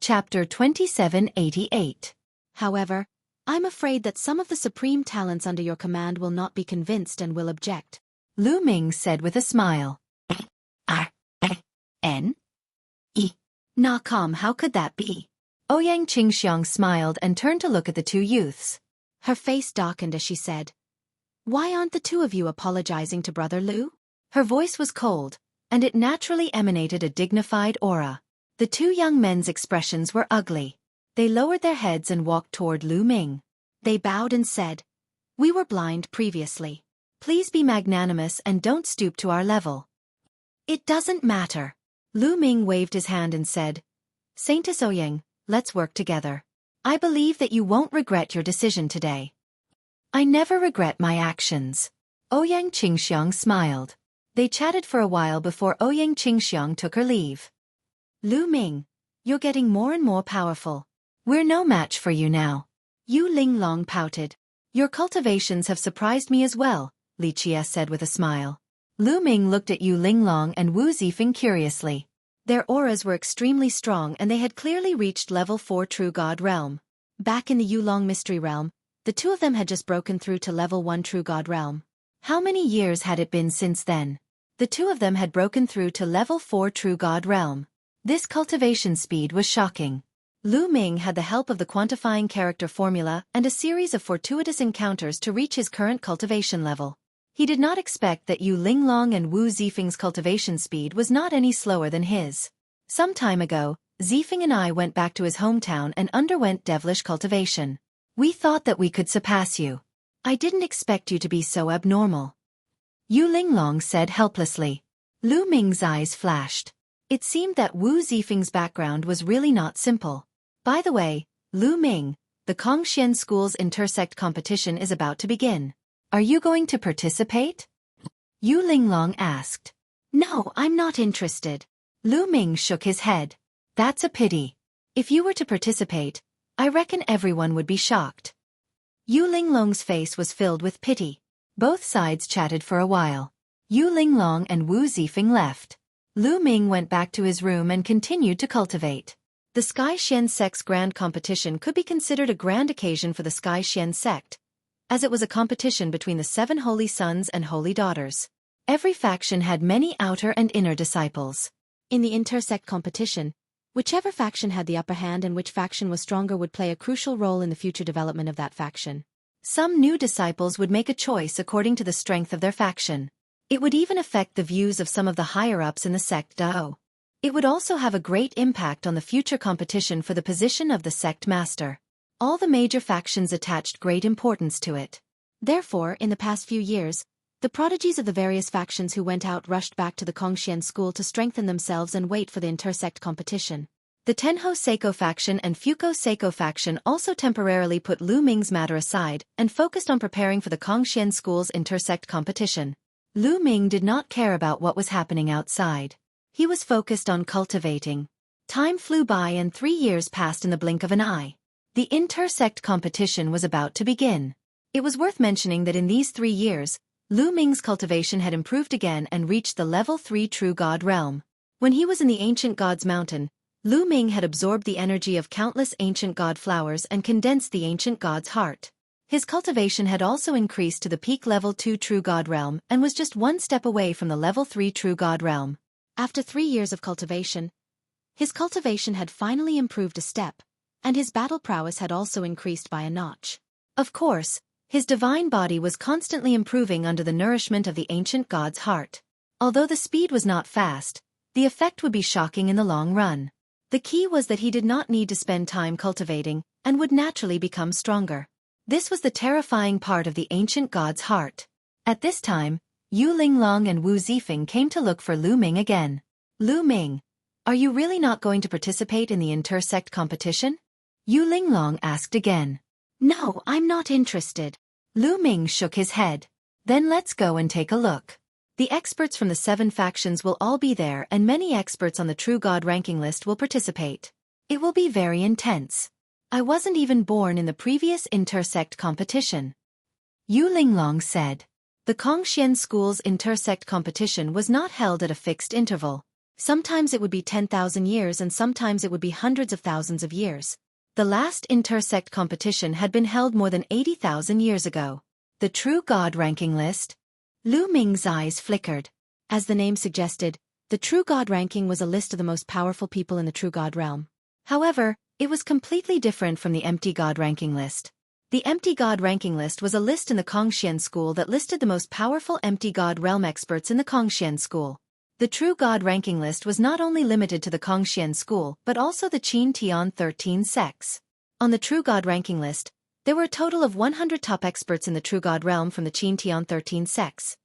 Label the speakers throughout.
Speaker 1: Chapter 2788.
Speaker 2: However, I'm afraid that some of the supreme talents under your command will not be convinced and will object.
Speaker 1: Lu Ming said with a smile.
Speaker 2: N? E. Nakam, how could that be?
Speaker 1: Ouyang Qingxiang smiled and turned to look at the two youths.
Speaker 2: Her face darkened as she said, "Why aren't the two of you apologizing to Brother Lu?"
Speaker 1: Her voice was cold, and it naturally emanated a dignified aura. The two young men's expressions were ugly. They lowered their heads and walked toward Lu Ming.
Speaker 2: They bowed and said, "We were blind previously.
Speaker 1: Please be magnanimous and don't stoop to our level."
Speaker 2: "It doesn't matter."
Speaker 1: Lu Ming waved his hand and said, "Saintess Ouyang, let's work together. I believe that you won't regret your decision today." "I never regret my actions." Ouyang Qingxiang smiled. They chatted for a while before Ouyang Qingxiang took her leave.
Speaker 2: "Lu Ming, you're getting more and more powerful.
Speaker 1: We're no match for you now."
Speaker 2: Yu Linglong pouted.
Speaker 1: "Your cultivations have surprised me as well," Li Chia said with a smile. Lu Ming looked at Yu Linglong and Wu Zifeng curiously. Their auras were extremely strong and they had clearly reached level 4 True God Realm.
Speaker 2: Back in the Yulong Mystery Realm, the two of them had just broken through to level 1 True God Realm.
Speaker 1: How many years had it been since then? The two of them had broken through to level 4 True God Realm. This cultivation speed was shocking. Lu Ming had the help of the quantifying character formula and a series of fortuitous encounters to reach his current cultivation level. He did not expect that Yu Linglong and Wu Zifeng's cultivation speed was not any slower than his. Some time ago, Zifeng and I went back to his hometown and underwent devilish cultivation. We thought that we could surpass you. I didn't expect you to be so abnormal." Yu Linglong said helplessly. Lu Ming's eyes flashed. It seemed that Wu Zifeng's background was really not simple. "By the way, Lu Ming, the Kongxian School's intersect competition is about to begin. Are you going to participate?" Yu Linglong asked.
Speaker 2: "No, I'm not interested."
Speaker 1: Lu Ming shook his head. "That's a pity. If you were to participate, I reckon everyone would be shocked." Yu Linglong's face was filled with pity. Both sides chatted for a while. Yu Linglong and Wu Zifeng left. Lu Ming went back to his room and continued to cultivate. The Sky Xian Sect's grand competition could be considered a grand occasion for the Sky Xian Sect, as it was a competition between the 7 holy sons and holy daughters. Every faction had many outer and inner disciples.
Speaker 2: In the intersect competition, whichever faction had the upper hand and which faction was stronger would play a crucial role in the future development of that faction.
Speaker 1: Some new disciples would make a choice according to the strength of their faction. It would even affect the views of some of the higher-ups in the sect Dao. It would also have a great impact on the future competition for the position of the sect master. All the major factions attached great importance to it.
Speaker 2: Therefore, in the past few years, the prodigies of the various factions who went out rushed back to the Kongxian School to strengthen themselves and wait for the intersect competition.
Speaker 1: The Tenho Seiko faction and Fuko Seiko faction also temporarily put Lu Ming's matter aside and focused on preparing for the Kongxian School's intersect competition. Lu Ming did not care about what was happening outside. He was focused on cultivating. Time flew by and 3 years passed in the blink of an eye. The intersect competition was about to begin. It was worth mentioning that in these 3 years, Lu Ming's cultivation had improved again and reached the level 3 True God Realm. When he was in the Ancient God's Mountain, Lu Ming had absorbed the energy of countless ancient god flowers and condensed the ancient god's heart. His cultivation had also increased to the peak level 2 True God Realm and was just 1 step away from the level 3 True God Realm.
Speaker 2: After 3 years of cultivation, his cultivation had finally improved a step, and his battle prowess had also increased by a notch.
Speaker 1: Of course, his divine body was constantly improving under the nourishment of the ancient god's heart. Although the speed was not fast, the effect would be shocking in the long run. The key was that he did not need to spend time cultivating, and would naturally become stronger. This was the terrifying part of the ancient god's heart. At this time, Yu Linglong and Wu Zifeng came to look for Lu Ming again. "Lu Ming, are you really not going to participate in the intersect competition?" Yu Linglong asked again.
Speaker 2: "No, I'm not interested."
Speaker 1: Lu Ming shook his head. "Then let's go and take a look. The experts from the 7 factions will all be there and many experts on the True God ranking list will participate. It will be very intense. I wasn't even born in the previous intersect competition." Yu Linglong said. The Kongxian School's intersect competition was not held at a fixed interval.
Speaker 2: Sometimes it would be 10,000 years and sometimes it would be hundreds of thousands of years. The last intersect competition had been held more than 80,000 years ago.
Speaker 1: The true god ranking list?
Speaker 2: Lu Ming's eyes flickered. As the name suggested, the true god ranking was a list of the most powerful people in the true god realm.
Speaker 1: However, it was completely different from the empty god ranking list. The empty god ranking list was a list in the Kongxian school that listed the most powerful empty god realm experts in the Kongxian school. The true god ranking list was not only limited to the Kongxian school but also the Qin Tian 13 sects. On the true god ranking list, there were a total of 100 top experts in the true god realm from the Qin Tian 13 sects.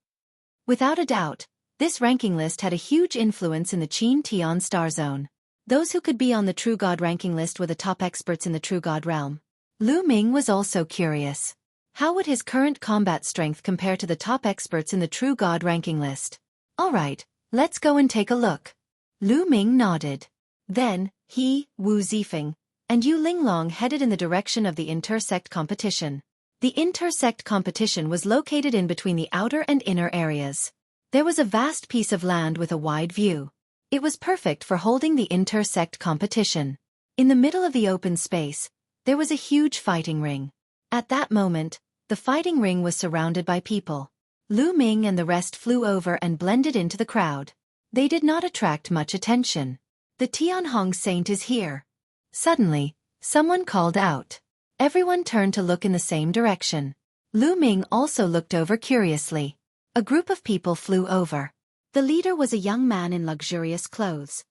Speaker 1: Without a doubt, this ranking list had a huge influence in the Qin Tian star zone. Those who could be on the true god ranking list were the top experts in the true god realm.
Speaker 2: Lu Ming was also curious. How would his current combat strength compare to the top experts in the true god ranking list?
Speaker 1: All right, let's go and take a look.
Speaker 2: Lu Ming nodded. Then, he, Wu Zifeng, and Yu Linglong headed in the direction of the intersect competition. The intersect competition was located in between the outer and inner areas. There was a vast piece of land with a wide view. It was perfect for holding the intersect competition. In the middle of the open space, there was a huge fighting ring. At that moment, the fighting ring was surrounded by people. Lu Ming and the rest flew over and blended into the crowd. They did not attract much attention.
Speaker 1: The Tianhong saint is here. Suddenly, someone called out. Everyone turned to look in the same direction. Lu Ming also looked over curiously. A group of people flew over.
Speaker 2: The leader was a young man in luxurious clothes.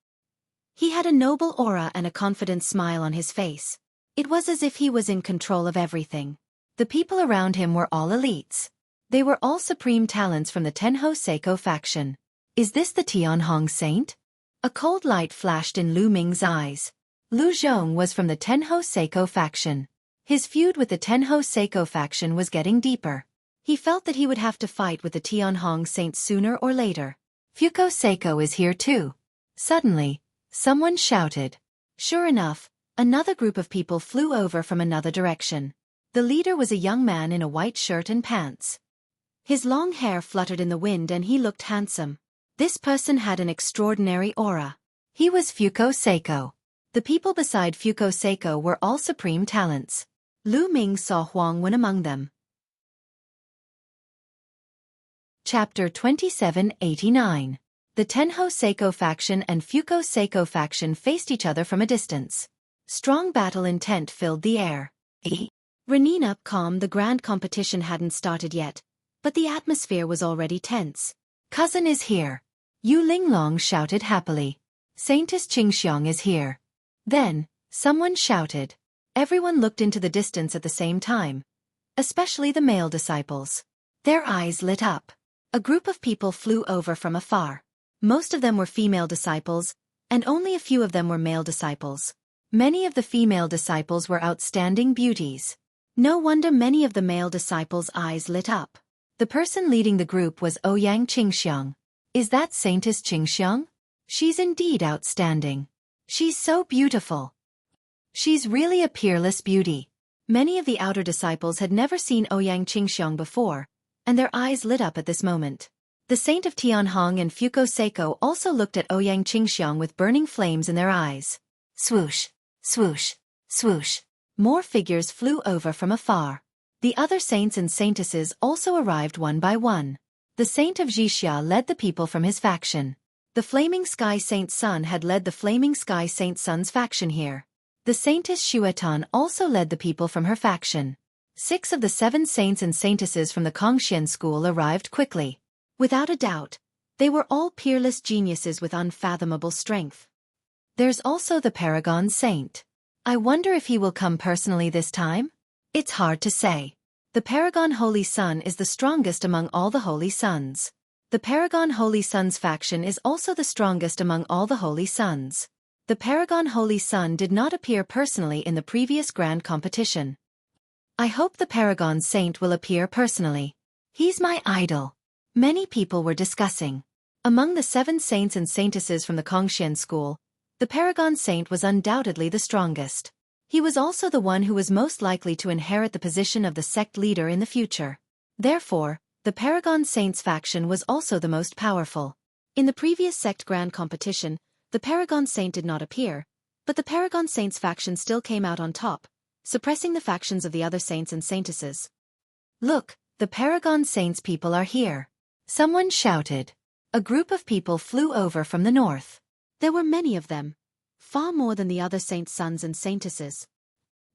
Speaker 2: He had a noble aura and a confident smile on his face. It was as if he was in control of everything.
Speaker 1: The people around him were all elites. They were all supreme talents from the Tenho Seiko faction. Is this the Tianhong saint? A cold light flashed in Lu Ming's eyes. Lu Zhong was from the Tenho Seiko faction. His feud with the Tenho Seiko faction was getting deeper. He felt that he would have to fight with the Tianhong saint sooner or later.
Speaker 2: Fuko Seiko is here too.
Speaker 1: Suddenly, someone shouted.
Speaker 2: Sure enough, another group of people flew over from another direction. The leader was a young man in a white shirt and pants. His long hair fluttered in the wind and he looked handsome. This person had an extraordinary aura.
Speaker 1: He was Fuko Seiko. The people beside Fuko Seiko were all supreme talents.
Speaker 2: Lu Ming saw Huang Wen among them.
Speaker 1: Chapter 2789. The Tenho Seiko faction and Fuko Seiko faction faced each other from a distance. Strong battle intent filled the air.
Speaker 2: Renina, calm, the grand competition hadn't started yet, but the atmosphere was already tense.
Speaker 1: Cousin is here. Yu Linglong shouted happily. Saintess Qingxiang is here. Then, someone shouted. Everyone looked into the distance at the same time. Especially the male disciples. Their eyes lit up. A group of people flew over from afar. Most of them were female disciples, and only a few of them were male disciples. Many of the female disciples were outstanding beauties. No wonder many of the male disciples' eyes lit up. The person leading the group was Ouyang Qingxiang. Is that Saintess Qingxiang? She's indeed outstanding. She's so beautiful. She's really a peerless beauty. Many of the outer disciples had never seen Ouyang Qingxiang before, and their eyes lit up at this moment. The saint of Tianhong and Fuko Seiko also looked at Ouyang Qingxiang with burning flames in their eyes. Swoosh, swoosh, swoosh. More figures flew over from afar. The other saints and saintesses also arrived one by one. The saint of Jixia led the people from his faction. The Flaming Sky Saint Sun had led the Flaming Sky Saint Sun's faction here. The saintess Xueqi also led the people from her faction. 6 of the 7 saints and saintesses from the Kongxian school arrived quickly. Without a doubt, they were all peerless geniuses with unfathomable strength. There's also the Paragon Saint. I wonder if he will come personally this time? It's hard to say. The Paragon Holy Sun is the strongest among all the Holy Sons. The Paragon Holy Sun's faction is also the strongest among all the Holy Sons. The Paragon Holy Sun did not appear personally in the previous grand competition. I hope the Paragon Saint will appear personally. He's my idol. Many people were discussing. Among the 7 saints and saintesses from the Kongxian school, the Paragon Saint was undoubtedly the strongest. He was also the one who was most likely to inherit the position of the sect leader in the future. Therefore, the Paragon Saint's faction was also the most powerful.
Speaker 2: In the previous sect grand competition, the Paragon Saint did not appear, but the Paragon Saints faction still came out on top, suppressing the factions of the other saints and saintesses.
Speaker 1: Look, the Paragon Saints people are here. Someone shouted. A group of people flew over from the north.
Speaker 2: There were many of them, far more than the other saints' sons and saintesses.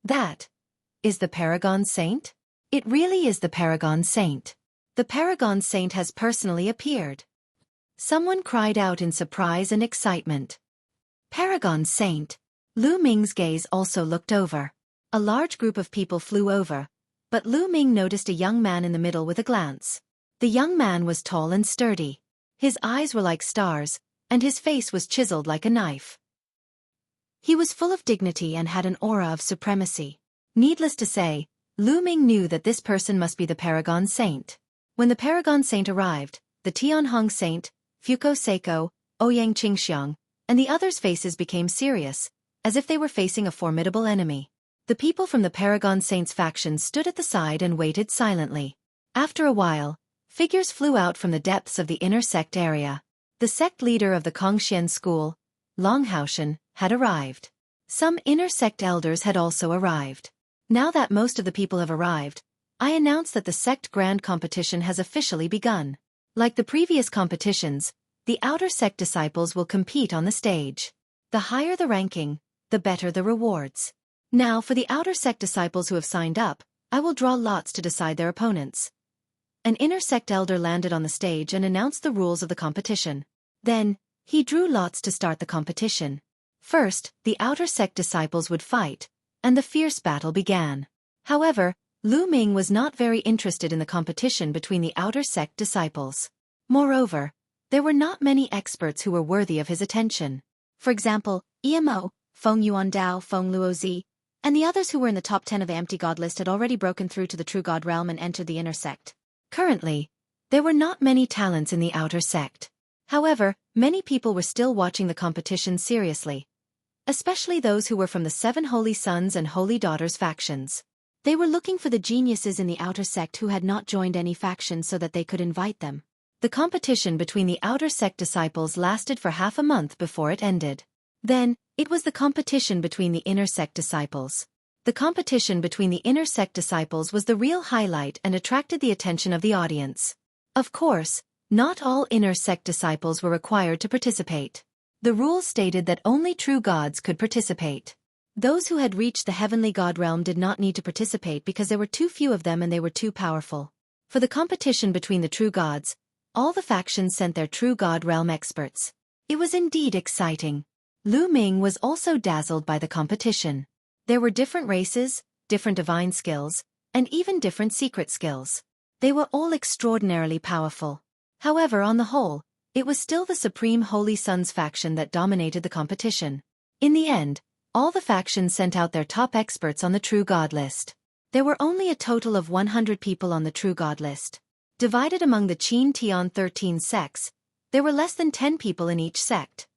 Speaker 1: That is the Paragon Saint? It really is the Paragon Saint. The Paragon Saint has personally appeared. Someone cried out in surprise and excitement. Paragon Saint. Lu Ming's gaze also looked over. A large group of people flew over, but Lu Ming noticed a young man in the middle with a glance. The young man was tall and sturdy. His eyes were like stars, and his face was chiseled like a knife. He was full of dignity and had an aura of supremacy. Needless to say, Lu Ming knew that this person must be the Paragon Saint. When the Paragon Saint arrived, the Tianhong Saint, Fuko Seiko, Ouyang Qingxiang, and the others' faces became serious, as if they were facing a formidable enemy. The people from the Paragon Saints faction stood at the side and waited silently. After a while, figures flew out from the depths of the inner sect area. The sect leader of the Kongxian school, Longhaoshan, had arrived. Some inner sect elders had also arrived. Now that most of the people have arrived, I announce that the sect grand competition has officially begun. Like the previous competitions, the outer sect disciples will compete on the stage. The higher the ranking, the better the rewards. Now for the outer sect disciples who have signed up, I will draw lots to decide their opponents. An inner sect elder landed on the stage and announced the rules of the competition. Then, he drew lots to start the competition. First, the outer sect disciples would fight, and the fierce battle began. However, Lu Ming was not very interested in the competition between the outer sect disciples. Moreover, there were not many experts who were worthy of his attention. For example, EMO, Feng Yuandao, Feng Luozi, and the others who were in the top 10 of the empty god list had already broken through to the true god realm and entered the inner sect. Currently, there were not many talents in the outer sect. However, many people were still watching the competition seriously, especially those who were from the 7 Holy Sons and Holy Daughters factions. They were looking for the geniuses in the outer sect who had not joined any faction so that they could invite them. The competition between the outer sect disciples lasted for half a month before it ended. Then, it was the competition between the inner sect disciples. The competition between the inner sect disciples was the real highlight and attracted the attention of the audience. Of course, not all inner sect disciples were required to participate. The rules stated that only true gods could participate. Those who had reached the heavenly god realm did not need to participate because there were too few of them and they were too powerful. For the competition between the true gods, all the factions sent their true god realm experts. It was indeed exciting. Lu Ming was also dazzled by the competition. There were different races, different divine skills, and even different secret skills. They were all extraordinarily powerful. However, on the whole, it was still the Supreme Holy Sons faction that dominated the competition. In the end, all the factions sent out their top experts on the True God list. There were only a total of 100 people on the True God list. Divided among the Qin Tian 13 sects, there were less than 10 people in each sect.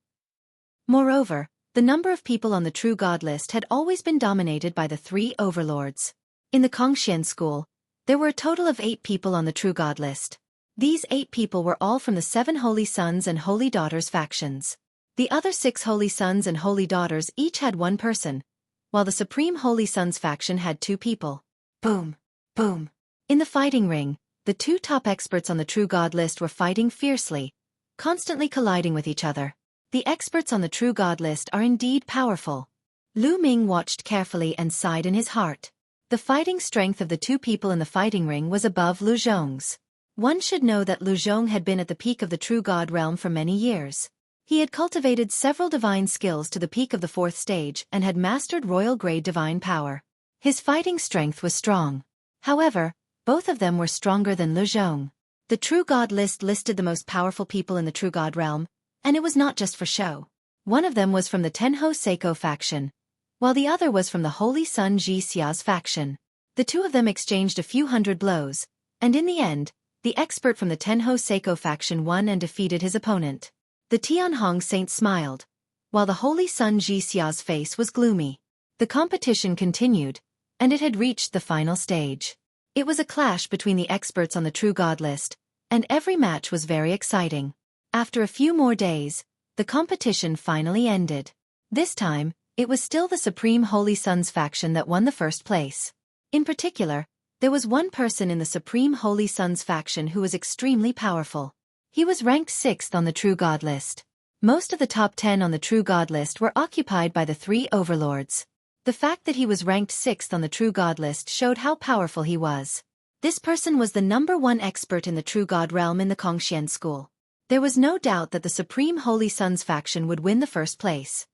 Speaker 1: Moreover, the number of people on the True God list had always been dominated by the 3 overlords. In the Kongxian school, there were a total of 8 people on the True God list. These 8 people were all from the 7 Holy Sons and Holy Daughters factions. The other 6 Holy Sons and Holy Daughters each had 1 person, while the Supreme Holy Sons faction had 2 people. Boom! Boom! In the fighting ring, the 2 top experts on the True God list were fighting fiercely, constantly colliding with each other. The experts on the True God list are indeed powerful. Lu Ming watched carefully and sighed in his heart. The fighting strength of the 2 people in the fighting ring was above Lu Zhong's. One should know that Lu Zhong had been at the peak of the True God realm for many years. He had cultivated several divine skills to the peak of the 4th stage and had mastered royal-grade divine power. His fighting strength was strong. However, both of them were stronger than Lu Zhong. The True God list listed the most powerful people in the True God realm, and it was not just for show. One of them was from the Tenho Seiko faction, while the other was from the Holy Sun Ji Xia's faction. The 2 of them exchanged a few hundred blows, and in the end, the expert from the Tenho Seiko faction won and defeated his opponent. The Tianhong Saint smiled, while the Holy Sun Ji Xia's face was gloomy. The competition continued, and it had reached the final stage. It was a clash between the experts on the True God list, and every match was very exciting.
Speaker 2: After a few more days, the competition finally ended. This time, it was still the Supreme Holy Sons faction that won the first place. In particular, there was one person in the Supreme Holy Sons faction who was extremely powerful. He was ranked 6th on the True God list. Most of the top 10 on the True God list were occupied by the 3 overlords. The fact that he was ranked 6th on the True God list showed how powerful he was. This person was the #1 expert in the True God realm in the Kongxian school. There was no doubt that the Supreme Holy Sons faction would win the first place.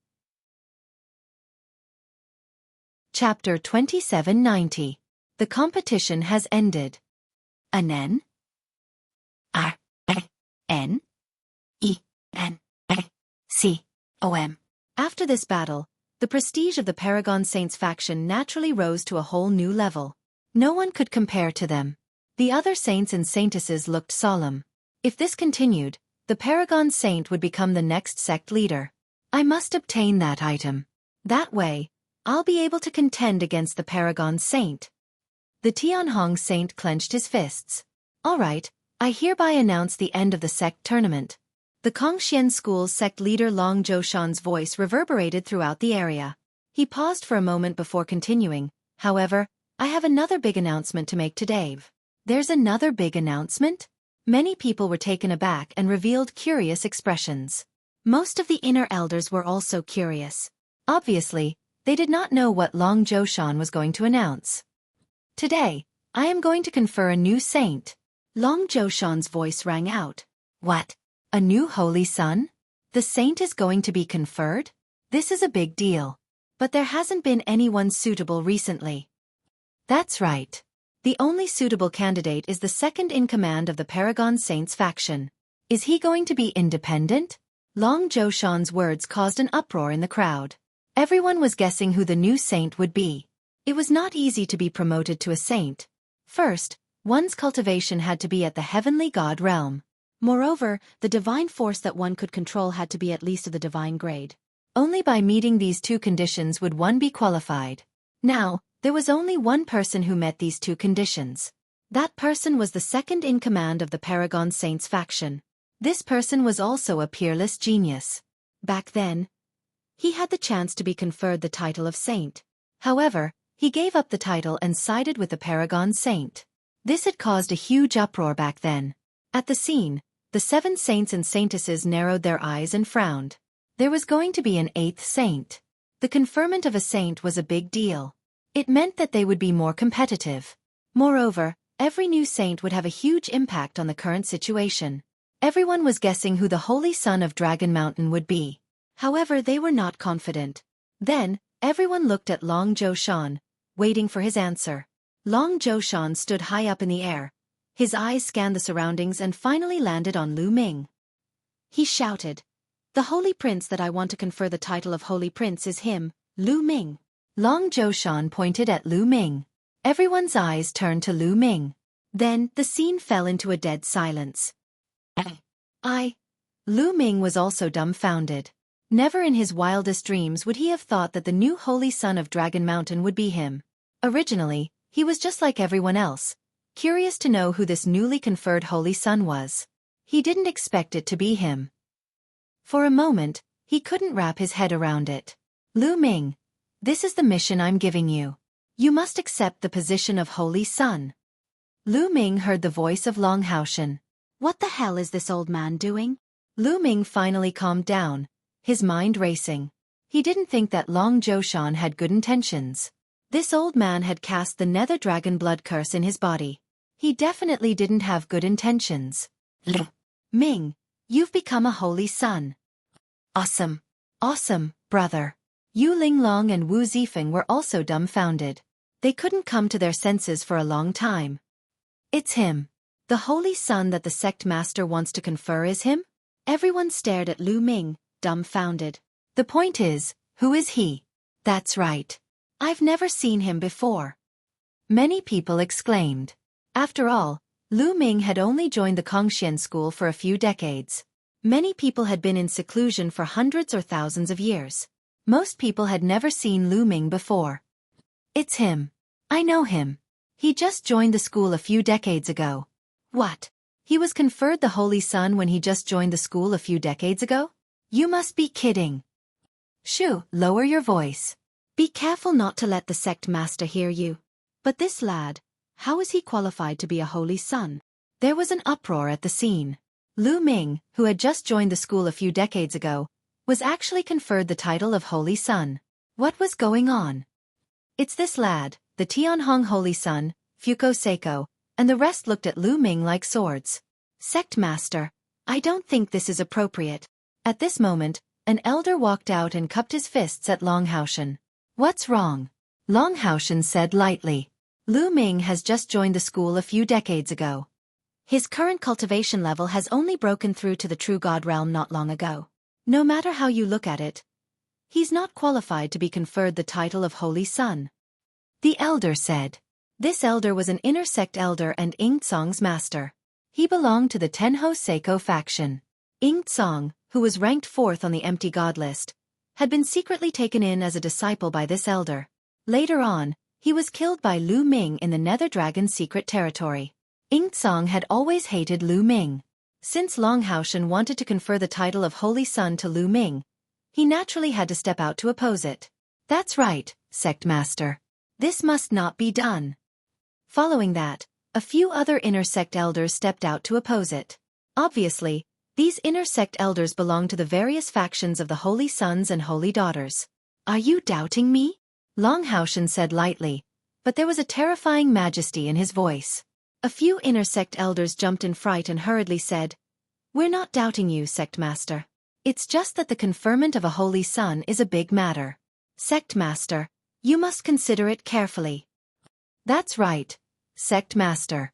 Speaker 2: Chapter 2790. The competition has ended. Anen? R-N-E-N-C-O-M. After this battle, the prestige of the Paragon Saints faction naturally rose to a whole new level. No one could compare to them. The other saints and saintesses looked solemn. If this continued, the Paragon Saint would become the next sect leader. I must obtain that item. That way, I'll be able to contend against the Paragon Saint. The Tianhong Saint clenched his fists. All right, I hereby announce the end of the sect tournament. The Kongxian School's sect leader Long Zhoushan's voice reverberated throughout the area. He paused for a moment before continuing. However, I have another big announcement to make to Dave. There's another big announcement? Many people were taken aback and revealed curious expressions. Most of the inner elders were also curious. Obviously, they did not know what Long Zhoushan was going to announce. Today, I am going to confer a new saint. Long Zhoushan's voice rang out. What? A new holy son? The saint is going to be conferred? This is a big deal. But there hasn't been anyone suitable recently. That's right. The only suitable candidate is the second-in-command of the Paragon Saints faction. Is he going to be independent? Long Zhoushan's words caused an uproar in the crowd. Everyone was guessing who the new saint would be. It was not easy to be promoted to a saint. First, one's cultivation had to be at the heavenly god realm. Moreover, the divine force that one could control had to be at least of the divine grade. Only by meeting these two conditions would one be qualified. Now, there was only one person who met these two conditions. That person was the second-in-command of the Paragon Saints faction. This person was also a peerless genius. Back then, he had the chance to be conferred the title of saint. However, he gave up the title and sided with the Paragon Saint. This had caused a huge uproar back then. At the scene, the 7 saints and saintesses narrowed their eyes and frowned. There was going to be an 8th saint. The conferment of a saint was a big deal. It meant that they would be more competitive. Moreover, every new saint would have a huge impact on the current situation. Everyone was guessing who the Holy Son of Dragon Mountain would be. However, they were not confident. Then, everyone looked at Long Zhoushan, waiting for his answer. Long Zhoushan stood high up in the air. His eyes scanned the surroundings and finally landed on Lu Ming. He shouted, "The Holy Prince that I want to confer the title of Holy Prince is him, Lu Ming." Long Zhoushan pointed at Lu Ming. Everyone's eyes turned to Lu Ming. Then, the scene fell into a dead silence. Lu Ming was also dumbfounded. Never in his wildest dreams would he have thought that the new Holy Son of Dragon Mountain would be him. Originally, he was just like everyone else, curious to know who this newly conferred Holy Son was. He didn't expect it to be him. For a moment, he couldn't wrap his head around it. Lu Ming, this is the mission I'm giving you. You must accept the position of Holy Son. Lu Ming heard the voice of Long Haoshan. What the hell is this old man doing? Lu Ming finally calmed down, his mind racing. He didn't think that Long Zhoushan had good intentions. This old man had cast the Nether Dragon blood curse in his body. He definitely didn't have good intentions. Lu Ming, you've become a Holy Son. Awesome. Awesome, brother. Yu Linglong and Wu Zifeng were also dumbfounded. They couldn't come to their senses for a long time. It's him. The Holy Son that the sect master wants to confer is him? Everyone stared at Lu Ming, dumbfounded. The point is, who is he? That's right. I've never seen him before. Many people exclaimed. After all, Lu Ming had only joined the Kongxian school for a few decades. Many people had been in seclusion for hundreds or thousands of years. Most people had never seen Lu Ming before. It's him. I know him. He just joined the school a few decades ago. What?
Speaker 1: He was conferred the Holy Sun when he just joined the school a few decades ago? You must be kidding. Shoo, lower your voice. Be careful not to let the sect master hear you. But this lad, how is he qualified to be a Holy Sun? There was an uproar at the scene. Lu Ming, who had just joined the school a few decades ago, was actually conferred the title of Holy Sun. What was going on? It's this lad, the Tianhong Holy Sun, Xueqi, and the rest looked at Lu Ming like swords. Sect master, I don't think this is appropriate. At this moment, an elder walked out and cupped his fists at Longhaushan. What's wrong? Longhaushan said lightly. Lu Ming has just joined the school a few decades ago. His current cultivation level has only broken through to the true God realm not long ago. No matter how you look at it, he's not qualified to be conferred the title of Holy Sun. The elder said. This elder was an inner sect elder and Ing Tsong's master. He belonged to the Tenho Seiko faction. Ing Tsong, who was ranked 4th on the empty god list, had been secretly taken in as a disciple by this elder. Later on, he was killed by Lu Ming in the Nether Dragon's secret territory. Ing Tsong had always hated Lu Ming. Since Longhaushan wanted to confer the title of Holy Sun to Lu Ming, he naturally had to step out to oppose it. That's right, sect master. This must not be done. Following that, a few inner inner sect elders stepped out to oppose it. Obviously, these inner sect elders belong to the various factions of the Holy Sons and Holy Daughters. Are you doubting me? Longhaushan said lightly, but there was a terrifying majesty in his voice. A few inner sect elders jumped in fright and hurriedly said, We're not doubting you, sect master. It's just that the conferment of a Holy Sun is a big matter. Sect master, you must consider it carefully. That's right, sect master.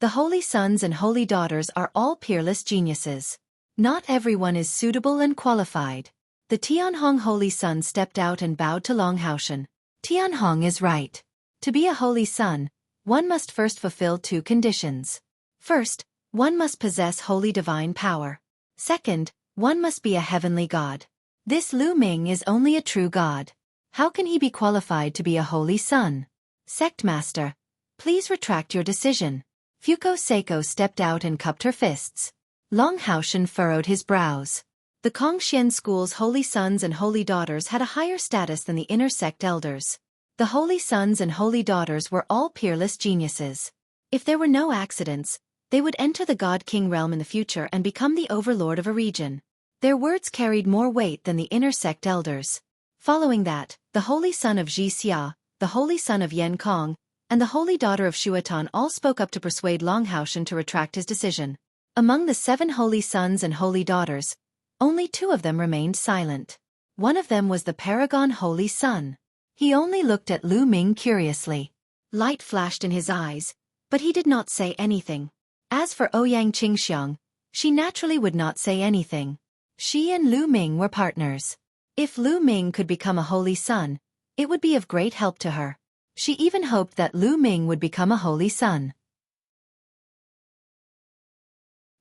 Speaker 1: The Holy Sons and Holy Daughters are all peerless geniuses. Not everyone is suitable and qualified. The Tianhong Holy Sun stepped out and bowed to Longhaushan. Tianhong is right. To be a Holy Sun, one must first fulfill 2 conditions. First, one must possess holy divine power. Second, one must be a heavenly god. This Lu Ming is only a true god. How can he be qualified to be a Holy Sun? Sect master, please retract your decision. Xueqi stepped out and cupped her fists. Longhaushan furrowed his brows. The Kongxian school's Holy Sons and Holy Daughters had a higher status than the inner sect elders. The Holy Sons and Holy Daughters were all peerless geniuses. If there were no accidents, they would enter the God King realm in the future and become the overlord of a region. Their words carried more weight than the inner sect elders. Following that, the Holy Son of Xia, the Holy Son of Yan Kong, and the Holy Daughter of Shuatan all spoke up to persuade Longhaushan to retract his decision. Among the 7 Holy Sons and Holy Daughters, only 2 of them remained silent. One of them was the Paragon Holy Sun. He only looked at Lu Ming curiously. Light flashed in his eyes, but he did not say anything. As for Ouyang Qingxiang, she naturally would not say anything. She and Lu Ming were partners. If Lu Ming could become a Holy Sun, it would be of great help to her. She even hoped that Lu Ming would become a Holy Sun.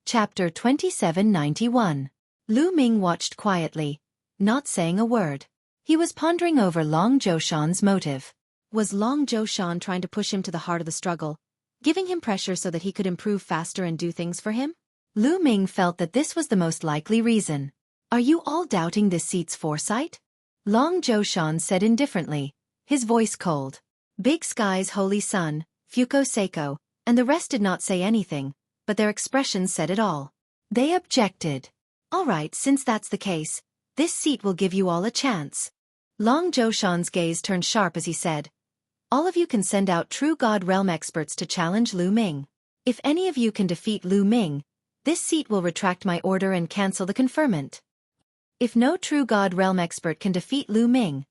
Speaker 1: Chapter 2791. Lu Ming watched quietly, not saying a word. He was pondering over Long Zhoushan's motive. Was Long Zhoushan trying to push him to the heart of the struggle, giving him pressure so that he could improve faster and do things for him? Lu Ming felt that this was the most likely reason. Are you all doubting this seat's foresight? Long Zhoushan said indifferently, his voice cold. Big Sky's Holy Sun, Xueqi, and the rest did not say anything, but their expressions said it all. They objected. All right, since that's the case, this seat will give you all a chance. Long Zhoushan's gaze turned sharp as he said, all of you can send out true God realm experts to challenge Lu Ming. If any of you can defeat Lu Ming, this seat will retract my order and cancel the conferment. If no true God realm expert can defeat Lu Ming,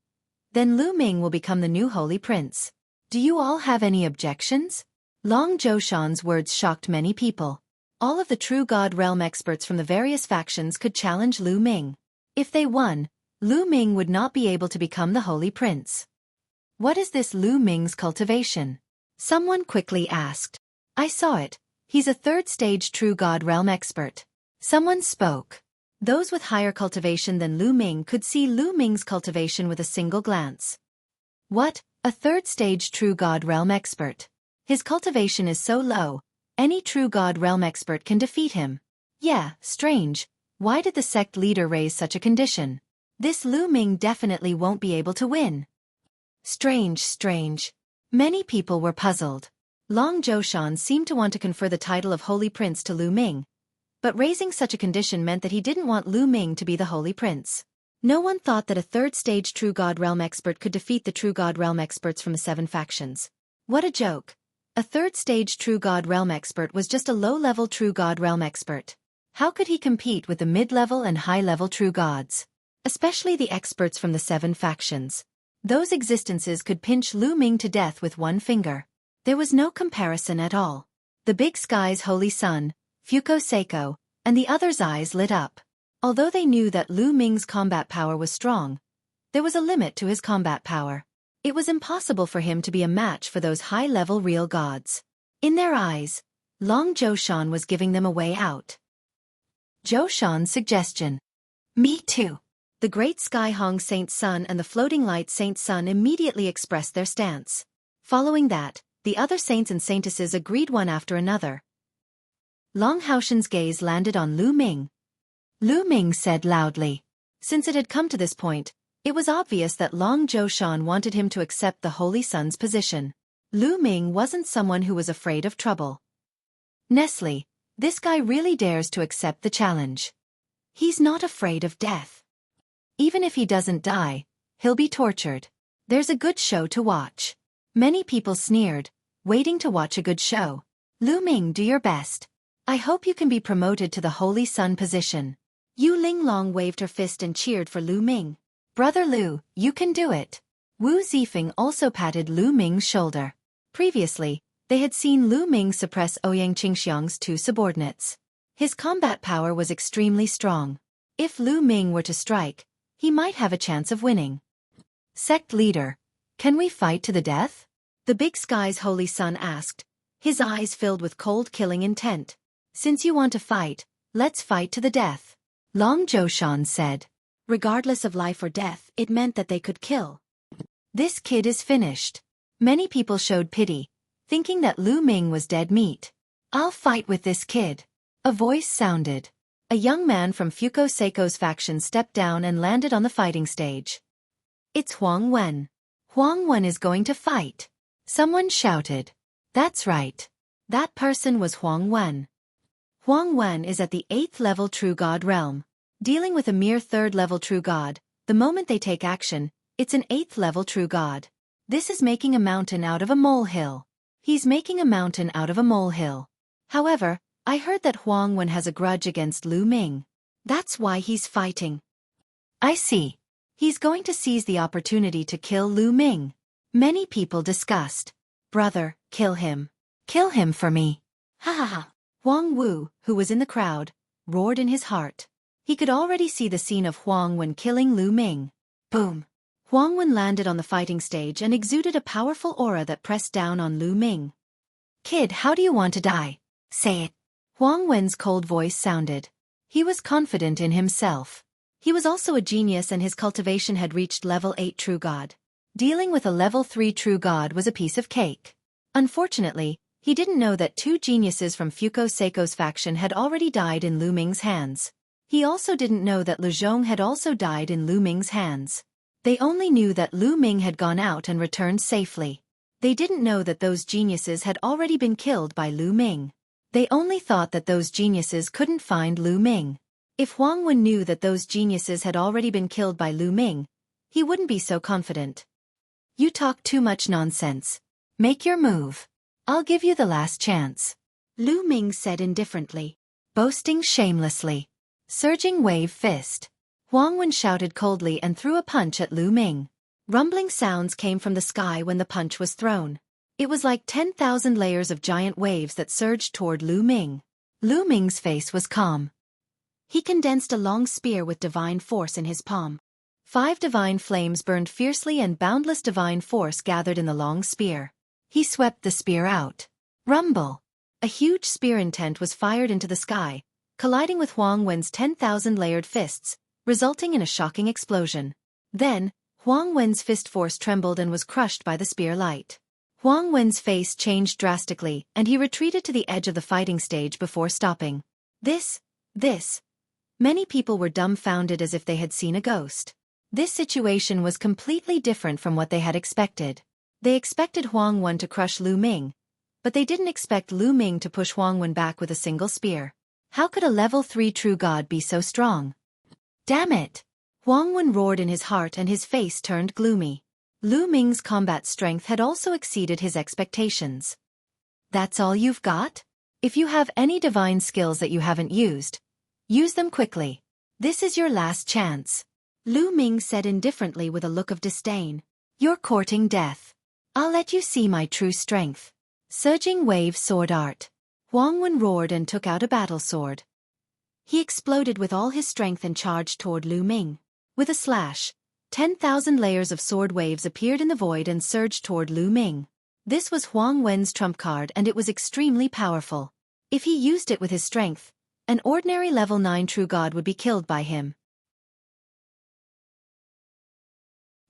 Speaker 1: then Lu Ming will become the new Holy Prince. Do you all have any objections? Long Zhoushan's words shocked many people. All of the true God realm experts from the various factions could challenge Lu Ming. If they won, Lu Ming would not be able to become the Holy Prince. What is this Lu Ming's cultivation? Someone quickly asked. I saw it. He's a 3rd stage true God realm expert. Someone spoke. Those with higher cultivation than Lu Ming could see Lu Ming's cultivation with a single glance. What? A 3rd stage true God realm expert. His cultivation is so low,
Speaker 2: Any true God realm expert can defeat him. Yeah, strange. Why did the sect leader raise such a condition? This Lu Ming definitely won't be able to win. Strange. Many people were puzzled. Long Zhoushan seemed to want to confer the title of Holy Prince to Lu Ming, but raising such a condition meant that he didn't want Lu Ming to be the Holy Prince. No one thought that a third-stage True God Realm expert could defeat the True God Realm experts from the 7 factions. What a joke. A third-stage True God Realm expert was just a low-level True God Realm expert. How could he compete with the mid-level and high-level True Gods? Especially the experts from the 7 factions. Those existences could pinch Lu Ming to death with one finger. There was no comparison at all. The Big Sky's Holy Sun, Xueqi, and the others' eyes lit up. Although they knew that Lu Ming's combat power was strong, there was a limit to his combat power. It was impossible for him to be a match for those high-level real gods. In their eyes, Long Zhoushan was giving them a way out. Zhoushan's suggestion. Me too. The Great Sky Hong Saint Sun and the Floating Light Saint Sun immediately expressed their stance. Following that, the other saints and saintesses agreed one after another. Long Haoshan's gaze landed on Lu Ming. Lu Ming said loudly. Since it had come to this point, it was obvious that Long Zhoushan wanted him to accept the Holy Sun's position. Lu Ming wasn't someone who was afraid of trouble. Nestle, this guy really dares to accept the challenge. He's not afraid of death. Even if he doesn't die, he'll be tortured. There's a good show to watch. Many people sneered, waiting to watch a good show. Lu Ming, do your best. I hope you can be promoted to the Holy Sun position. Yu Linglong waved her fist and cheered for Lu Ming. Brother Lu, you can do it. Wu Zifeng also patted Lu Ming's shoulder. Previously, they had seen Lu Ming suppress Ouyang Qingxiang's 2 subordinates. His combat power was extremely strong. If Lu Ming were to strike, he might have a chance of winning. Sect leader, can we fight to the death? The Big Sky's Holy Sun asked, his eyes filled with cold killing intent. Since you want to fight, let's fight to the death. Long Zhoushan said. Regardless of life or death, it meant that they could kill. This kid is finished. Many people showed pity, thinking that Lu Ming was dead meat. I'll fight with this kid. A voice sounded. A young man from Xueqi's faction stepped down and landed on the fighting stage. It's Huang Wen. Huang Wen is going to fight. Someone shouted. That's right. That person was Huang Wen. Huang Wen is at the 8th level True God realm. Dealing with a mere 3rd level True God, the moment they take action, it's an 8th level True God. This is making a mountain out of a molehill. He's making a mountain out of a molehill. However, I heard that Huang Wen has a grudge against Lu Ming. That's why he's fighting. I see. He's going to seize the opportunity to kill Lu Ming. Many people discussed. Brother, kill him. Kill him for me. Ha ha ha. Huang Wu, who was in the crowd, roared in his heart. He could already see the scene of Huang Wen killing Lu Ming. Boom. Huang Wen landed on the fighting stage and exuded a powerful aura that pressed down on Lu Ming. Kid, how do you want to die? Say it. Huang Wen's cold voice sounded. He was confident in himself. He was also a genius and his cultivation had reached level 8 True God. Dealing with a level 3 True God was a piece of cake. Unfortunately, he didn't know that 2 geniuses from Xueqi's faction had already died in Lu Ming's hands. He also didn't know that Lu Zhong had also died in Lu Ming's hands. They only knew that Lu Ming had gone out and returned safely. They didn't know that those geniuses had already been killed by Lu Ming. They only thought that those geniuses couldn't find Lu Ming. If Huang Wen knew that those geniuses had already been killed by Lu Ming, he wouldn't be so confident. You talk too much nonsense. Make your move. I'll give you the last chance. Lu Ming said indifferently. Boasting shamelessly. Surging wave fist. Huang Wen shouted coldly and threw a punch at Lu Ming. Rumbling sounds came from the sky when the punch was thrown. It was like 10,000 layers of giant waves that surged toward Lu Ming. Lu Ming's face was calm. He condensed a long spear with divine force in his palm. 5 divine flames burned fiercely and boundless divine force gathered in the long spear. He swept the spear out. Rumble! A huge spear intent was fired into the sky, colliding with Huang Wen's 10,000 layered fists, resulting in a shocking explosion. Then, Huang Wen's fist force trembled and was crushed by the spear light. Huang Wen's face changed drastically and he retreated to the edge of the fighting stage before stopping. This. Many people were dumbfounded as if they had seen a ghost. This situation was completely different from what they had expected. They expected Huang Wen to crush Lu Ming, but they didn't expect Lu Ming to push Huang Wen back with a single spear. How could a level 3 true god be so strong? Damn it! Huang Wen roared in his heart and his face turned gloomy. Lu Ming's combat strength had also exceeded his expectations. That's all you've got? If you have any divine skills that you haven't used, use them quickly. This is your last chance. Lu Ming said indifferently with a look of disdain. You're courting death. I'll let you see my true strength. Surging wave sword art. Huang Wen roared and took out a battle sword. He exploded with all his strength and charged toward Lu Ming. With a slash, 10,000 layers of sword waves appeared in the void and surged toward Lu Ming. This was Huang Wen's trump card and it was extremely powerful. If he used it with his strength, an ordinary level 9 true god would be killed by him.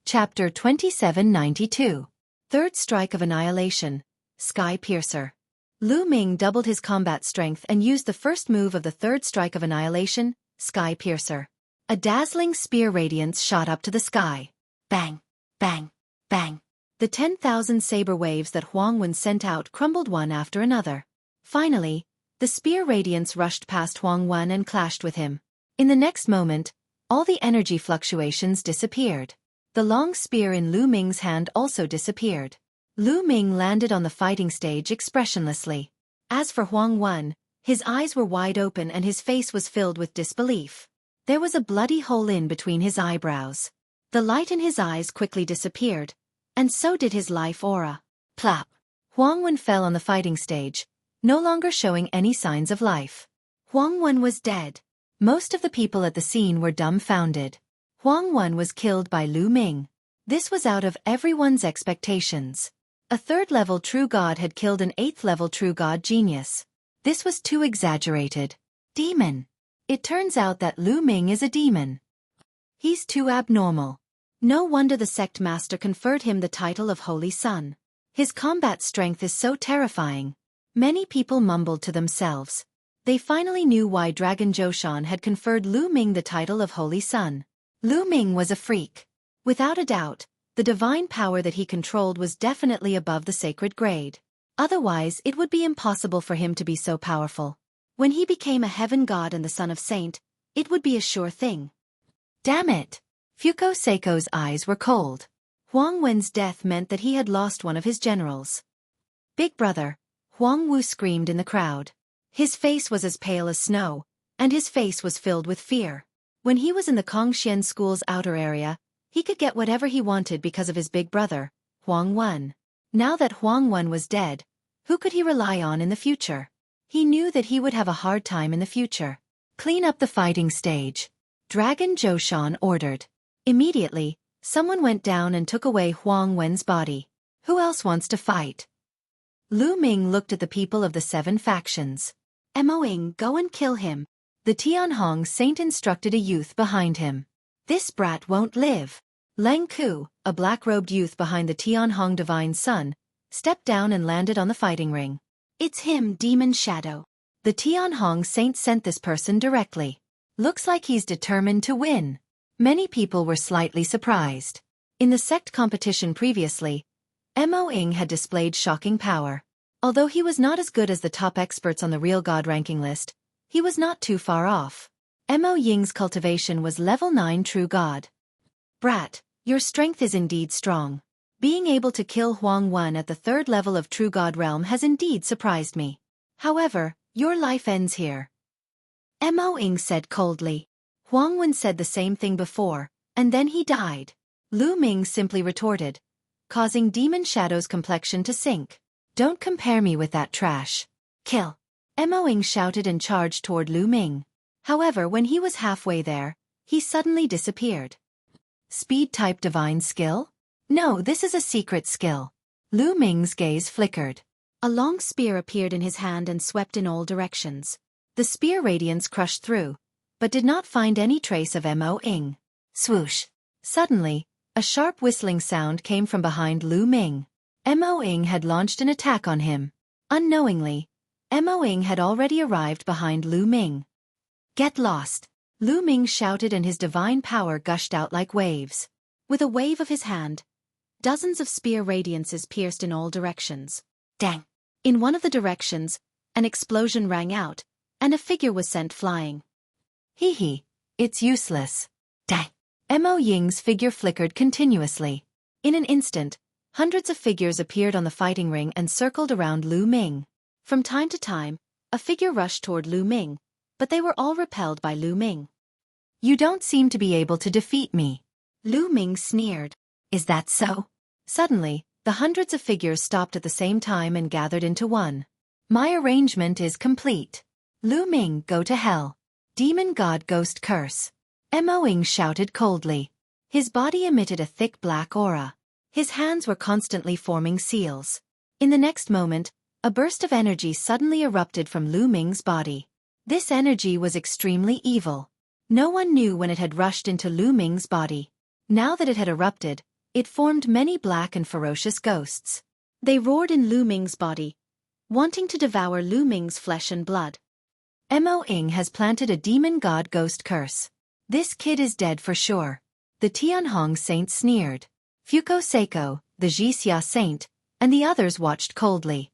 Speaker 2: Chapter 2792. Third Strike of Annihilation, Sky Piercer. Lu Ming doubled his combat strength and used the first move of the Third Strike of Annihilation, Sky Piercer. A dazzling spear radiance shot up to the sky. Bang, bang, bang. The 10,000 saber waves that Huang Wen sent out crumbled one after another. Finally, the spear radiance rushed past Huang Wen and clashed with him. In the next moment, all the energy fluctuations disappeared. The long spear in Lu Ming's hand also disappeared. Lu Ming landed on the fighting stage expressionlessly. As for Huang Wen, his eyes were wide open and his face was filled with disbelief. There was a bloody hole in between his eyebrows. The light in his eyes quickly disappeared, and so did his life aura. Plop! Huang Wen fell on the fighting stage, no longer showing any signs of life. Huang Wen was dead. Most of the people at the scene were dumbfounded. Huang Wen was killed by Lu Ming. This was out of everyone's expectations. A third-level true god had killed an eighth-level true god genius. This was too exaggerated. Demon. It turns out that Lu Ming is a demon. He's too abnormal. No wonder the sect master conferred him the title of Holy Sun. His combat strength is so terrifying. Many people mumbled to themselves. They finally knew why Dragon Zhoushan had conferred Lu Ming the title of Holy Sun. Lu Ming was a freak. Without a doubt, the divine power that he controlled was definitely above the sacred grade. Otherwise, it would be impossible for him to be so powerful. When he became a heaven god and the son of saint, it would be a sure thing. Damn it! Fuko Seiko's eyes were cold. Huang Wen's death meant that he had lost one of his generals. Big brother, Huang Wu screamed in the crowd. His face was as pale as snow, and his face was filled with fear. When he was in the Kongxian school's outer area, he could get whatever he wanted because of his big brother, Huang Wen. Now that Huang Wen was dead, who could he rely on in the future? He knew that he would have a hard time in the future. Clean up the fighting stage. Dragon Zhoushan ordered. Immediately, someone went down and took away Huang Wen's body. Who else wants to fight? Lu Ming looked at the people of the 7 factions. Moing, go and kill him. The Tianhong saint instructed a youth behind him. This brat won't live. Leng Ku, a black-robed youth behind the Tianhong divine son, stepped down and landed on the fighting ring. It's him, Demon Shadow. The Tianhong saint sent this person directly. Looks like he's determined to win. Many people were slightly surprised. In the sect competition previously, Moing had displayed shocking power. Although he was not as good as the top experts on the real god ranking list, he was not too far off. Mo Ying's cultivation was level 9 true god. Brat, your strength is indeed strong. Being able to kill Huang Wen at the 3rd level of true god realm has indeed surprised me. However, your life ends here. Mo Ying said coldly. Huang Wen said the same thing before, and then he died. Lu Ming simply retorted, causing Demon Shadow's complexion to sink. Don't compare me with that trash. Kill. Mo Ying shouted and charged toward Lu Ming. However, when he was halfway there, he suddenly disappeared. Speed-type divine skill? No, this is a secret skill. Lu Ming's gaze flickered. A long spear appeared in his hand and swept in all directions. The spear radiance crushed through, but did not find any trace of Mo Ying. Swoosh. Suddenly, a sharp whistling sound came from behind Lu Ming. Mo Ying had launched an attack on him. Unknowingly, Mo Ying had already arrived behind Lu Ming. "Get lost!" Lu Ming shouted, and his divine power gushed out like waves. With a wave of his hand, dozens of spear radiances pierced in all directions. Dang! In one of the directions, an explosion rang out, and a figure was sent flying. Hee hee, it's useless. Dang! Mo Ying's figure flickered continuously. In an instant, hundreds of figures appeared on the fighting ring and circled around Lu Ming. From time to time, a figure rushed toward Lu Ming, but they were all repelled by Lu Ming. "You don't seem to be able to defeat me." Lu Ming sneered. "Is that so?" Suddenly, the hundreds of figures stopped at the same time and gathered into one. "My arrangement is complete. Lu Ming, go to hell. Demon God Ghost Curse." Mo Ying shouted coldly. His body emitted a thick black aura. His hands were constantly forming seals. In the next moment, a burst of energy suddenly erupted from Lu Ming's body. This energy was extremely evil. No one knew when it had rushed into Lu Ming's body. Now that it had erupted, it formed many black and ferocious ghosts. They roared in Lu Ming's body, wanting to devour Lu Ming's flesh and blood. Mo Ying has planted a demon god ghost curse. This kid is dead for sure. The Tianhong saint sneered. Fuko Seiko, the Jixia saint, and the others watched coldly.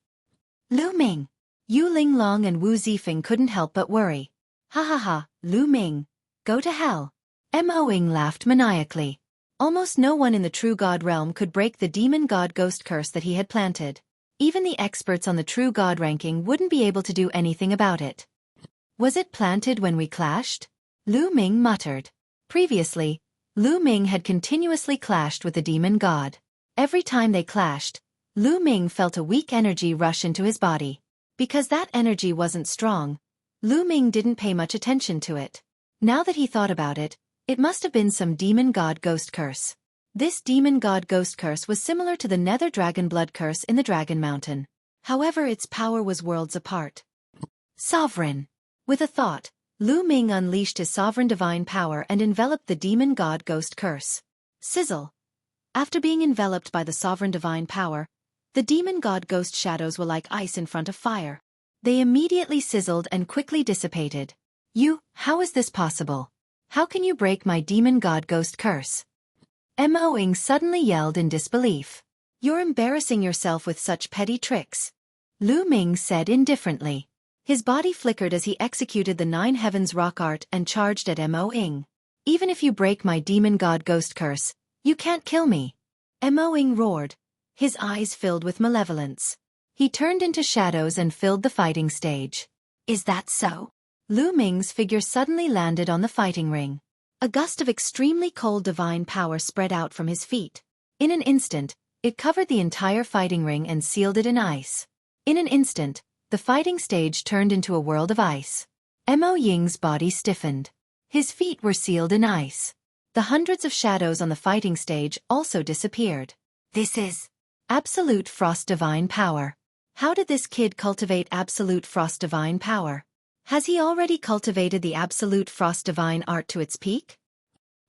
Speaker 2: Lu Ming. Yu Linglong and Wu Zifeng couldn't help but worry. "Ha ha ha, Lu Ming. Go to hell." Mo Ying laughed maniacally. Almost no one in the true god realm could break the demon god ghost curse that he had planted. Even the experts on the true god ranking wouldn't be able to do anything about it. "Was it planted when we clashed?" Lu Ming muttered. Previously, Lu Ming had continuously clashed with the demon god. Every time they clashed, Lu Ming felt a weak energy rush into his body. Because that energy wasn't strong, Lu Ming didn't pay much attention to it. Now that he thought about it, it must have been some demon god ghost curse. This demon god ghost curse was similar to the nether dragon blood curse in the Dragon Mountain. However, its power was worlds apart. Sovereign. With a thought, Lu Ming unleashed his sovereign divine power and enveloped the demon god ghost curse. Sizzle. After being enveloped by the sovereign divine power, the demon god ghost shadows were like ice in front of fire. They immediately sizzled and quickly dissipated. How is this possible? How can you break my demon god ghost curse?" Mo Ying suddenly yelled in disbelief. "You're embarrassing yourself with such petty tricks," Lu Ming said indifferently. His body flickered as he executed the Nine Heavens rock art and charged at Mo Ying. "Even if you break my demon god ghost curse, you can't kill me." Mo Ying roared, his eyes filled with malevolence. He turned into shadows and filled the fighting stage. "Is that so?" Lu Ming's figure suddenly landed on the fighting ring. A gust of extremely cold divine power spread out from his feet. In an instant, it covered the entire fighting ring and sealed it in ice. In an instant, the fighting stage turned into a world of ice. Mo Ying's body stiffened. His feet were sealed in ice. The hundreds of shadows on the fighting stage also disappeared. This is absolute frost divine power. How did this kid cultivate absolute frost divine power? Has he already cultivated the absolute frost divine art to its peak?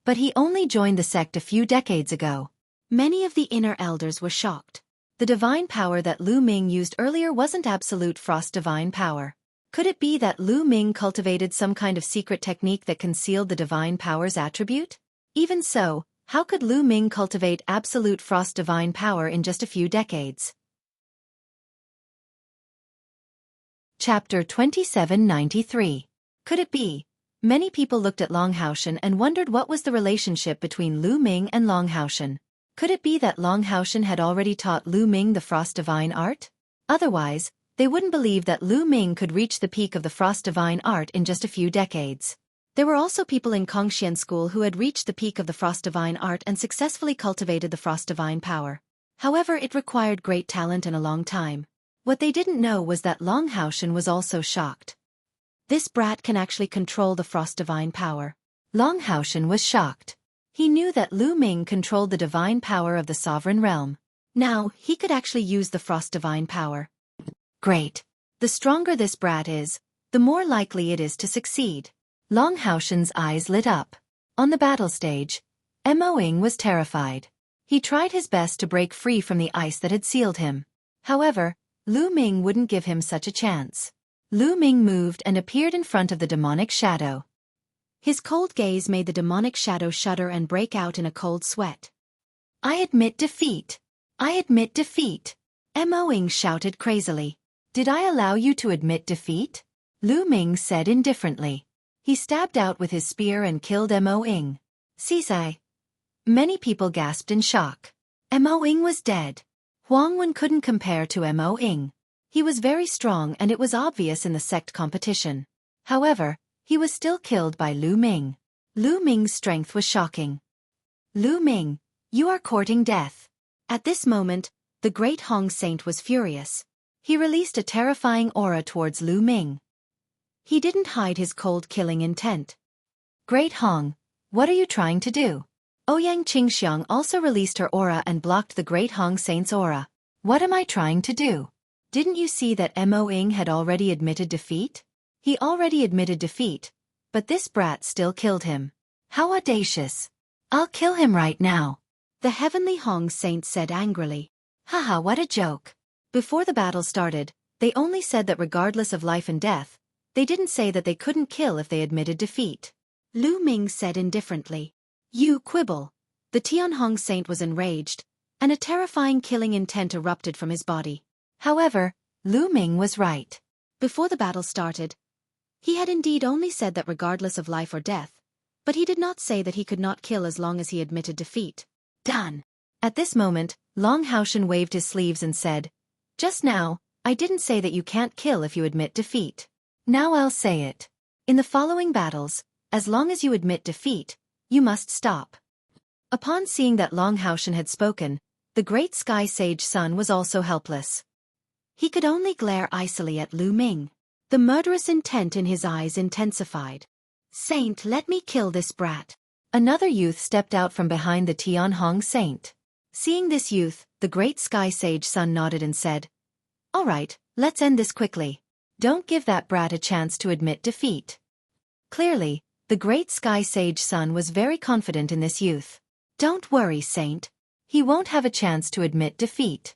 Speaker 2: But he only joined the sect a few decades ago. Many of the inner elders were shocked. The divine power that Lu Ming used earlier wasn't absolute frost divine power. Could it be that Lu Ming cultivated some kind of secret technique that concealed the divine power's attribute? Even so, how could Lu Ming cultivate absolute frost divine power in just a few decades? Chapter 2793. Could it be? Many people looked at Longhaoshen and wondered what was the relationship between Lu Ming and Longhaoshen. Could it be that Longhaoshen had already taught Lu Ming the frost divine art? Otherwise, they wouldn't believe that Lu Ming could reach the peak of the frost divine art in just a few decades. There were also people in Kongxian school who had reached the peak of the frost divine art and successfully cultivated the frost divine power. However, it required great talent and a long time. What they didn't know was that Longhaoshen was also shocked. This brat can actually control the frost divine power. Longhaoshen was shocked. He knew that Lu Ming controlled the divine power of the sovereign realm. Now, he could actually use the frost divine power. Great. The stronger this brat is, the more likely it is to succeed. Longhaoshen's eyes lit up. On the battle stage, Mo Ying was terrified. He tried his best to break free from the ice that had sealed him. However, Lu Ming wouldn't give him such a chance. Lu Ming moved and appeared in front of the demonic shadow. His cold gaze made the demonic shadow shudder and break out in a cold sweat. "I admit defeat. I admit defeat," Mo Ying shouted crazily. "Did I allow you to admit defeat?" Lu Ming said indifferently. He stabbed out with his spear and killed Mo Ying. "Sisai." Many people gasped in shock. Mo Ying was dead. Huang Wen couldn't compare to Mo Ying. He was very strong and it was obvious in the sect competition. However, he was still killed by Lu Ming. Lu Ming's strength was shocking. "Lu Ming, you are courting death." At this moment, the great Hong Saint was furious. He released a terrifying aura towards Lu Ming. He didn't hide his cold killing intent. "Great Hong, what are you trying to do?" Ouyang Qingxiang also released her aura and blocked the great Hong Saint's aura. "What am I trying to do? Didn't you see that Mo Ying had already admitted defeat?" "He already admitted defeat, but this brat still killed him. How audacious! I'll kill him right now," the heavenly Hong Saint said angrily. "Haha, what a joke." Before the battle started, they only said that regardless of life and death, they didn't say that they couldn't kill if they admitted defeat. Lu Ming said indifferently. "You quibble." The Tian Hong Saint was enraged, and a terrifying killing intent erupted from his body. However, Lu Ming was right. Before the battle started, he had indeed only said that regardless of life or death, but he did not say that he could not kill as long as he admitted defeat. "Done." At this moment, Long Haoshan waved his sleeves and said, "Just now, I didn't say that you can't kill if you admit defeat. Now I'll say it. In the following battles, as long as you admit defeat, you must stop." Upon seeing that Long Haoshan had spoken, the great Sky Sage Sun was also helpless. He could only glare icily at Lu Ming. The murderous intent in his eyes intensified. "Saint, let me kill this brat." Another youth stepped out from behind the Tian Hong Saint. Seeing this youth, the great Sky Sage Sun nodded and said, "All right, let's end this quickly. Don't give that brat a chance to admit defeat." Clearly, the great Sky Sage Sun was very confident in this youth. "Don't worry, Saint. He won't have a chance to admit defeat,"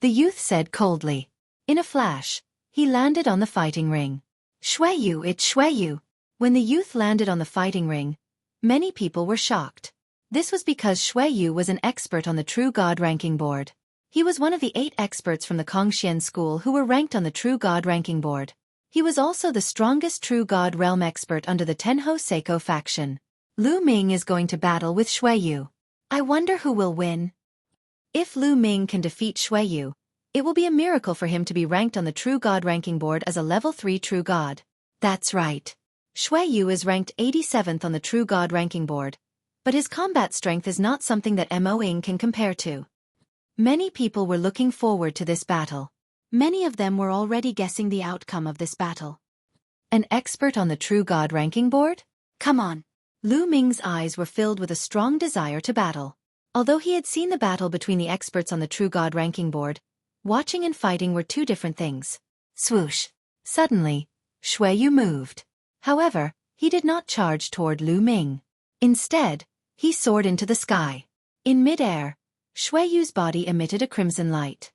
Speaker 2: the youth said coldly. In a flash, he landed on the fighting ring. "Xueqi, it's Xueqi." When the youth landed on the fighting ring, many people were shocked. This was because Xueqi was an expert on the True God ranking board. He was one of the 8 experts from the Kongxian school who were ranked on the True God ranking board. He was also the strongest True God realm expert under the Tenho Seiko faction. Lu Ming is going to battle with Xueqi. I wonder who will win. If Lu Ming can defeat Xueqi, it will be a miracle for him to be ranked on the True God ranking board as a level 3 True God. That's right. Xueqi is ranked 87th on the True God ranking board, but his combat strength is not something that Mo Ying can compare to. Many people were looking forward to this battle. Many of them were already guessing the outcome of this battle. An expert on the True God ranking board? Come on. Lu Ming's eyes were filled with a strong desire to battle. Although he had seen the battle between the experts on the True God ranking board, watching and fighting were two different things. Swoosh. Suddenly, Xueqi moved. However, he did not charge toward Lu Ming. Instead, he soared into the sky. In mid-air, Xueqi's body emitted a crimson light.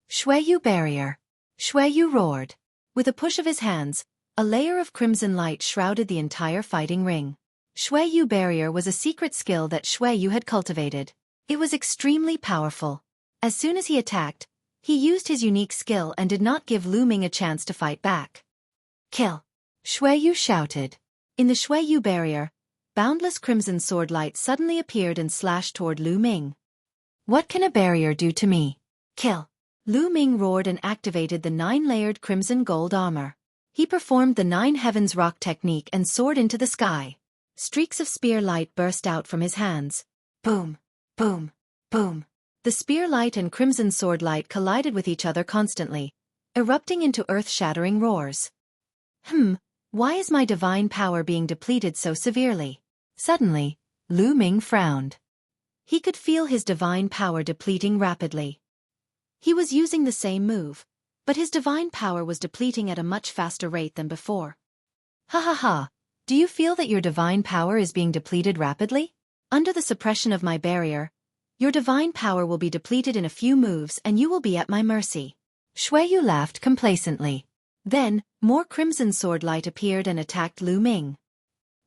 Speaker 2: Xueqi barrier. Xueqi roared. With a push of his hands, a layer of crimson light shrouded the entire fighting ring. Xueqi barrier was a secret skill that Xueqi had cultivated. It was extremely powerful. As soon as he attacked, he used his unique skill and did not give Lu Ming a chance to fight back. Kill! Xueqi shouted. In the Xueqi barrier, boundless crimson sword light suddenly appeared and slashed toward Lu Ming. What can a barrier do to me? Kill! Lu Ming roared and activated the 9-layered crimson gold armor. He performed the 9 heavens rock technique and soared into the sky. Streaks of spear light burst out from his hands. Boom! Boom! Boom! The spear light and crimson sword light collided with each other constantly, erupting into earth-shattering roars. Why is my divine power being depleted so severely? Suddenly, Lu Ming frowned. He could feel his divine power depleting rapidly. He was using the same move, but his divine power was depleting at a much faster rate than before. Ha ha ha! Do you feel that your divine power is being depleted rapidly? Under the suppression of my barrier, Your divine power will be depleted in a few moves and you will be at my mercy. Xueqi laughed complacently. Then, more crimson sword light appeared and attacked Lu Ming.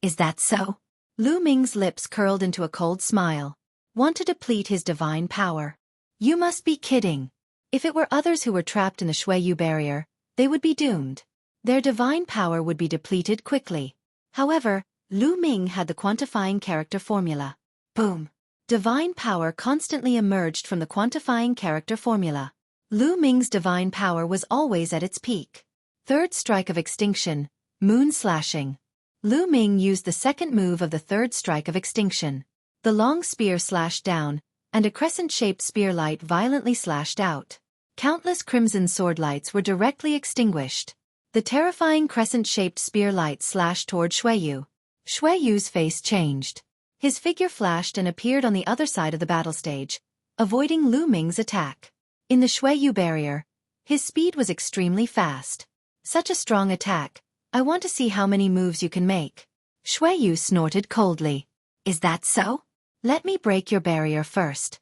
Speaker 2: Is that so? Lu Ming's lips curled into a cold smile. Want to deplete his divine power? You must be kidding. If it were others who were trapped in the Xueqi barrier, they would be doomed. Their divine power would be depleted quickly. However, Lu Ming had the quantifying character formula. Boom. Divine power constantly emerged from the quantifying character formula. Lu Ming's divine power was always at its peak. Third strike of extinction, moon slashing. Lu Ming used the second move of the third strike of extinction. The long spear slashed down, and a crescent-shaped spear light violently slashed out. Countless crimson sword lights were directly extinguished. The terrifying crescent-shaped spear light slashed toward Xueqi. Xueqi's face changed. His figure flashed and appeared on the other side of the battle stage, avoiding Lu Ming's attack. In the Xueqi barrier, his speed was extremely fast. Such a strong attack, I want to see how many moves you can make. Xueqi snorted coldly. Is that so? Let me break your barrier first.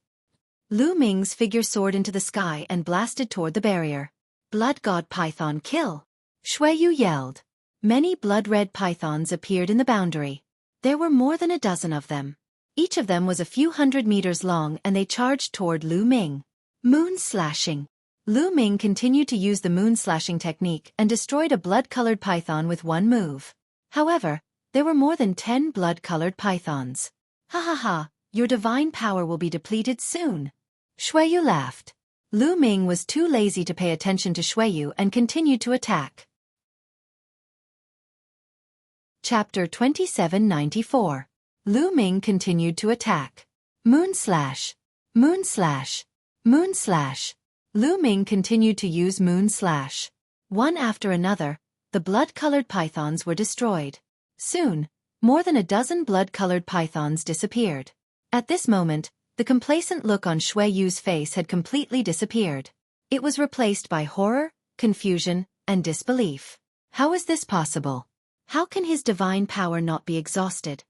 Speaker 2: Lu Ming's figure soared into the sky and blasted toward the barrier. Blood God Python kill! Xueqi yelled. Many blood-red pythons appeared in the boundary. There were more than a dozen of them. Each of them was a few hundred meters long and they charged toward Lu Ming. Moon slashing. Lu Ming continued to use the moon slashing technique and destroyed a blood-colored python with one move. However, there were more than 10 blood-colored pythons. Ha ha ha, your divine power will be depleted soon. Xueqi laughed. Lu Ming was too lazy to pay attention to Xueqi and continued to attack. Chapter 2794. Lu Ming continued to attack. Moon slash. Moon slash. Moon slash. Lu Ming continued to use moon slash. One after another, the blood-colored pythons were destroyed. Soon, more than a dozen blood-colored pythons disappeared. At this moment, the complacent look on Xueqi's face had completely disappeared. It was replaced by horror, confusion, and disbelief. How is this possible? How can his divine power not be exhausted?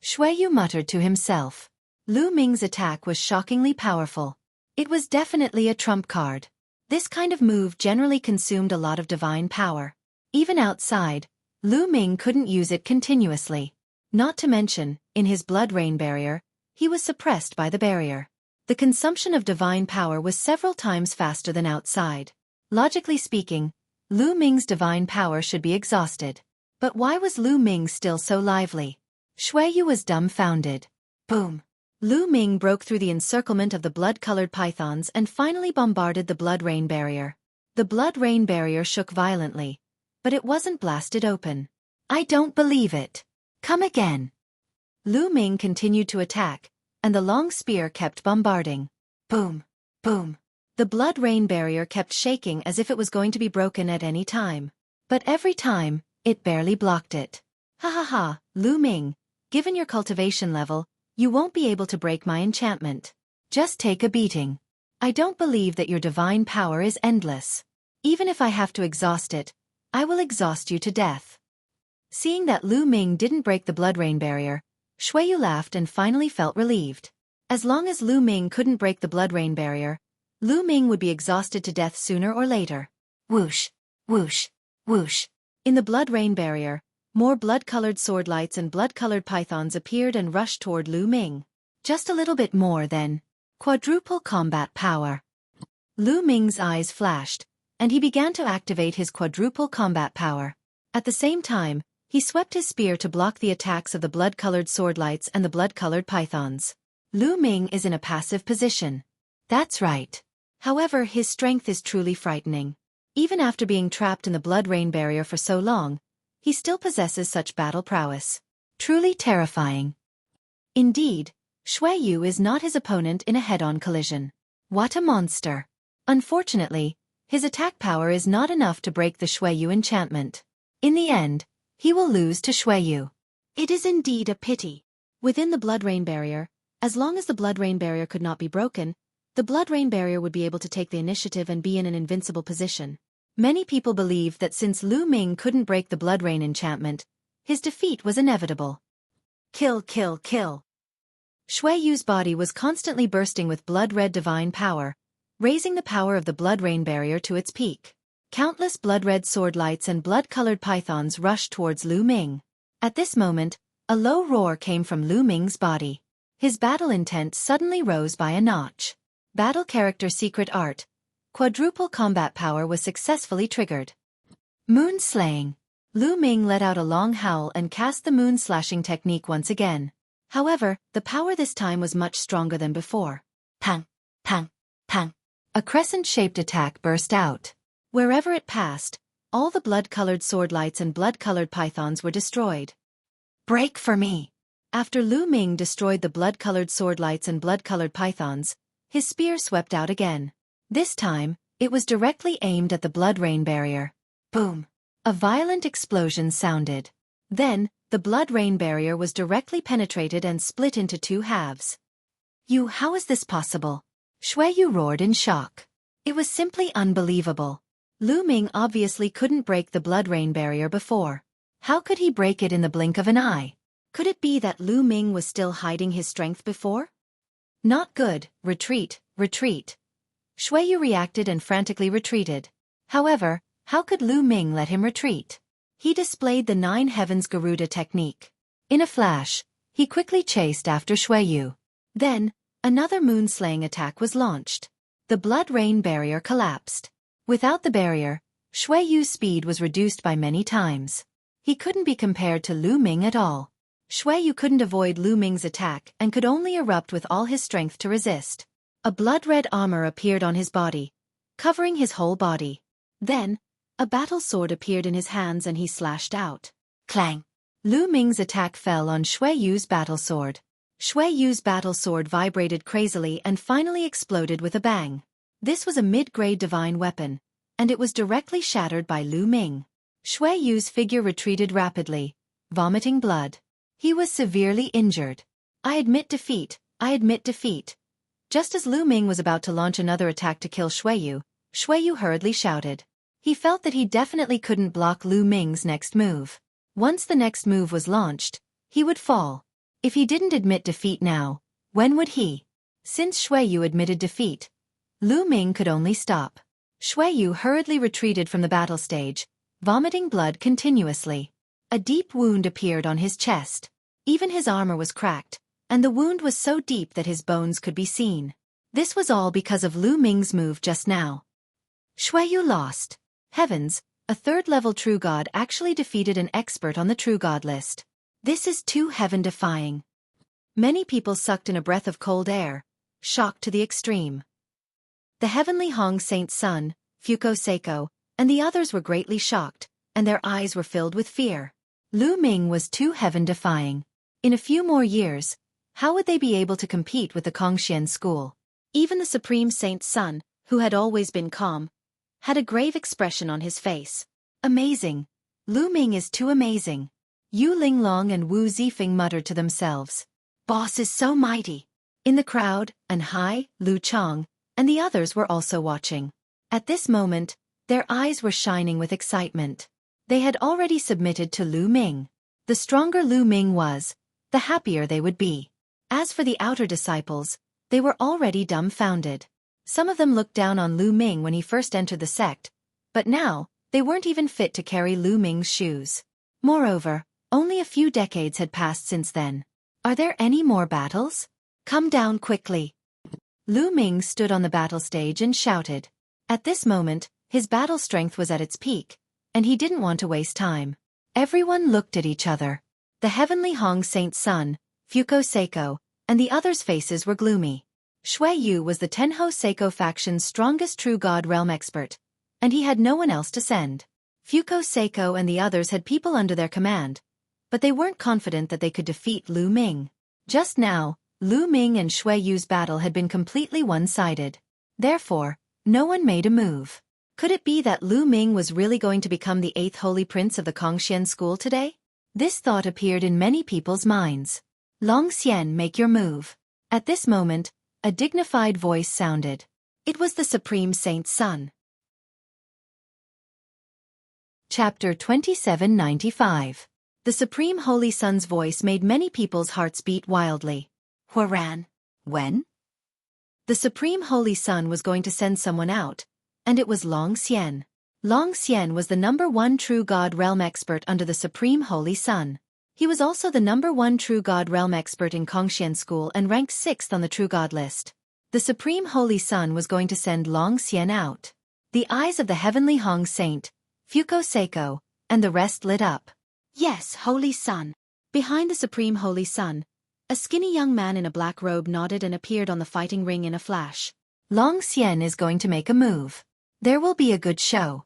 Speaker 2: Xueqi muttered to himself. Lu Ming's attack was shockingly powerful. It was definitely a trump card. This kind of move generally consumed a lot of divine power. Even outside, Lu Ming couldn't use it continuously. Not to mention, in his blood rain barrier, he was suppressed by the barrier. The consumption of divine power was several times faster than outside. Logically speaking, Lu Ming's divine power should be exhausted. But why was Lu Ming still so lively? Xueqi was dumbfounded. Boom! Lu Ming broke through the encirclement of the blood-colored pythons and finally bombarded the blood rain barrier. The blood rain barrier shook violently, but it wasn't blasted open. I don't believe it. Come again. Lu Ming continued to attack, and the long spear kept bombarding. Boom! Boom! The blood rain barrier kept shaking as if it was going to be broken at any time. But every time, it barely blocked it. Ha ha ha, Lu Ming, given your cultivation level, you won't be able to break my enchantment. Just take a beating. I don't believe that your divine power is endless. Even if I have to exhaust it, I will exhaust you to death. Seeing that Lu Ming didn't break the blood rain barrier, Xueqi laughed and finally felt relieved. As long as Lu Ming couldn't break the blood rain barrier, Lu Ming would be exhausted to death sooner or later. Whoosh, whoosh, whoosh. In the blood rain barrier, more blood-colored sword lights and blood-colored pythons appeared and rushed toward Lu Ming. Just a little bit more then. Quadruple combat power. Lu Ming's eyes flashed, and he began to activate his quadruple combat power. At the same time, he swept his spear to block the attacks of the blood-colored sword lights and the blood-colored pythons. Lu Ming is in a passive position. That's right. However, his strength is truly frightening. Even after being trapped in the blood rain barrier for so long, he still possesses such battle prowess. Truly terrifying. Indeed, Xueqi is not his opponent in a head-on collision. What a monster. Unfortunately, his attack power is not enough to break the Xueqi enchantment. In the end, he will lose to Xueqi. It is indeed a pity. Within the blood rain barrier, as long as the blood rain barrier could not be broken, the blood rain barrier would be able to take the initiative and be in an invincible position. Many people believe that since Lu Ming couldn't break the blood rain enchantment, his defeat was inevitable. Kill, kill, kill.
Speaker 1: Xueqi's body was constantly bursting with blood-red divine power, raising the power of the blood rain barrier to its peak. Countless blood-red sword lights and blood-colored pythons rushed towards Lu Ming. At this moment, a low roar came from Lu Ming's body. His battle intent suddenly rose by a notch. Battle character secret art. Quadruple combat power was successfully triggered. Moon slaying. Lu Ming let out a long howl and cast the moon slashing technique once again. However, the power this time was much stronger than before. Pang, pang, pang. A crescent-shaped attack burst out. Wherever it passed, all the blood-colored sword lights and blood-colored pythons were destroyed. Break for me! After Lu Ming destroyed the blood-colored sword lights and blood-colored pythons, his spear swept out again. This time, it was directly aimed at the blood rain barrier. Boom! A violent explosion sounded. Then, the blood rain barrier was directly penetrated and split into two halves. How is this possible? Xueqi roared in shock. It was simply unbelievable. Lu Ming obviously couldn't break the blood rain barrier before. How could he break it in the blink of an eye? Could it be that Lu Ming was still hiding his strength before? Not good. Retreat, retreat. Xueqi reacted and frantically retreated. However, how could Lu Ming let him retreat? He displayed the Nine Heavens Garuda technique. In a flash, he quickly chased after Xueqi. Then, another moon-slaying attack was launched. The blood rain barrier collapsed. Without the barrier, Xueqi's speed was reduced by many times. He couldn't be compared to Lu Ming at all. Xueqi couldn't avoid Lu Ming's attack and could only erupt with all his strength to resist. A blood-red armor appeared on his body, covering his whole body. Then, a battle sword appeared in his hands and he slashed out. Clang! Lu Ming's attack fell on Xueqi's battle sword. Xueqi's battle sword vibrated crazily and finally exploded with a bang. This was a mid-grade divine weapon, and it was directly shattered by Lu Ming. Xueqi's figure retreated rapidly, vomiting blood. He was severely injured. I admit defeat, I admit defeat. Just as Lu Ming was about to launch another attack to kill Xueqi, Xueqi hurriedly shouted. He felt that he definitely couldn't block Lu Ming's next move. Once the next move was launched, he would fall. If he didn't admit defeat now, when would he? Since Xueqi admitted defeat, Lu Ming could only stop. Xueqi hurriedly retreated from the battle stage, vomiting blood continuously. A deep wound appeared on his chest. Even his armor was cracked, and the wound was so deep that his bones could be seen. This was all because of Lu Ming's move just now. Xueqi lost. Heavens, a third-level true god actually defeated an expert on the true god list. This is too heaven-defying. Many people sucked in a breath of cold air, shocked to the extreme. The heavenly Hong Saint's son, Xueqi, and the others were greatly shocked, and their eyes were filled with fear. Lu Ming was too heaven-defying. In a few more years, how would they be able to compete with the Kongxian school? Even the Supreme Saint's son, who had always been calm, had a grave expression on his face. Amazing. Lu Ming is too amazing. Yu Linglong and Wu Zifeng muttered to themselves. Boss is so mighty. In the crowd, An Hai, Lu Chong, and the others were also watching. At this moment, their eyes were shining with excitement. They had already submitted to Lu Ming. The stronger Lu Ming was, the happier they would be. As for the outer disciples, they were already dumbfounded. Some of them looked down on Lu Ming when he first entered the sect, but now, they weren't even fit to carry Lu Ming's shoes. Moreover, only a few decades had passed since then. Are there any more battles? Come down quickly. Lu Ming stood on the battle stage and shouted. At this moment, his battle strength was at its peak, and he didn't want to waste time. Everyone looked at each other. The heavenly Hong Saint's son, Xueqi, and the others' faces were gloomy. Xueqi was the Tenho Seiko faction's strongest true god realm expert, and he had no one else to send. Xueqi and the others had people under their command, but they weren't confident that they could defeat Lu Ming. Just now, Lu Ming and Xueqi's battle had been completely one-sided. Therefore, no one made a move. Could it be that Lu Ming was really going to become the 8th holy prince of the Kongxian school today? This thought appeared in many people's minds. Long Xian, make your move. At this moment, a dignified voice sounded. It was the Supreme Saint's son. Chapter 2795. The Supreme Holy Son's voice made many people's hearts beat wildly. Huaran. When? The Supreme Holy Sun was going to send someone out, and it was Long Xian. Long Xian was the #1 True God Realm expert under the Supreme Holy Sun. He was also the #1 True God Realm expert in Kongxian School and ranked 6th on the True God list. The Supreme Holy Sun was going to send Long Xian out. The eyes of the Heavenly Hong Saint, Fuko Seiko, and the rest lit up. Yes, Holy Sun. Behind the Supreme Holy Sun, a skinny young man in a black robe nodded and appeared on the fighting ring in a flash. Long Xian is going to make a move. There will be a good show.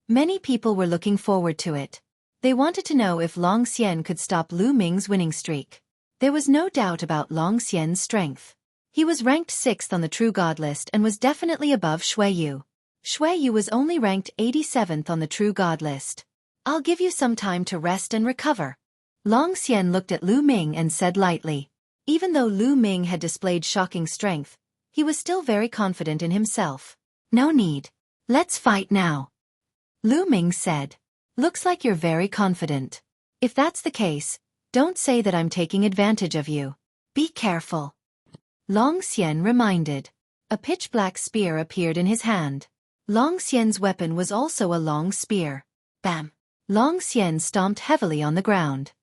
Speaker 1: Many people were looking forward to it. They wanted to know if Long Xian could stop Lu Ming's winning streak. There was no doubt about Long Xian's strength. He was ranked 6th on the True God list and was definitely above Xueqi. Xueqi was only ranked 87th on the True God list. I'll give you some time to rest and recover. Long Xian looked at Lu Ming and said lightly. Even though Lu Ming had displayed shocking strength, he was still very confident in himself. No need. Let's fight now. Lu Ming said. Looks like you're very confident. If that's the case, don't say that I'm taking advantage of you. Be careful. Long Xian reminded. A pitch-black spear appeared in his hand. Long Xian's weapon was also a long spear. Bam! Long Xian stomped heavily on the ground.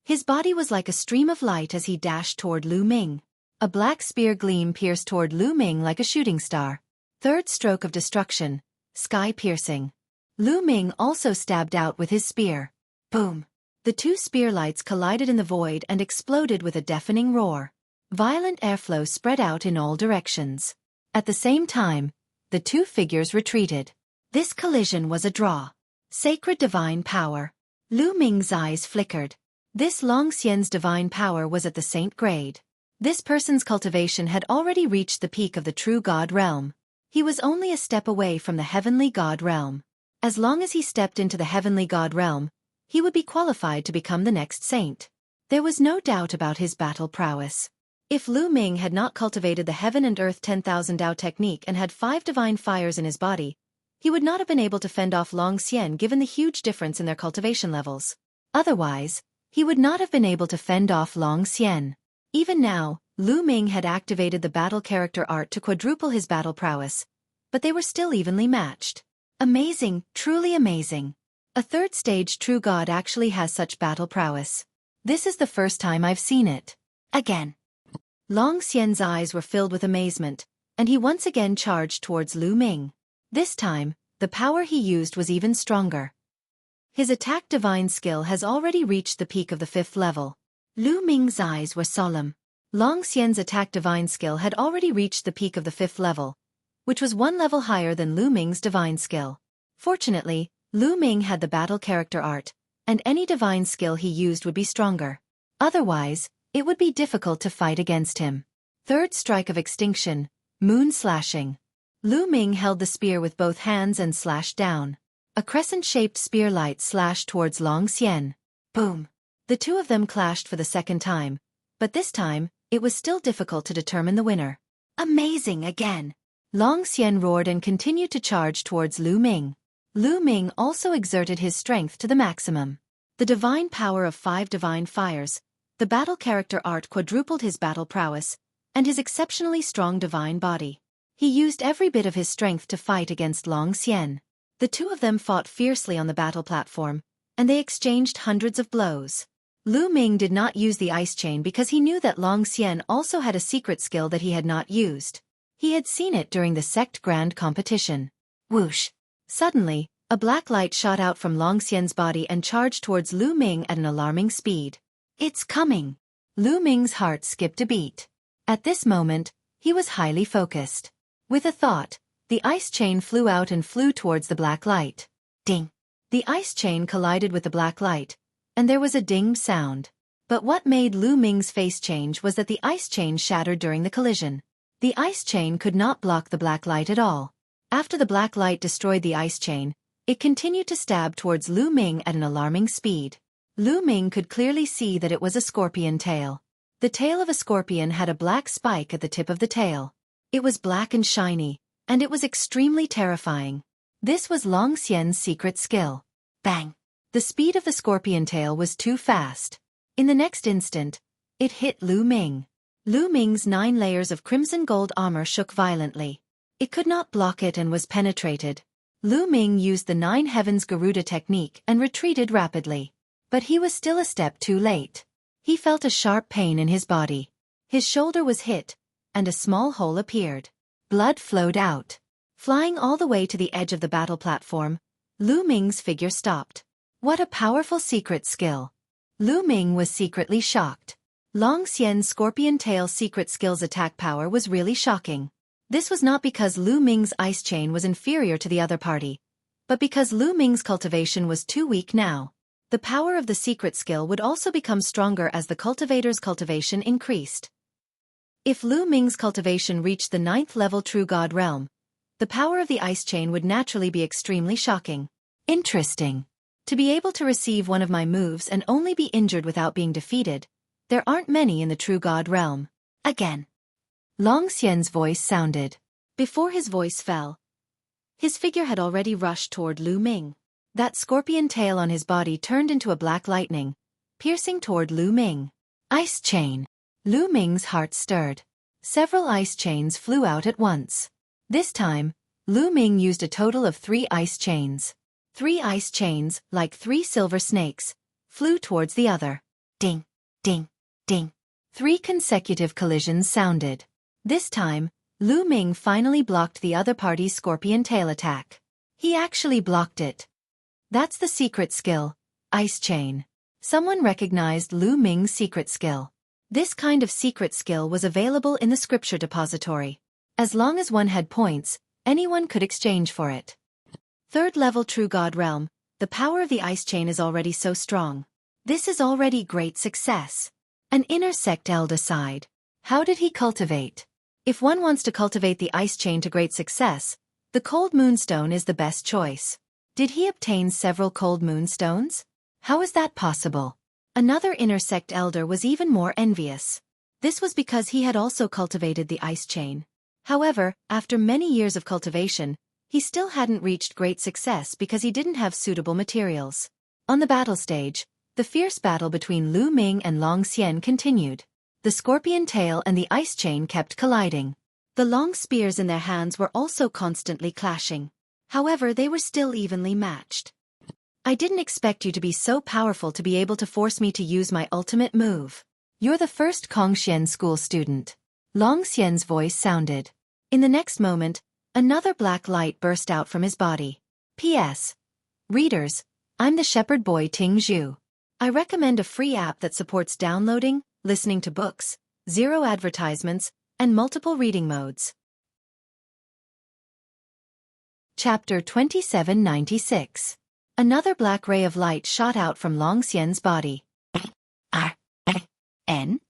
Speaker 1: His body was like a stream of light as he dashed toward Lu Ming. A black spear gleam pierced toward Lu Ming like a shooting star. Third stroke of destruction, sky-piercing. Lu Ming also stabbed out with his spear. Boom! The two spear lights collided in the void and exploded with a deafening roar. Violent airflow spread out in all directions. At the same time, the two figures retreated. This collision was a draw. Sacred divine power. Lu Ming's eyes flickered. This Long Xian's divine power was at the saint grade. This person's cultivation had already reached the peak of the True God realm. He was only a step away from the Heavenly God realm. As long as he stepped into the Heavenly God realm, he would be qualified to become the next saint. There was no doubt about his battle prowess. If Lu Ming had not cultivated the Heaven and Earth 10,000 Dao technique and had 5 divine fires in his body, he would not have been able to fend off Long Xian given the huge difference in their cultivation levels. Otherwise, he would not have been able to fend off Long Xian. Even now, Lu Ming had activated the battle character art to quadruple his battle prowess, but they were still evenly matched. Amazing, truly amazing. A third stage True God actually has such battle prowess. This is the first time I've seen it. Again. Long Xian's eyes were filled with amazement, and he once again charged towards Lu Ming. This time, the power he used was even stronger. His attack divine skill has already reached the peak of the 5th level. Lu Ming's eyes were solemn. Long Xian's attack divine skill had already reached the peak of the 5th level, which was 1 level higher than Lu Ming's divine skill. Fortunately, Lu Ming had the battle character art, and any divine skill he used would be stronger. Otherwise, it would be difficult to fight against him. Third strike of extinction, moon slashing. Lu Ming held the spear with both hands and slashed down. A crescent-shaped spear light slashed towards Long Xian. Boom! The two of them clashed for the second time, but this time, it was still difficult to determine the winner. Amazing again! Long Xian roared and continued to charge towards Lu Ming. Lu Ming also exerted his strength to the maximum. The divine power of 5 divine fires, the battle character art quadrupled his battle prowess, and his exceptionally strong divine body. He used every bit of his strength to fight against Long Xian. The two of them fought fiercely on the battle platform, and they exchanged hundreds of blows. Lu Ming did not use the ice chain because he knew that Long Xian also had a secret skill that he had not used. He had seen it during the Sect Grand competition. Whoosh! Suddenly, a black light shot out from Long Xian's body and charged towards Lu Ming at an alarming speed. It's coming! Lu Ming's heart skipped a beat. At this moment, he was highly focused. With a thought, the ice chain flew out and flew towards the black light. Ding! The ice chain collided with the black light, and there was a ding sound. But what made Lu Ming's face change was that the ice chain shattered during the collision. The ice chain could not block the black light at all. After the black light destroyed the ice chain, it continued to stab towards Lu Ming at an alarming speed. Lu Ming could clearly see that it was a scorpion tail. The tail of a scorpion had a black spike at the tip of the tail. It was black and shiny, and it was extremely terrifying. This was Long Xian's secret skill. Bang! The speed of the scorpion tail was too fast. In the next instant, it hit Lu Ming.
Speaker 2: Lu Ming's 9 layers of crimson gold armor shook violently. It could not block it and was penetrated. Lu Ming used the 9 Heavens Garuda technique and retreated rapidly. But he was still a step too late. He felt a sharp pain in his body. His shoulder was hit, and a small hole appeared. Blood flowed out. Flying all the way to the edge of the battle platform, Lu Ming's figure stopped. What a powerful secret skill! Lu Ming was secretly shocked. Long Xian's scorpion tail secret skill's attack power was really shocking. This was not because Lu Ming's ice chain was inferior to the other party, but because Lu Ming's cultivation was too weak now. The power of the secret skill would also become stronger as the cultivator's cultivation increased. If Lu Ming's cultivation reached the 9th level True God realm, the power of the ice chain would naturally be extremely shocking. Interesting. To be able to receive one of my moves and only be injured without being defeated, there aren't many in the True God realm. Again. Long Xian's voice sounded. Before his voice fell, his figure had already rushed toward Lu Ming. That scorpion tail on his body turned into a black lightning, piercing toward Lu Ming. Ice chain. Lu Ming's heart stirred. Several ice chains flew out at once. This time, Lu Ming used a total of 3 ice chains. 3 ice chains, like 3 silver snakes, flew towards the other. Ding, ding, ding. 3 consecutive collisions sounded. This time, Lu Ming finally blocked the other party's scorpion tail attack. He actually blocked it. That's the secret skill, Ice Chain. Someone recognized Lu Ming's secret skill. This kind of secret skill was available in the scripture depository. As long as one had points, anyone could exchange for it. 3rd level True God realm, the power of the ice chain is already so strong. This is already great success. An inner sect elder sighed. How did he cultivate? If one wants to cultivate the ice chain to great success, the cold moonstone is the best choice. Did he obtain several cold moonstones? How is that possible? Another inner sect elder was even more envious. This was because he had also cultivated the ice chain. However, after many years of cultivation, he still hadn't reached great success because he didn't have suitable materials. On the battle stage, the fierce battle between Lu Ming and Long Xian continued. The scorpion tail and the ice chain kept colliding. The long spears in their hands were also constantly clashing. However, they were still evenly matched. I didn't expect you to be so powerful to be able to force me to use my ultimate move. You're the first Kongxian school student. Long Xian's voice sounded. In the next moment, another black light burst out from his body. P.S. Readers, I'm the shepherd boy Ting Zhu. I recommend a free app that supports downloading, listening to books, 0 advertisements, and multiple reading modes. Chapter 2796. Another black ray of light shot out from Long Xian's body. R-N?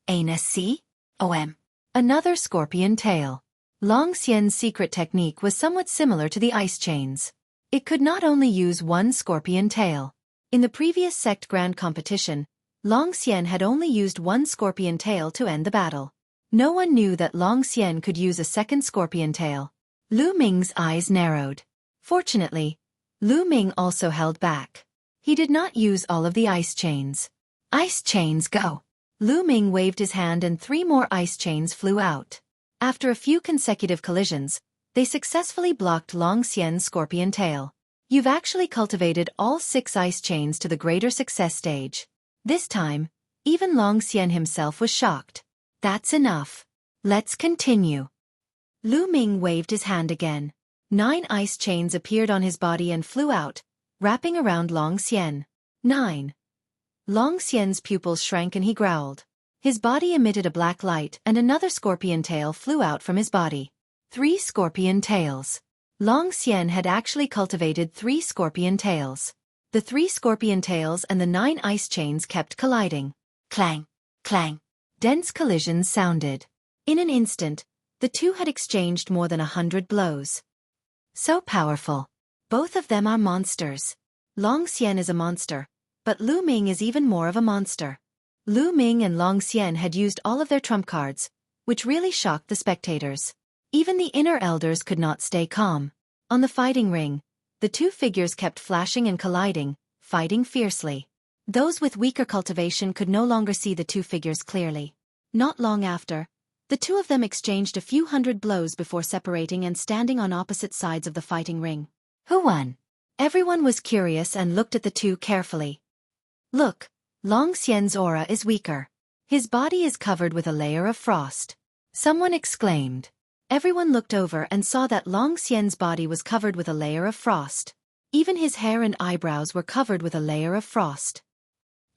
Speaker 2: A-N-C-O-M. Another scorpion tail. Long Xian's secret technique was somewhat similar to the ice chains. It could not only use one scorpion tail. In the previous sect grand competition, Long Xian had only used one scorpion tail to end the battle. No one knew that Long Xian could use a second scorpion tail. Lu Ming's eyes narrowed. Fortunately, Lu Ming also held back. He did not use all of the ice chains. Ice chains go! Lu Ming waved his hand and 3 more ice chains flew out. After a few consecutive collisions, they successfully blocked Long Xian's scorpion tail. You've actually cultivated all 6 ice chains to the greater success stage. This time, even Long Xian himself was shocked. That's enough. Let's continue. Lu Ming waved his hand again. 9 ice chains appeared on his body and flew out, wrapping around Long Xian. 9. Long Xian's pupils shrank and he growled. His body emitted a black light and another scorpion tail flew out from his body. 3 scorpion tails. Long Xian had actually cultivated 3 scorpion tails. The 3 scorpion tails and the 9 ice chains kept colliding. Clang, clang. Dense collisions sounded. In an instant, the two had exchanged more than 100 blows. So powerful. Both of them are monsters. Long Xian is a monster, but Lu Ming is even more of a monster. Lu Ming and Long Xian had used all of their trump cards, which really shocked the spectators. Even the inner elders could not stay calm. On the fighting ring, the two figures kept flashing and colliding, fighting fiercely. Those with weaker cultivation could no longer see the two figures clearly. Not long after, the two of them exchanged a few hundred blows before separating and standing on opposite sides of the fighting ring.
Speaker 1: Who won?
Speaker 2: Everyone was curious and looked at the two carefully.
Speaker 1: Look, Long Xian's aura is weaker. His body is covered with a layer of frost. Someone exclaimed.
Speaker 2: Everyone looked over and saw that Long Xian's body was covered with a layer of frost. Even his hair and eyebrows were covered with a layer of frost.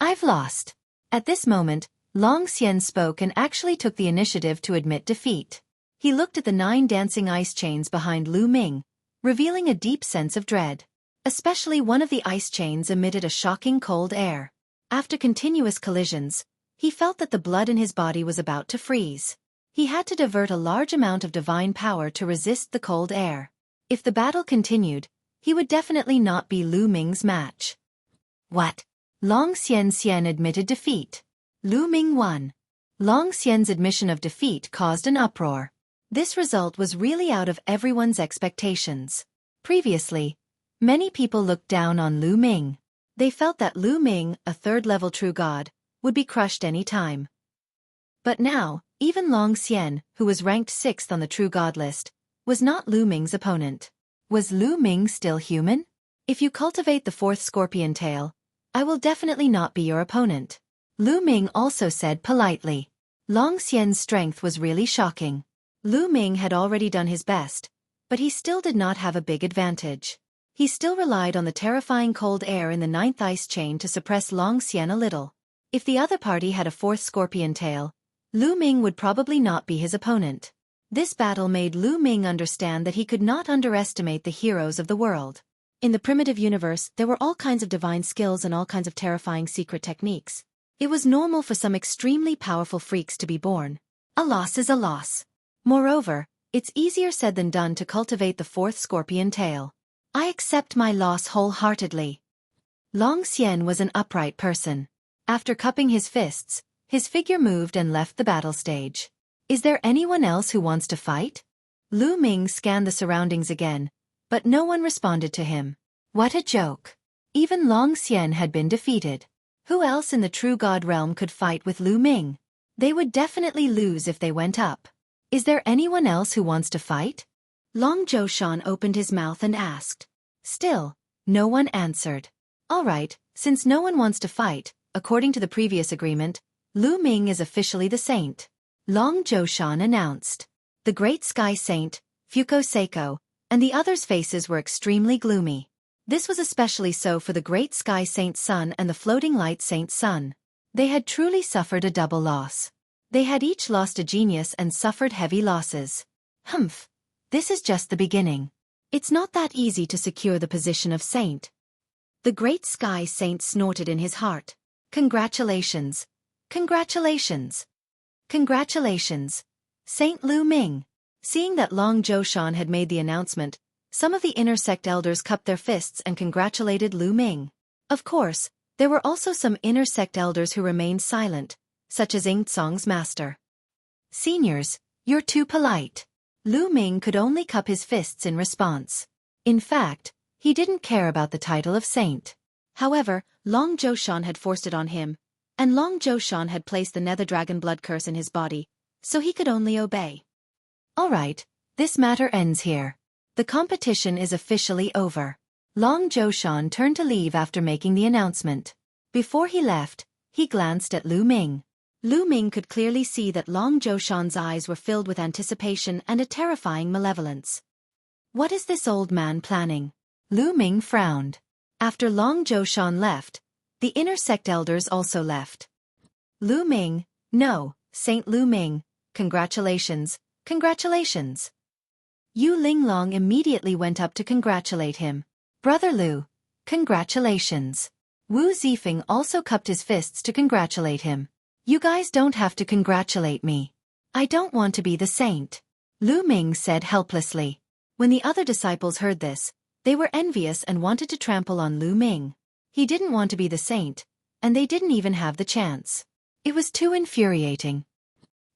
Speaker 1: I've lost. At this moment, Long Xian spoke and actually took the initiative to admit defeat. He looked at the 9 dancing ice chains behind Lu Ming, revealing a deep sense of dread. Especially one of the ice chains emitted a shocking cold air. After continuous collisions, he felt that the blood in his body was about to freeze. He had to divert a large amount of divine power to resist the cold air. If the battle continued, he would definitely not be Lu Ming's match.
Speaker 2: What?
Speaker 1: Long Xian admitted defeat. Lu Ming won. Long Xian's admission of defeat caused an uproar. This result was really out of everyone's expectations. Previously, many people looked down on Lu Ming. They felt that Lu Ming, a third-level true god, would be crushed any time. But now, even Long Xian, who was ranked 6th on the true god list, was not Lu Ming's opponent. Was Lu Ming still human? If you cultivate the 4th scorpion tail, I will definitely not be your opponent. Lu Ming also said politely. Long Xian's strength was really shocking. Lu Ming had already done his best, but he still did not have a big advantage. He still relied on the terrifying cold air in the 9th ice chain to suppress Long Xian a little. If the other party had a 4th scorpion tail, Lu Ming would probably not be his opponent. This battle made Lu Ming understand that he could not underestimate the heroes of the world. In the primitive universe, there were all kinds of divine skills and all kinds of terrifying secret techniques. It was normal for some extremely powerful freaks to be born. A loss is a loss. Moreover, it's easier said than done to cultivate the 4th scorpion tail. I accept my loss wholeheartedly. Long Xian was an upright person. After cupping his fists, his figure moved and left the battle stage. Is there anyone else who wants to fight? Lu Ming scanned the surroundings again, but no one responded to him. What a joke. Even Long Xian had been defeated. Who else in the true god realm could fight with Lu Ming? They would definitely lose if they went up. Is there anyone else who wants to fight? Long Zhoushan opened his mouth and asked. Still, no one answered. All right, since no one wants to fight, according to the previous agreement, Lu Ming is officially the saint. Long Zhoushan announced. The great sky saint, Fuko Seiko, and the others' faces were extremely gloomy. This was especially so for the great sky saint Sun and the floating light saint Sun. They had truly suffered a double loss. They had each lost a genius and suffered heavy losses. Humph. This is just the beginning. It's not that easy to secure the position of saint. The great sky saint snorted in his heart. Congratulations. Congratulations. Congratulations. Saint Lu Ming. Seeing that Long Zhoushan had made the announcement, some of the inner sect elders cupped their fists and congratulated Lu Ming. Of course, there were also some inner sect elders who remained silent, such as Ying Tsong's master. Seniors, you're too polite. Lu Ming could only cup his fists in response. In fact, he didn't care about the title of saint. However, Long Zhoushan had forced it on him, and Long Zhoushan had placed the Nether Dragon blood curse in his body, so he could only obey. All right, this matter ends here. The competition is officially over. Long Zhoushan turned to leave after making the announcement. Before he left, he glanced at Lu Ming. Lu Ming could clearly see that Long Zhoushan's eyes were filled with anticipation and a terrifying malevolence. What is this old man planning? Lu Ming frowned. After Long Zhoushan left, the inner sect elders also left. Lu Ming, no, Saint Lu Ming, congratulations, congratulations. Yu Linglong immediately went up to congratulate him. Brother Lu, congratulations. Wu Zifeng also cupped his fists to congratulate him. You guys don't have to congratulate me. I don't want to be the saint. Lu Ming said helplessly. When the other disciples heard this, they were envious and wanted to trample on Lu Ming. He didn't want to be the saint, and they didn't even have the chance. It was too infuriating.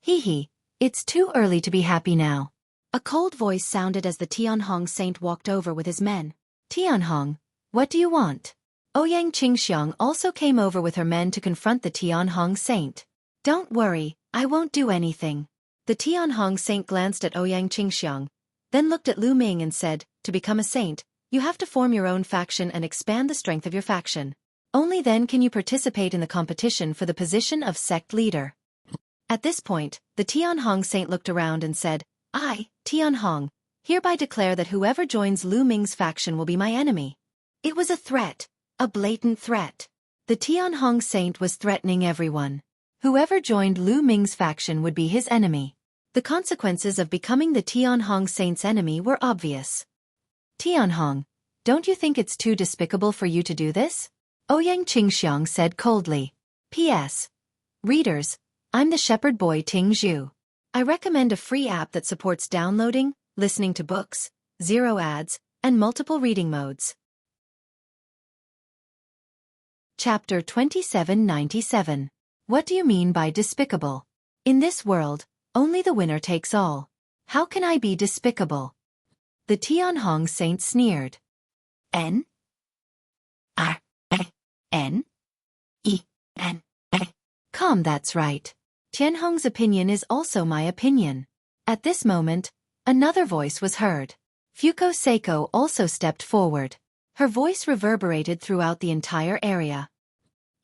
Speaker 1: Hee, it's too early to be happy now. A cold voice sounded as the Tianhong saint walked over with his men. Tianhong, what do you want? Ouyang Qingxiang also came over with her men to confront the Tianhong saint. Don't worry,
Speaker 2: I won't do anything. The Tianhong saint glanced at Ouyang Qingxiang, then looked at Lu Ming and said, to become a saint, you have to form your own faction and expand the strength of your faction. Only then can you participate in the competition for the position of sect leader. At this point, the Tianhong saint looked around and said, I, Tianhong, hereby declare that whoever joins Lu Ming's faction will be my enemy. It was a threat, a blatant threat. The Tianhong saint was threatening everyone. Whoever joined Lu Ming's faction would be his enemy. The consequences of becoming the Tianhong saint's enemy were obvious. Tianhong, don't you think it's too despicable for you to do this? Ouyang Qingxiang said coldly. P.S. Readers, I'm the shepherd boy Ting Zhu. I recommend a free app that supports downloading, listening to books, zero ads, and multiple reading modes. Chapter 2797. What do you mean by despicable? In this world, only the winner takes all. How can I be despicable? The Tianhong saint sneered. N? R? N? E? N? Come, that's right. Tianhong's opinion is also my opinion. At this moment, another voice was heard. Fuko Seiko also stepped forward. Her voice reverberated throughout the entire area.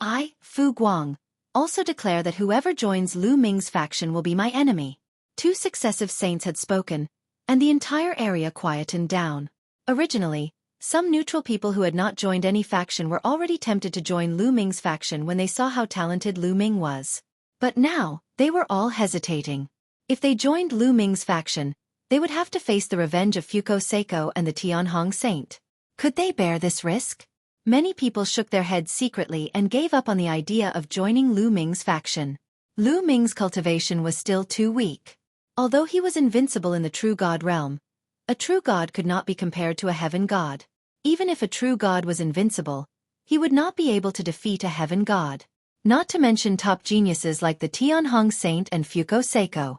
Speaker 2: I, Fu Guang, also declare that whoever joins Lu Ming's faction will be my enemy. 2 successive saints had spoken, and the entire area quietened down. Originally, some neutral people who had not joined any faction were already tempted to join Lu Ming's faction when they saw how talented Lu Ming was. But now, they were all hesitating. If they joined Lu Ming's faction, they would have to face the revenge of Fuko Seiko and the Tianhong saint. Could they bear this risk? Many people shook their heads secretly and gave up on the idea of joining Lu Ming's faction. Lu Ming's cultivation was still too weak. Although he was invincible in the true god realm, a true god could not be compared to a heaven god. Even if a true god was invincible, he would not be able to defeat a heaven god. Not to mention top geniuses like the Tianhong saint and Fuko Seiko.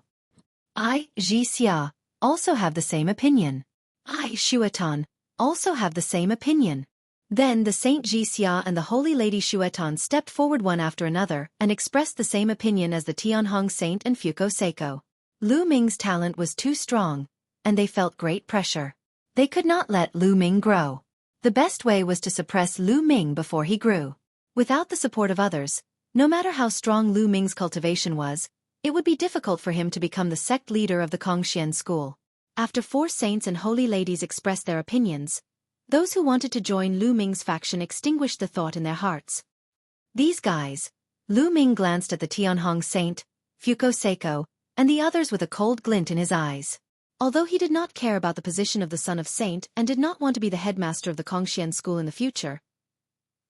Speaker 2: I, Ji Xia, also have the same opinion. I, Xuetan, also have the same opinion. Then the Saint Ji Xia and the Holy Lady Xuetan stepped forward one after another and expressed the same opinion as the Tianhong saint and Fuko Seiko. Lu Ming's talent was too strong, and they felt great pressure. They could not let Lu Ming grow. The best way was to suppress Lu Ming before he grew. Without the support of others, no matter how strong Lu Ming's cultivation was, it would be difficult for him to become the sect leader of the Kongxian school. After 4 saints and holy ladies expressed their opinions, those who wanted to join Lu Ming's faction extinguished the thought in their hearts. These guys. Lu Ming glanced at the Tianhong saint, Fuko Seiko, and the others with a cold glint in his eyes. Although he did not care about the position of the son of saint and did not want to be the headmaster of the Kongxian school in the future,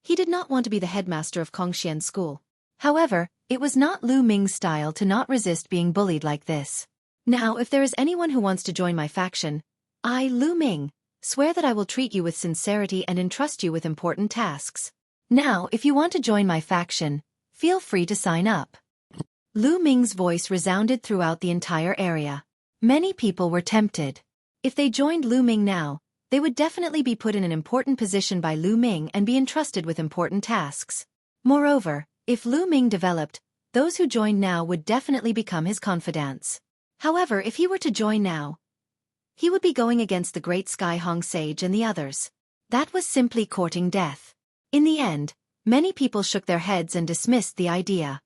Speaker 2: he did not want to be the headmaster of Kongxian school. However, it was not Lu Ming's style to not resist being bullied like this. Now, if there is anyone who wants to join my faction, I, Lu Ming, swear that I will treat you with sincerity and entrust you with important tasks. Now, if you want to join my faction, feel free to sign up. Lu Ming's voice resounded throughout the entire area. Many people were tempted. If they joined Lu Ming now, they would definitely be put in an important position by Lu Ming and be entrusted with important tasks. Moreover, if Lu Ming developed, those who joined now would definitely become his confidants. However, if he were to join now, he would be going against the great Sky Hong sage and the others. That was simply courting death. In the end, many people shook their heads and dismissed the idea.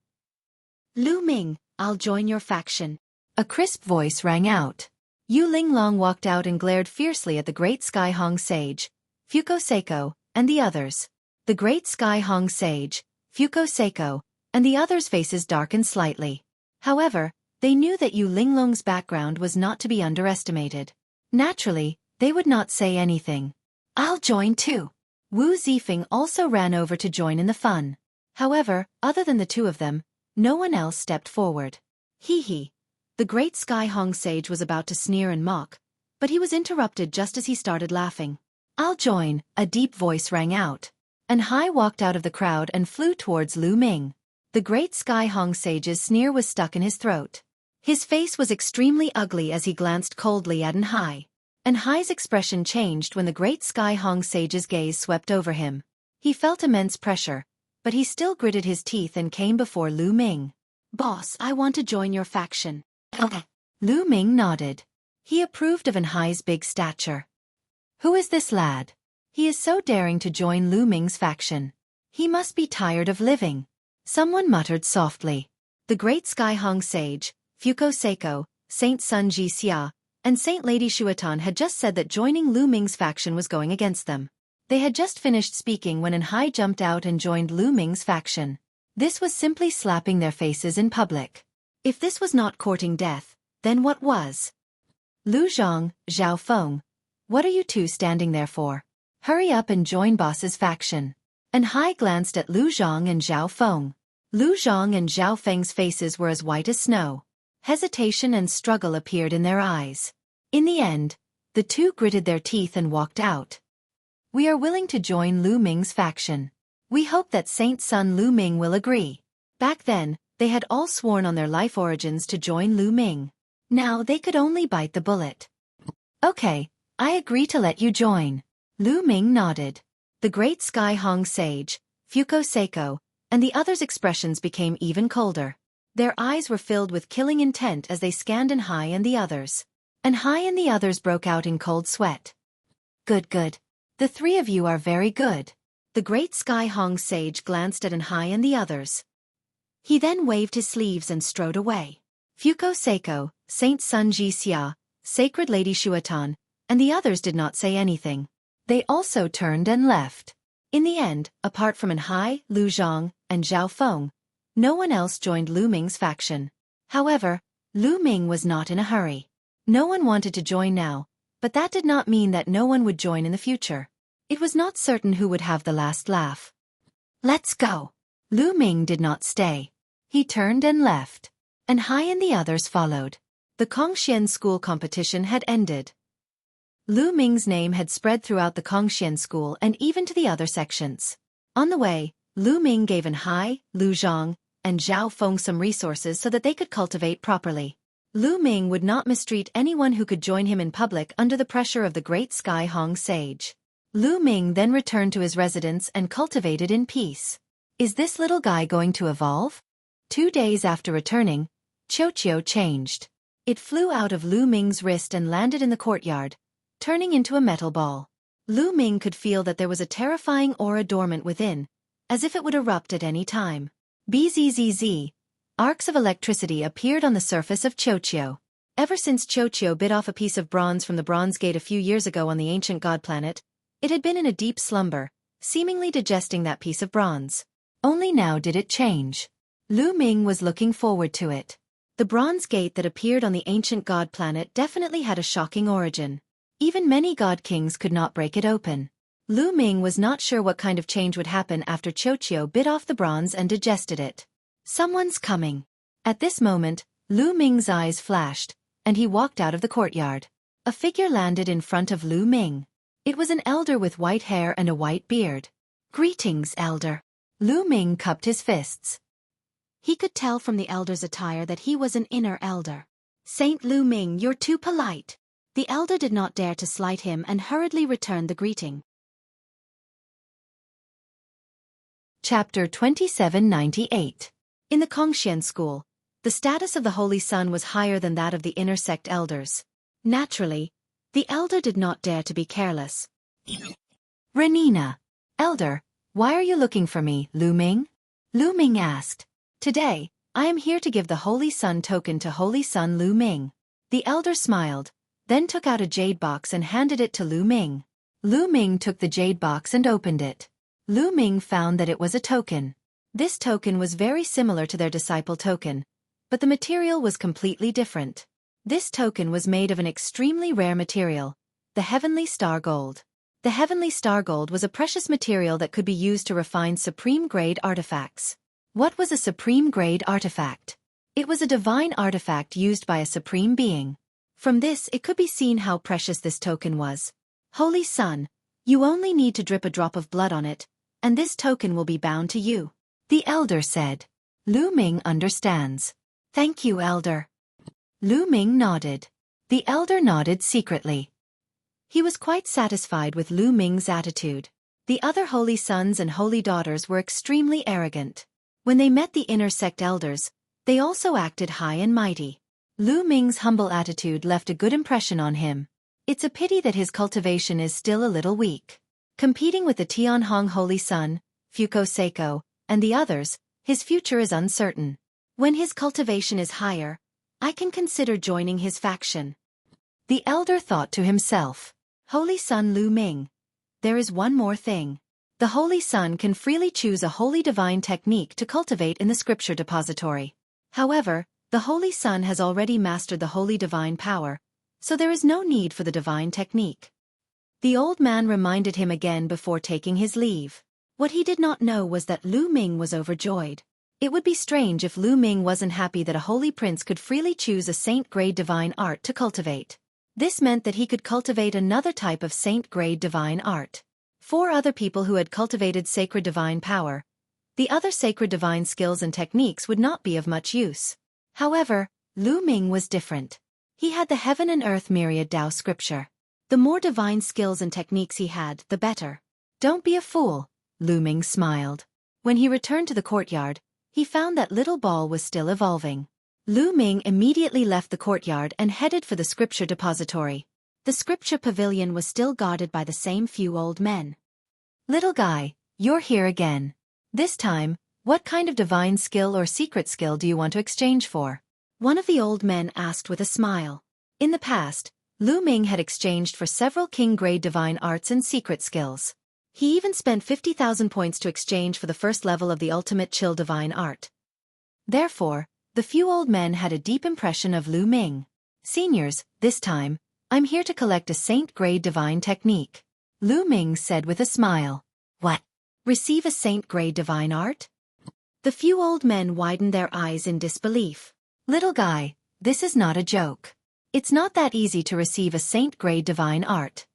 Speaker 2: Lu Ming, I'll join your faction. A crisp voice rang out. Yu Linglong walked out and glared fiercely at the great Sky Hong sage, Fuko Seiko, and the others. The great Sky Hong sage, Fuko Seiko, and the others' faces darkened slightly. However, they knew that Yu Linglong's background was not to be underestimated. Naturally, they would not say anything. I'll join too. Wu Zifeng also ran over to join in the fun. However, other than the 2 of them, no one else stepped forward. Hee. The great Sky Hong sage was about to sneer and mock, but he was interrupted just as he started laughing. I'll join, a deep voice rang out. And Hai walked out of the crowd and flew towards Lu Ming. The great Sky Hong sage's sneer was stuck in his throat. His face was extremely ugly as he glanced coldly at Hai. And Hai's expression changed when the great Sky Hong sage's gaze swept over him. He felt immense pressure, but he still gritted his teeth and came before Lu Ming. Boss, I want to join your faction.
Speaker 1: Lu Ming nodded. He approved of Enhai's big stature. Who is this lad? He is so daring to join Lu Ming's faction. He must be tired of living. Someone muttered softly. The great Sky Hong sage, Xueqi, Saint Sun Ji Xia, and Saint Lady Xuetan had just said that joining Lu Ming's faction was going against them. They had just finished speaking when Enhai jumped out and joined Lu Ming's faction. This was simply slapping their faces in public. If this was not courting death, then what was? Lu Zhang, Zhao Feng. What are you two standing there for? Hurry up and join boss's faction. Enhai glanced at Lu Zhang and Zhao Feng. Lu Zhang and Zhao Feng's faces were as white as snow. Hesitation and struggle appeared in their eyes. In the end, the two gritted their teeth and walked out. We are willing to join Lu Ming's faction. We hope that Saint Sun Lu Ming will agree. Back then, they had all sworn on their life origins to join Lu Ming. Now they could only bite the bullet. Okay, I agree to let you join. Lu Ming nodded. The great Sky Hong sage, Xueqi, and the others' expressions became even colder. Their eyes were filled with killing intent as they scanned Enhai and the others. Enhai and the others broke out in cold sweat. Good. The three of you are very good. The great Sky Hong sage glanced at Enhai and the others. He then waved his sleeves and strode away. Xueqi, Saint Sun Ji Xia, Sacred Lady Xuetan, and the others did not say anything. They also turned and left. In the end, apart from Enhai, Lu Zhang, and Zhao Feng, no one else joined Lu Ming's faction. However, Lu Ming was not in a hurry. No one wanted to join now, but that did not mean that no one would join in the future. It was not certain who would have the last laugh. Let's go. Lu Ming did not stay. He turned and left. Enhai and the others followed. The Kongxian school competition had ended. Lu Ming's name had spread throughout the Kongxian school and even to the other sections. On the way, Lu Ming gave Enhai, Lu Zhang, and Zhao Feng some resources so that they could cultivate properly. Lu Ming would not mistreat anyone who could join him in public under the pressure of the great Sky Hong sage. Lu Ming then returned to his residence and cultivated in peace. Is this little guy going to evolve? 2 days after returning, Xueqi changed. It flew out of Lu Ming's wrist and landed in the courtyard, turning into a metal ball. Lu Ming could feel that there was a terrifying aura dormant within, as if it would erupt at any time. Bzzz. Arcs of electricity appeared on the surface of Xueqi. Ever since Xueqi bit off a piece of bronze from the Bronze Gate a few years ago on the ancient god planet, it had been in a deep slumber, seemingly digesting that piece of bronze. Only now did it change. Lu Ming was looking forward to it. The Bronze Gate that appeared on the ancient god planet definitely had a shocking origin. Even many god kings could not break it open. Lu Ming was not sure what kind of change would happen after Xueqi bit off the bronze and digested it. Someone's coming. At this moment, Lu Ming's eyes flashed, and he walked out of the courtyard. A figure landed in front of Lu Ming. It was an elder with white hair and a white beard. Greetings, elder. Lu Ming cupped his fists. He could tell from the elder's attire that he was an inner elder. Saint Lu Ming, you're too polite. The elder did not dare to slight him and hurriedly returned the greeting. Chapter 2798.
Speaker 2: In the Kongxian school, the status of the Holy Sun was higher than that of the inner sect elders. Naturally, the elder did not dare to be careless.
Speaker 1: Renina. Elder, why are you looking for me, Lu Ming?
Speaker 2: Lu Ming asked. Today, I am here to give the Holy Sun token to Holy Sun Lu Ming. The elder smiled, then took out a jade box and handed it to Lu Ming.
Speaker 1: Lu Ming took the jade box and opened it. Lu Ming found that it was a token.
Speaker 2: This token was very similar to their disciple token, but the material was completely different. This token was made of an extremely rare material, the heavenly star gold. The heavenly star gold was a precious material that could be used to refine supreme-grade artifacts. What was a supreme-grade artifact? It was a divine artifact used by a supreme being. From this it could be seen how precious this token was. Holy Sun, you only need to drip a drop of blood on it, and this token will be bound to you.
Speaker 1: The elder said. Lu Ming understands.
Speaker 2: Thank you, elder.
Speaker 1: Lu Ming nodded. The elder nodded secretly.
Speaker 2: He was quite satisfied with Lu Ming's attitude. The other holy sons and holy daughters were extremely arrogant. When they met the inner sect elders, They also acted high and mighty. Lu Ming's humble attitude left a good impression on him. It's a pity that his cultivation is still a little weak. Competing with the Tianhong Holy Sun, Xueqi, and the others, his future is uncertain. When his cultivation is higher, I can consider joining his faction. The elder thought to himself. Holy Sun Lu Ming. There is one more thing. The Holy Sun can freely choose a holy divine technique to cultivate in the scripture depository. However, the Holy Sun has already mastered the holy divine power, so there is no need for the divine technique. The old man reminded him again before taking his leave. What he did not know was that Lu Ming was overjoyed. It would be strange if Lu Ming wasn't happy that a holy prince could freely choose a saint-grade divine art to cultivate. This meant that he could cultivate another type of saint-grade divine art. 4 other people who had cultivated sacred divine power. The other sacred divine skills and techniques would not be of much use. However, Lu Ming was different. He had the heaven and earth myriad Tao scripture. The more divine skills and techniques he had, the better. Don't be a fool, Lu Ming smiled. When he returned to the courtyard, he found that little ball was still evolving. Lu Ming immediately left the courtyard and headed for the scripture depository. The scripture pavilion was still guarded by the same few old men. Little guy, you're here again. This time, what kind of divine skill or secret skill do you want to exchange for? One of the old men asked with a smile. In the past, Lu Ming had exchanged for several king-grade divine arts and secret skills. He even spent 50,000 points to exchange for the first level of the ultimate chill divine art. Therefore, the few old men had a deep impression of Lu Ming. Seniors, this time, I'm here to collect a saint-grade divine technique. Lu Ming said with a smile. What? Receive a saint-grade divine art? The few old men widened their eyes in disbelief. Little guy, this is not a joke. It's not that easy to receive a saint-grade divine art.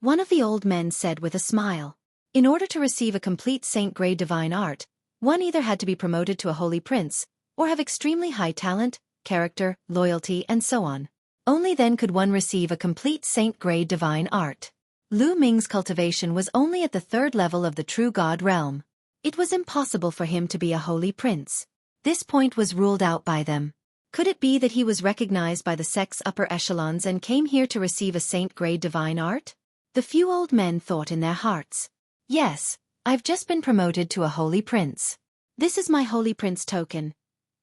Speaker 2: One of the old men said with a smile. In order to receive a complete saint-grade divine art, one either had to be promoted to a holy prince, or have extremely high talent, character, loyalty, and so on. Only then could one receive a complete saint-grade divine art. Lu Ming's cultivation was only at the 3rd level of the true God realm. It was impossible for him to be a holy prince. This point was ruled out by them. Could it be that he was recognized by the sect's upper echelons and came here to receive a saint-grade divine art? The few old men thought in their hearts. Yes, I've just been promoted to a holy prince. This is my holy prince token.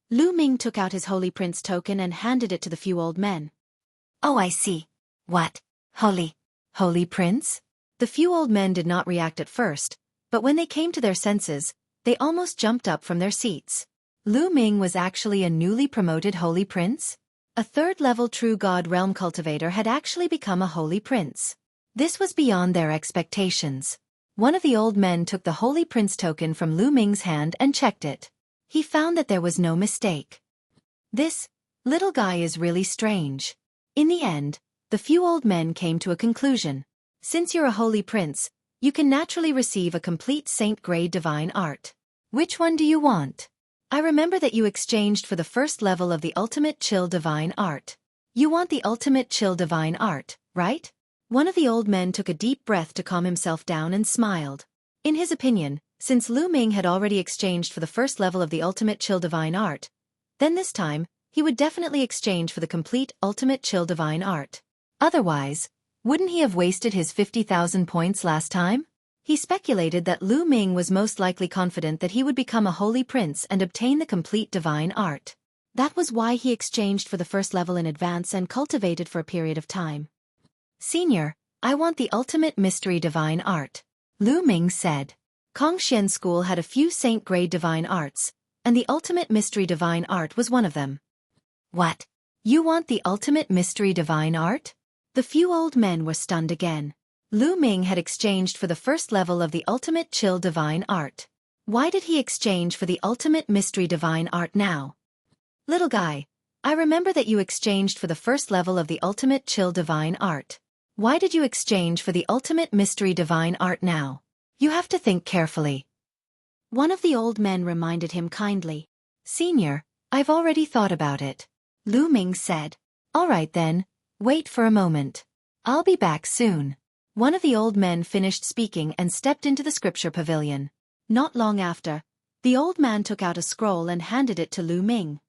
Speaker 2: Lu Ming took out his holy prince token and handed it to the few old men. Oh, I see. What? Holy prince? The few old men did not react at first, but when they came to their senses, they almost jumped up from their seats. Lu Ming was actually a newly promoted holy prince? A 3rd-level true God realm cultivator had actually become a holy prince. This was beyond their expectations. One of the old men took the holy prince token from Lu Ming's hand and checked it. He found that there was no mistake. This little guy is really strange. In the end, the few old men came to a conclusion. Since you're a holy prince, you can naturally receive a complete saint-grade divine art. Which one do you want? I remember that you exchanged for the 1st level of the ultimate chill divine art. You want the ultimate chill divine art, right? One of the old men took a deep breath to calm himself down and smiled. In his opinion, since Lu Ming had already exchanged for the 1st level of the ultimate chill divine art, then this time, he would definitely exchange for the complete ultimate chill divine art. Otherwise, wouldn't he have wasted his 50,000 points last time? He speculated that Lu Ming was most likely confident that he would become a holy prince and obtain the complete divine art. That was why he exchanged for the 1st level in advance and cultivated for a period of time. Senior, I want the ultimate mystery divine art, Lu Ming said. Kongxian School had a few saint-grade divine arts, and the ultimate mystery divine art was one of them. What? You want the ultimate mystery divine art? The few old men were stunned again. Lu Ming had exchanged for the 1st level of the ultimate chill divine art. Why did he exchange for the ultimate mystery divine art now? Little guy, I remember that you exchanged for the 1st level of the ultimate chill divine art. Why did you exchange for the ultimate mystery divine art now? You have to think carefully. One of the old men reminded him kindly. Senior, I've already thought about it. Lu Ming said. All right then, wait for a moment. I'll be back soon. One of the old men finished speaking and stepped into the scripture pavilion. Not long after, the old man took out a scroll and handed it to Lu Ming.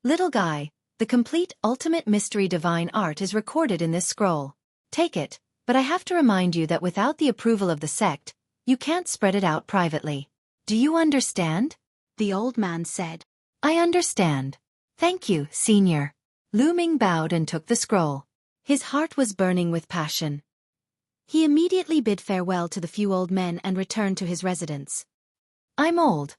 Speaker 2: Little guy, the complete ultimate mystery divine art is recorded in this scroll. Take it, but I have to remind you that without the approval of the sect, you can't spread it out privately. Do you understand?
Speaker 1: The old man said.
Speaker 2: I understand. Thank you, Senior. Lu Ming bowed and took the scroll. His heart was burning with passion.
Speaker 1: He immediately bid farewell to the few old men and returned to his residence.
Speaker 2: I'm old.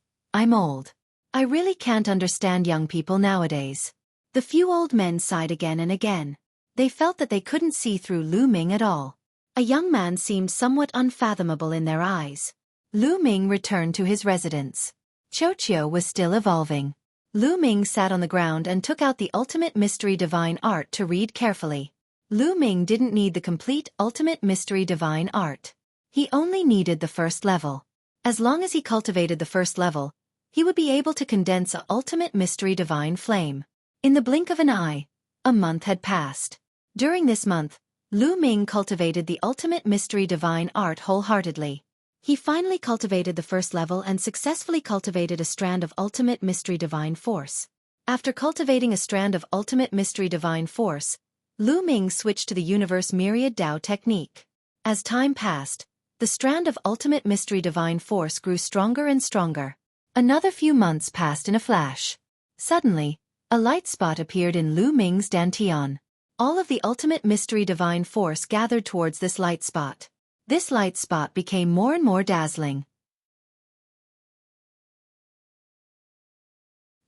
Speaker 2: I really can't understand young people nowadays.
Speaker 1: The few old men sighed again and again. They felt that they couldn't see through Lu Ming at all. A young man seemed somewhat unfathomable in their eyes.
Speaker 2: Lu Ming returned to his residence. Xueqi was still evolving. Lu Ming sat on the ground and took out the ultimate mystery divine art to read carefully. Lu Ming didn't need the complete ultimate mystery divine art. He only needed the first level. As long as he cultivated the first level, he would be able to condense a ultimate mystery divine flame. In the blink of an eye, a month had passed. During this month, Lu Ming cultivated the ultimate mystery divine art wholeheartedly. He finally cultivated the first level and successfully cultivated a strand of ultimate mystery divine force. After cultivating a strand of ultimate mystery divine force, Lu Ming switched to the universe myriad Dao technique. As time passed, the strand of ultimate mystery divine force grew stronger and stronger. Another few months passed in a flash. Suddenly, a light spot appeared in Lu Ming's dantian. All of the ultimate mystery divine force gathered towards this light spot. This light spot became more and more dazzling.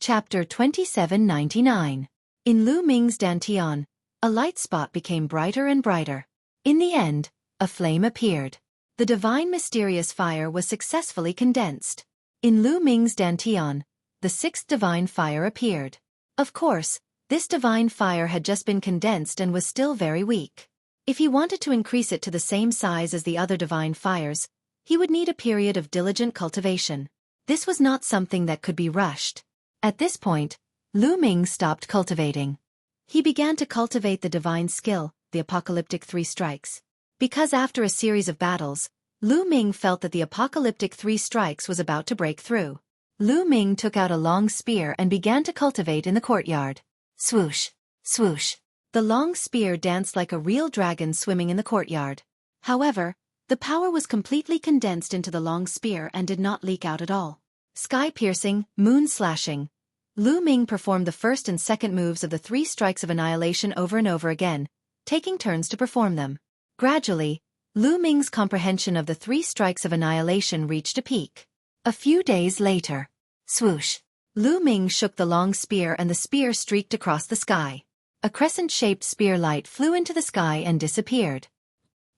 Speaker 2: Chapter 2799. In Lu Ming's dantian, a light spot became brighter and brighter. In the end, a flame appeared. The divine mysterious fire was successfully condensed. In Lu Ming's dantian, the sixth divine fire appeared. Of course, this divine fire had just been condensed and was still very weak. If he wanted to increase it to the same size as the other divine fires, he would need a period of diligent cultivation. This was not something that could be rushed. At this point, Lu Ming stopped cultivating. He began to cultivate the divine skill, the apocalyptic 3 strikes. Because after a series of battles, Lu Ming felt that the apocalyptic 3 strikes was about to break through. Lu Ming took out a long spear and began to cultivate in the courtyard. Swoosh, swoosh. The long spear danced like a real dragon swimming in the courtyard. However, the power was completely condensed into the long spear and did not leak out at all. Sky-piercing, moon-slashing. Lu Ming performed the first and second moves of the 3 strikes of annihilation over and over again, taking turns to perform them. Gradually, Lu Ming's comprehension of the 3 strikes of annihilation reached a peak. A few days later, swoosh. Lu Ming shook the long spear and the spear streaked across the sky. A crescent-shaped spear light flew into the sky and disappeared.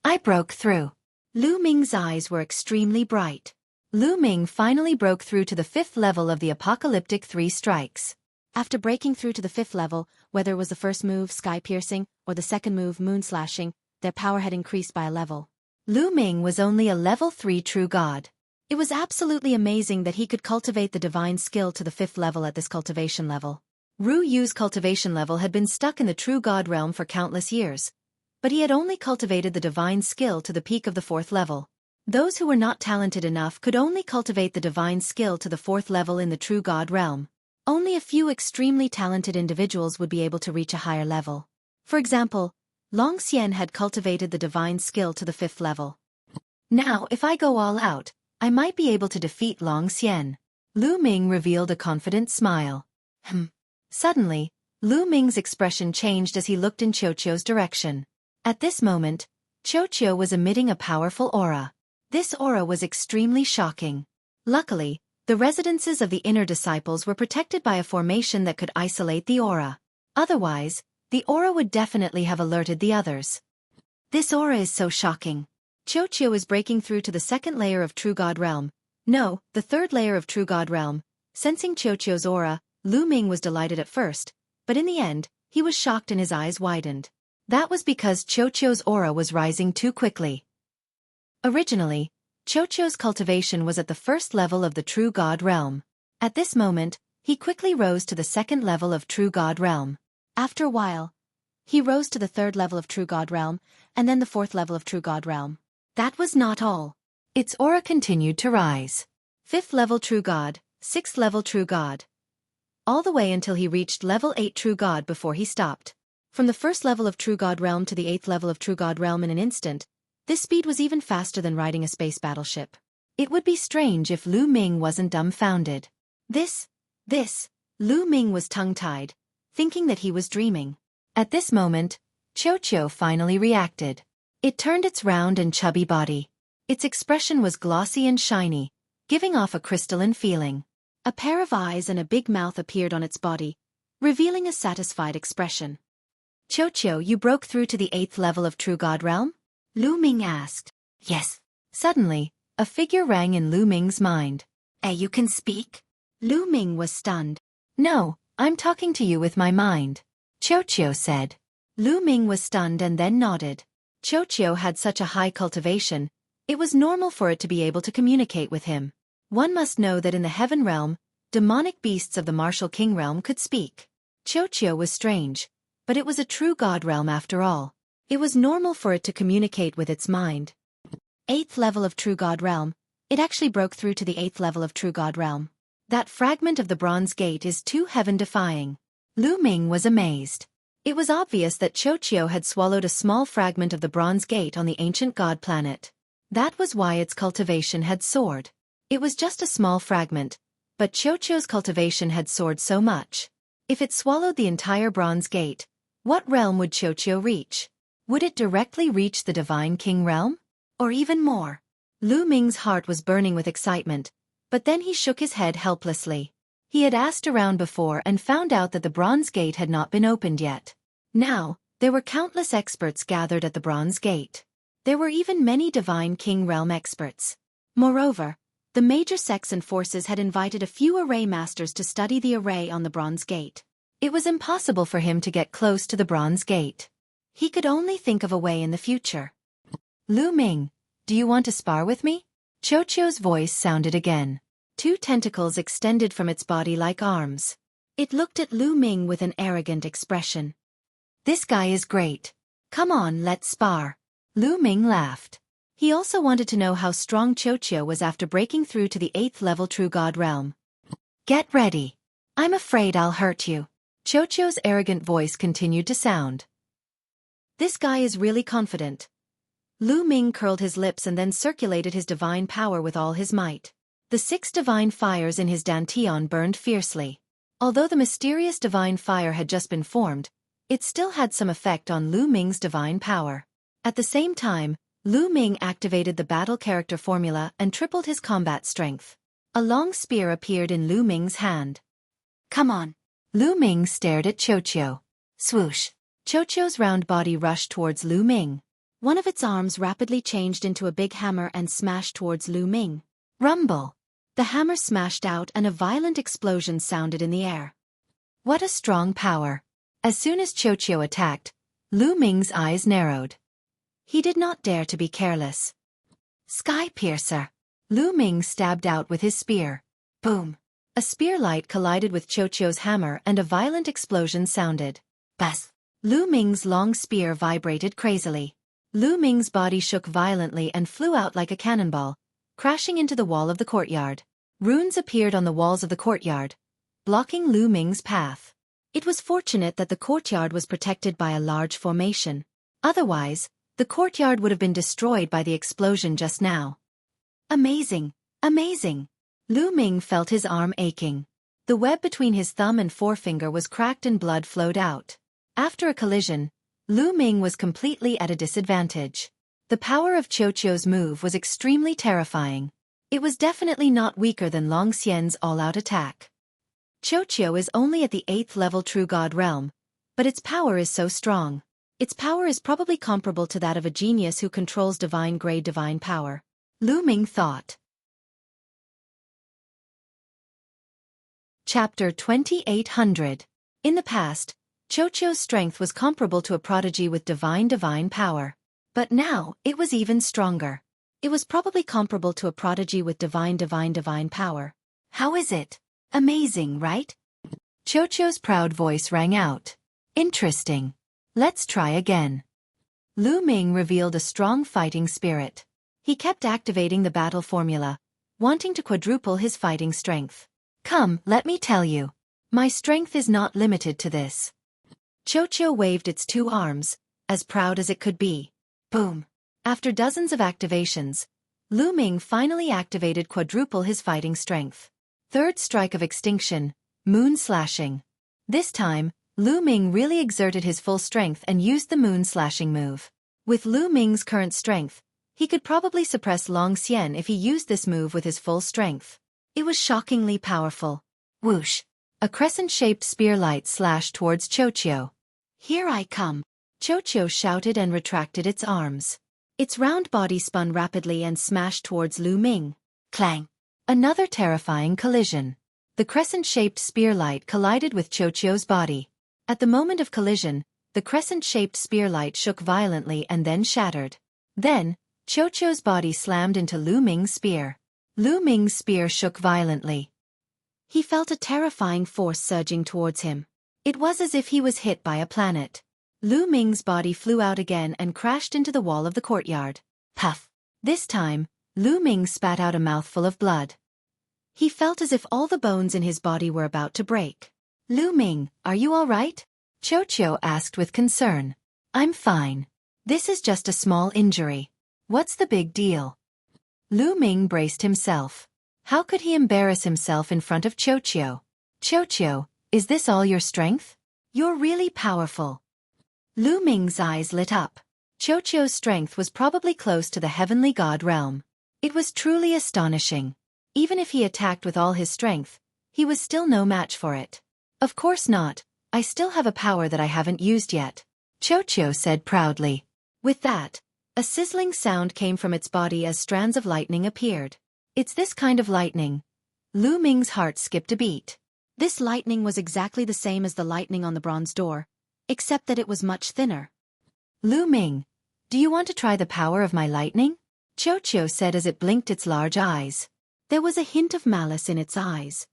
Speaker 2: I broke through. Lu Ming's eyes were extremely bright. Lu Ming finally broke through to the 5th level of the apocalyptic 3 strikes. After breaking through to the 5th level, whether it was the first move, sky-piercing, or the second move, moon-slashing, their power had increased by a level. Lu Ming was only a level 3 true god. It was absolutely amazing that he could cultivate the divine skill to the 5th level at this cultivation level. Ru Yu's cultivation level had been stuck in the true god realm for countless years, but he had only cultivated the divine skill to the peak of the 4th level. Those who were not talented enough could only cultivate the divine skill to the 4th level in the true god realm. Only a few extremely talented individuals would be able to reach a higher level. For example, Long Xian had cultivated the divine skill to the 5th level. Now, if I go all out, I might be able to defeat Long Xian. Lu Ming revealed a confident smile. Suddenly, Lu Ming's expression changed as he looked in Xueqi's direction. At this moment, Xueqi was emitting a powerful aura. This aura was extremely shocking. Luckily, the residences of the inner disciples were protected by a formation that could isolate the aura. Otherwise, the aura would definitely have alerted the others. This aura is so shocking. Xueqi is breaking through to the 2nd layer of True God Realm. No, the 3rd layer of True God Realm. Sensing Xueqi's aura, Lu Ming was delighted at first, but in the end, he was shocked and his eyes widened. That was because Xueqi's aura was rising too quickly. Originally, Xueqi's cultivation was at the 1st level of the True God Realm. At this moment, he quickly rose to the 2nd level of True God Realm. After a while, he rose to the 3rd level of True God Realm, and then the 4th level of True God Realm. That was not all. Its aura continued to rise. 5th level True God, 6th level True God. all the way until he reached level 8 True God before he stopped. From the first level of True God Realm to the 8th level of True God Realm in an instant, this speed was even faster than riding a space battleship. It would be strange if Lu Ming wasn't dumbfounded. This, Lu Ming was tongue-tied, thinking that he was dreaming. At this moment, Xueqi finally reacted. It turned its round and chubby body. Its expression was glossy and shiny, giving off a crystalline feeling. A pair of eyes and a big mouth appeared on its body, revealing a satisfied expression. Xueqi, you broke through to the 8th level of True God Realm? Lu Ming asked. Yes. Suddenly, a figure rang in Lu Ming's mind. You can speak? Lu Ming was stunned. No, I'm talking to you with my mind, Xueqi said. Lu Ming was stunned and then nodded. Xueqi had such a high cultivation, it was normal for it to be able to communicate with him. One must know that in the Heaven Realm, demonic beasts of the Martial King Realm could speak. Xueqi was strange, but it was a True God Realm after all. It was normal for it to communicate with its mind. 8th level of True God Realm, it actually broke through to the 8th level of True God Realm. That fragment of the Bronze Gate is too heaven-defying. Lu Ming was amazed. It was obvious that Xueqi had swallowed a small fragment of the Bronze Gate on the ancient god planet. That was why its cultivation had soared. It was just a small fragment, but Xueqi's cultivation had soared so much. If it swallowed the entire Bronze Gate, what realm would Xueqi reach? Would it directly reach the Divine King Realm? Or even more? Lu Ming's heart was burning with excitement, but then he shook his head helplessly. He had asked around before and found out that the Bronze Gate had not been opened yet. Now, there were countless experts gathered at the Bronze Gate. There were even many Divine King Realm experts. Moreover, the major sects and forces had invited a few array masters to study the array on the Bronze Gate. It was impossible for him to get close to the Bronze Gate. He could only think of a way in the future. Lu Ming, do you want to spar with me? Xueqi's voice sounded again. 2 tentacles extended from its body like arms. It looked at Lu Ming with an arrogant expression. This guy is great. Come on, let's spar. Lu Ming laughed. He also wanted to know how strong Xueqi was after breaking through to the 8th level True God Realm. Get ready. I'm afraid I'll hurt you. Xueqi's arrogant voice continued to sound. This guy is really confident. Lu Ming curled his lips and then circulated his divine power with all his might. The 6 divine fires in his dantian burned fiercely. Although the mysterious divine fire had just been formed, it still had some effect on Lu Ming's divine power. At the same time, Lu Ming activated the battle character formula and tripled his combat strength. A long spear appeared in Lu Ming's hand. Come on. Lu Ming stared at Xueqi. Swoosh. Xueqi's round body rushed towards Lu Ming. One of its arms rapidly changed into a big hammer and smashed towards Lu Ming. Rumble. The hammer smashed out and a violent explosion sounded in the air. What a strong power. As soon as Xueqi attacked, Lu Ming's eyes narrowed. He did not dare to be careless. Sky Piercer. Lu Ming stabbed out with his spear. Boom. A spear light collided with Xueqi's hammer and a violent explosion sounded. Bas. Lu Ming's long spear vibrated crazily. Lu Ming's body shook violently and flew out like a cannonball, crashing into the wall of the courtyard. Runes appeared on the walls of the courtyard, blocking Lu Ming's path. It was fortunate that the courtyard was protected by a large formation. Otherwise, the courtyard would have been destroyed by the explosion just now. Amazing! Amazing! Lu Ming felt his arm aching. The web between his thumb and forefinger was cracked and blood flowed out. After a collision, Lu Ming was completely at a disadvantage. The power of Xueqi's move was extremely terrifying. It was definitely not weaker than Long Xian's all-out attack. Xueqi is only at the 8th level True God Realm, but its power is so strong. Its power is probably comparable to that of a genius who controls divine-grade divine power. Lu Ming thought. Chapter 2800. In the past, Xueqi's strength was comparable to a prodigy with divine power. But now, it was even stronger. It was probably comparable to a prodigy with divine power. How is it? Amazing, right? Xueqi's proud voice rang out. Interesting. Let's try again. Lu Ming revealed a strong fighting spirit. He kept activating the battle formula, wanting to quadruple his fighting strength. Come, let me tell you. My strength is not limited to this. Xueqi waved its 2 arms, as proud as it could be. Boom! After dozens of activations, Lu Ming finally activated quadruple his fighting strength. Third strike of extinction, moon slashing. This time, Lu Ming really exerted his full strength and used the moon slashing move. With Lu Ming's current strength, he could probably suppress Long Xian if he used this move with his full strength. It was shockingly powerful. Whoosh! A crescent-shaped spear light slashed towards Xueqi. Here I come! Xueqi shouted and retracted its arms. Its round body spun rapidly and smashed towards Lu Ming. Clang! Another terrifying collision. The crescent-shaped spear light collided with Xueqi's body. At the moment of collision, the crescent-shaped spear light shook violently and then shattered. Then, Xueqi's body slammed into Lu Ming's spear. Lu Ming's spear shook violently. He felt a terrifying force surging towards him. It was as if he was hit by a planet. Lu Ming's body flew out again and crashed into the wall of the courtyard. Puff! This time, Lu Ming spat out a mouthful of blood. He felt as if all the bones in his body were about to break. Lu Ming, are you all right? Xueqi asked with concern. I'm fine. This is just a small injury. What's the big deal? Lu Ming braced himself. How could he embarrass himself in front of Xueqi? Xueqi, is this all your strength? You're really powerful. Lu Ming's eyes lit up. Xueqi's strength was probably close to the heavenly god realm. It was truly astonishing. Even if he attacked with all his strength, he was still no match for it. Of course not, I still have a power that I haven't used yet, Xueqi said proudly. With that, a sizzling sound came from its body as strands of lightning appeared. It's this kind of lightning. Lu Ming's heart skipped a beat. This lightning was exactly the same as the lightning on the bronze door, except that it was much thinner. Lu Ming, do you want to try the power of my lightning? Xueqi said as it blinked its large eyes. There was a hint of malice in its eyes.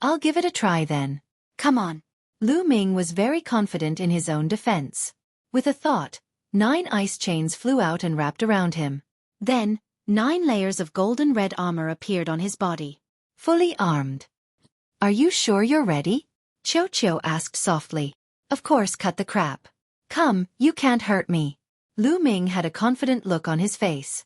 Speaker 2: I'll give it a try then. Come on. Lu Ming was very confident in his own defense. With a thought, 9 ice chains flew out and wrapped around him. Then, 9 layers of golden red armor appeared on his body. Fully armed. Are you sure you're ready? Xueqi asked softly. Of course, cut the crap. Come, you can't hurt me. Lu Ming had a confident look on his face.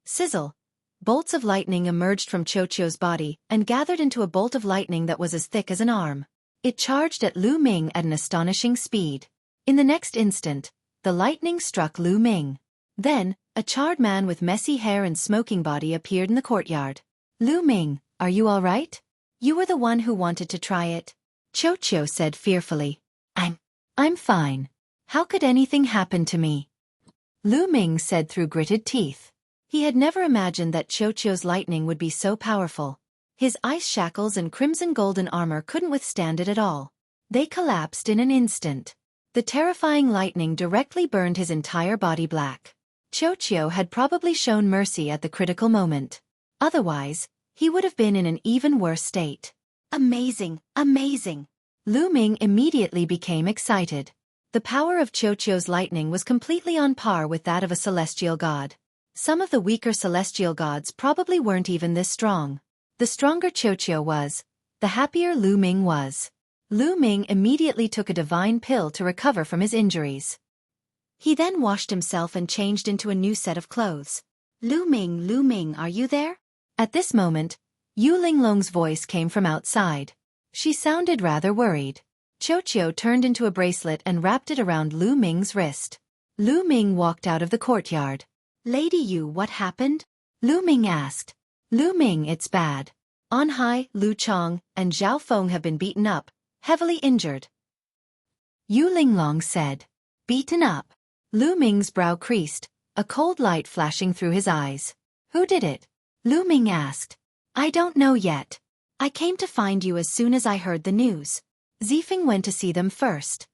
Speaker 2: Sizzle. Bolts of lightning emerged from Xueqi's body and gathered into a bolt of lightning that was as thick as an arm. It charged at Lu Ming at an astonishing speed. In the next instant, the lightning struck Lu Ming. Then, a charred man with messy hair and smoking body appeared in the courtyard. Lu Ming, are you all right? You were the one who wanted to try it. Xueqi said fearfully. I'm fine. How could anything happen to me? Lu Ming said through gritted teeth. He had never imagined that Xueqi's lightning would be so powerful. His ice shackles and crimson golden armor couldn't withstand it at all. They collapsed in an instant. The terrifying lightning directly burned his entire body black. Xueqi had probably shown mercy at the critical moment. Otherwise, he would have been in an even worse state. Amazing, amazing! Lu Ming immediately became excited. The power of Xueqi's lightning was completely on par with that of a celestial god. Some of the weaker celestial gods probably weren't even this strong. The stronger Xueqi was, the happier Lu Ming was. Lu Ming immediately took a divine pill to recover from his injuries. He then washed himself and changed into a new set of clothes. Lu Ming, are you there? At this moment, Yu Linglong's voice came from outside. She sounded rather worried. Xueqi turned into a bracelet and wrapped it around Lu Ming's wrist. Lu Ming walked out of the courtyard. Lady Yu, what happened? Lu Ming asked. Lu Ming, it's bad. On Hai, Lu Chong, and Zhao Feng have been beaten up, heavily injured. Yu Linglong said. Beaten up? Lu Ming's brow creased, a cold light flashing through his eyes. Who did it? Lu Ming asked. I don't know yet. I came to find you as soon as I heard the news. Zifeng went to see them first.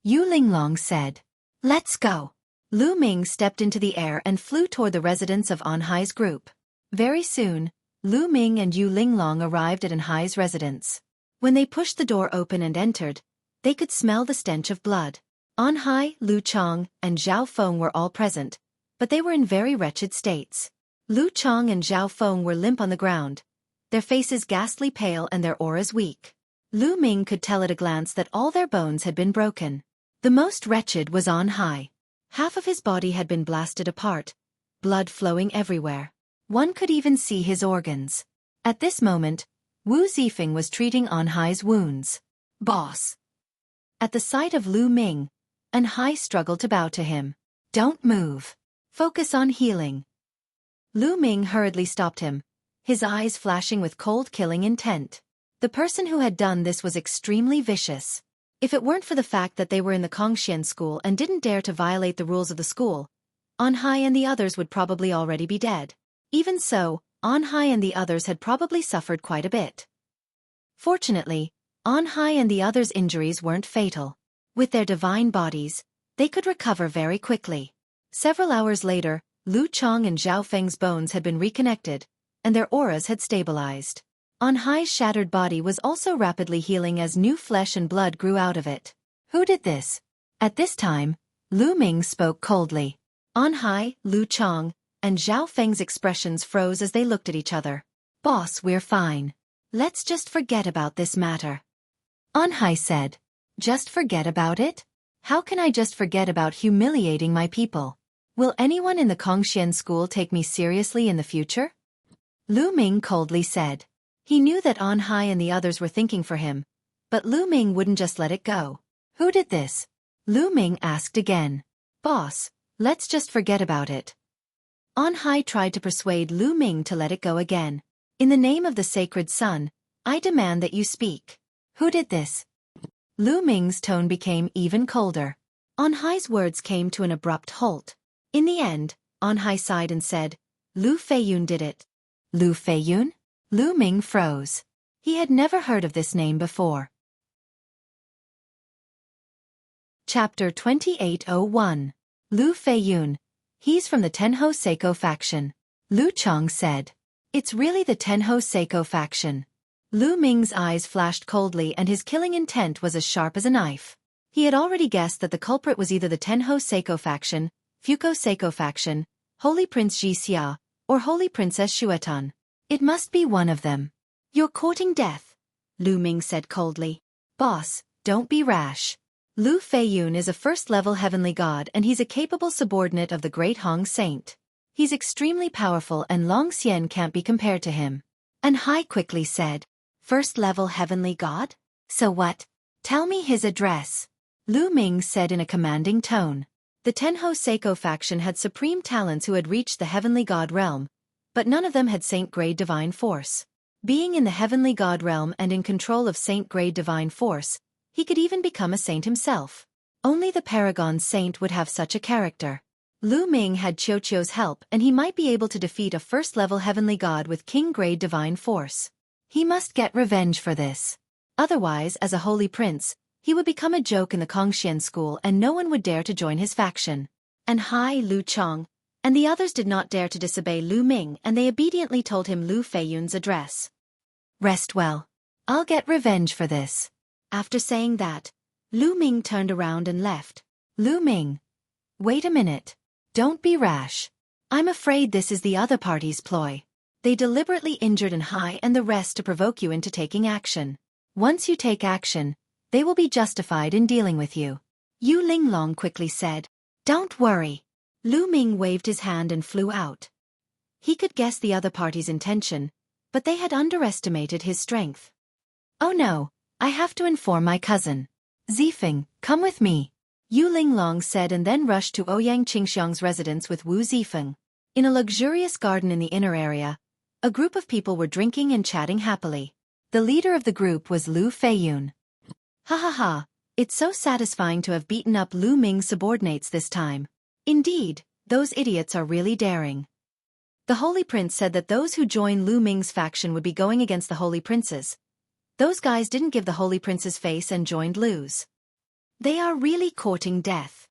Speaker 2: Yu Linglong said. Let's go. Lu Ming stepped into the air and flew toward the residence of Anhai's group. Very soon, Lu Ming and Yu Linglong arrived at Anhai's residence. When they pushed the door open and entered, they could smell the stench of blood. Anhai, Lu Chong, and Zhao Feng were all present, but they were in very wretched states. Lu Chong and Zhao Feng were limp on the ground, their faces ghastly pale and their auras weak.
Speaker 1: Lu Ming could tell at a glance that all their bones had been broken. The most wretched was On Hai. Half of his body had been blasted apart, blood flowing everywhere. One could even see his organs. At this moment, Wu Zifeng was treating On Hai's wounds. "Boss." At the sight of Lu Ming, An Hai struggled to bow to him. "Don't move. Focus on healing." Lu Ming hurriedly stopped him, his eyes flashing with cold killing intent. The person who had done this was extremely vicious. If it weren't for the fact that they were in the Kongxian school and didn't dare to violate the rules of the school, On Hai and the others would probably already be dead. Even so, On Hai and the others had probably suffered quite a bit. Fortunately, On Hai and the others' injuries weren't fatal. With their divine bodies, they could recover very quickly. Several hours later, Lu Chong and Zhao Feng's bones had been reconnected, and their auras had stabilized. On Hai's shattered body was also rapidly healing as new flesh and blood grew out of it. "Who did this?" At this time, Lu Ming spoke coldly. On Hai, Lu Chong, and Zhao Feng's expressions froze as they looked at each other. "Boss, we're fine. Let's just forget about this matter." On Hai said. "Just forget about it? How can I just forget about humiliating my people? Will anyone in the Kongxian school take me seriously in the future?" Lu Ming coldly said. He knew that On Hai and the others were thinking for him, but Lu Ming wouldn't just let it go. "Who did this?" Lu Ming asked again. "Boss, let's just forget about it." On Hai tried to persuade Lu Ming to let it go again. "In the name of the sacred sun, I demand that you speak. Who did this?" Lu Ming's tone became even colder. On Hai's words came to an abrupt halt. In the end, On Hai sighed and said, "Lu Feiyun did it." "Lu Feiyun?" Lu Ming froze. He had never heard of this name before. Chapter 2801. Lu Feiyun. He's from the Tenho Seiko faction. Lu Chong said. "It's really the Tenho Seiko faction." Lu Ming's eyes flashed coldly and his killing intent was as sharp as a knife. He had already guessed that the culprit was either the Tenho Seiko faction, Fuko Seiko faction, Holy Prince Ji Xia, or Holy Princess Xuetan. It must be one of them. "You're courting death," Lu Ming said coldly. "Boss, don't be rash. Lu Feiyun is a first-level heavenly god and he's a capable subordinate of the great Hong Saint. He's extremely powerful and Long Xian can't be compared to him." And Hai quickly said, "First-level heavenly god? So what? Tell me his address." Lu Ming said in a commanding tone. The Tenho Seiko faction had supreme talents who had reached the heavenly god realm, but none of them had saint-grade divine force. Being in the heavenly god realm and in control of saint-grade divine force, he could even become a saint himself. Only the paragon saint would have such a character. Lu Ming had Xueqi's help and he might be able to defeat a first-level heavenly god with king-grade divine force. He must get revenge for this. Otherwise, as a holy prince, he would become a joke in the Kongxian school and no one would dare to join his faction. And Hai, Lu Chong, and the others did not dare to disobey Lu Ming and they obediently told him Lu Feiyun's address. "Rest well. I'll get revenge for this." After saying that, Lu Ming turned around and left. "Lu Ming. Wait a minute. Don't be rash. I'm afraid this is the other party's ploy. They deliberately injured An Hai and the rest to provoke you into taking action. Once you take action, they will be justified in dealing with you." Yu Linglong quickly said. "Don't worry." Lu Ming waved his hand and flew out. He could guess the other party's intention, but they had underestimated his strength. "Oh no, I have to inform my cousin. Zifeng, come with me," Yu Linglong said and then rushed to Ouyang Qingxiang's residence with Wu Zifeng. In a luxurious garden in the inner area, a group of people were drinking and chatting happily. The leader of the group was Lu Feiyun. "Ha ha ha, it's so satisfying to have beaten up Lu Ming's subordinates this time. Indeed, those idiots are really daring." The Holy Prince said that those who join Lu Ming's faction would be going against the Holy Princes. Those guys didn't give the Holy Prince's face and joined Lu's. They are really courting death.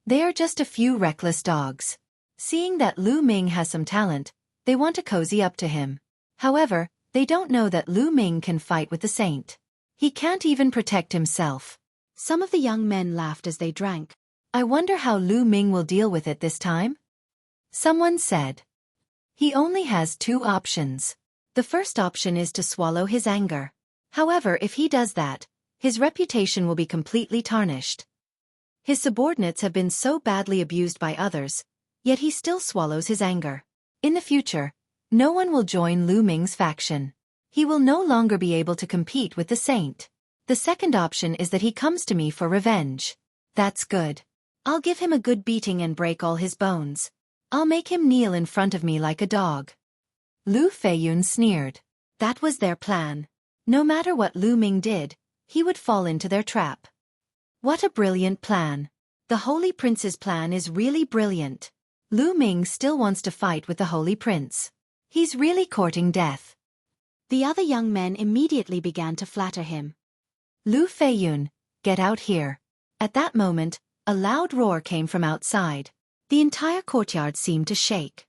Speaker 1: They are just a few reckless dogs. Seeing that Lu Ming has some talent, they want to cozy up to him. However, they don't know that Lu Ming can fight with the saint. He can't even protect himself. Some of the young men laughed as they drank. "I wonder how Lu Ming will deal with it this time?" Someone said. "He only has two options. The first option is to swallow his anger.
Speaker 2: However, if he does that, his reputation will be completely tarnished. His subordinates have been so badly abused by others, yet he still swallows his anger. In the future, no one will join Lu Ming's faction. He will no longer be able to compete with the saint. The second option is that he comes to me for revenge. That's good. I'll give him a good beating and break all his bones. I'll make him kneel in front of me like a dog. Lu Feiyun sneered. That was their plan. No matter what Lu Ming did, he would fall into their trap. What a brilliant plan. The Holy Prince's plan is really brilliant. Lu Ming still wants to fight with the Holy Prince. He's really courting death. The other young men immediately began to flatter him. Lu Feiyun, get out here. At that moment, a loud roar came from outside. The entire courtyard seemed to shake.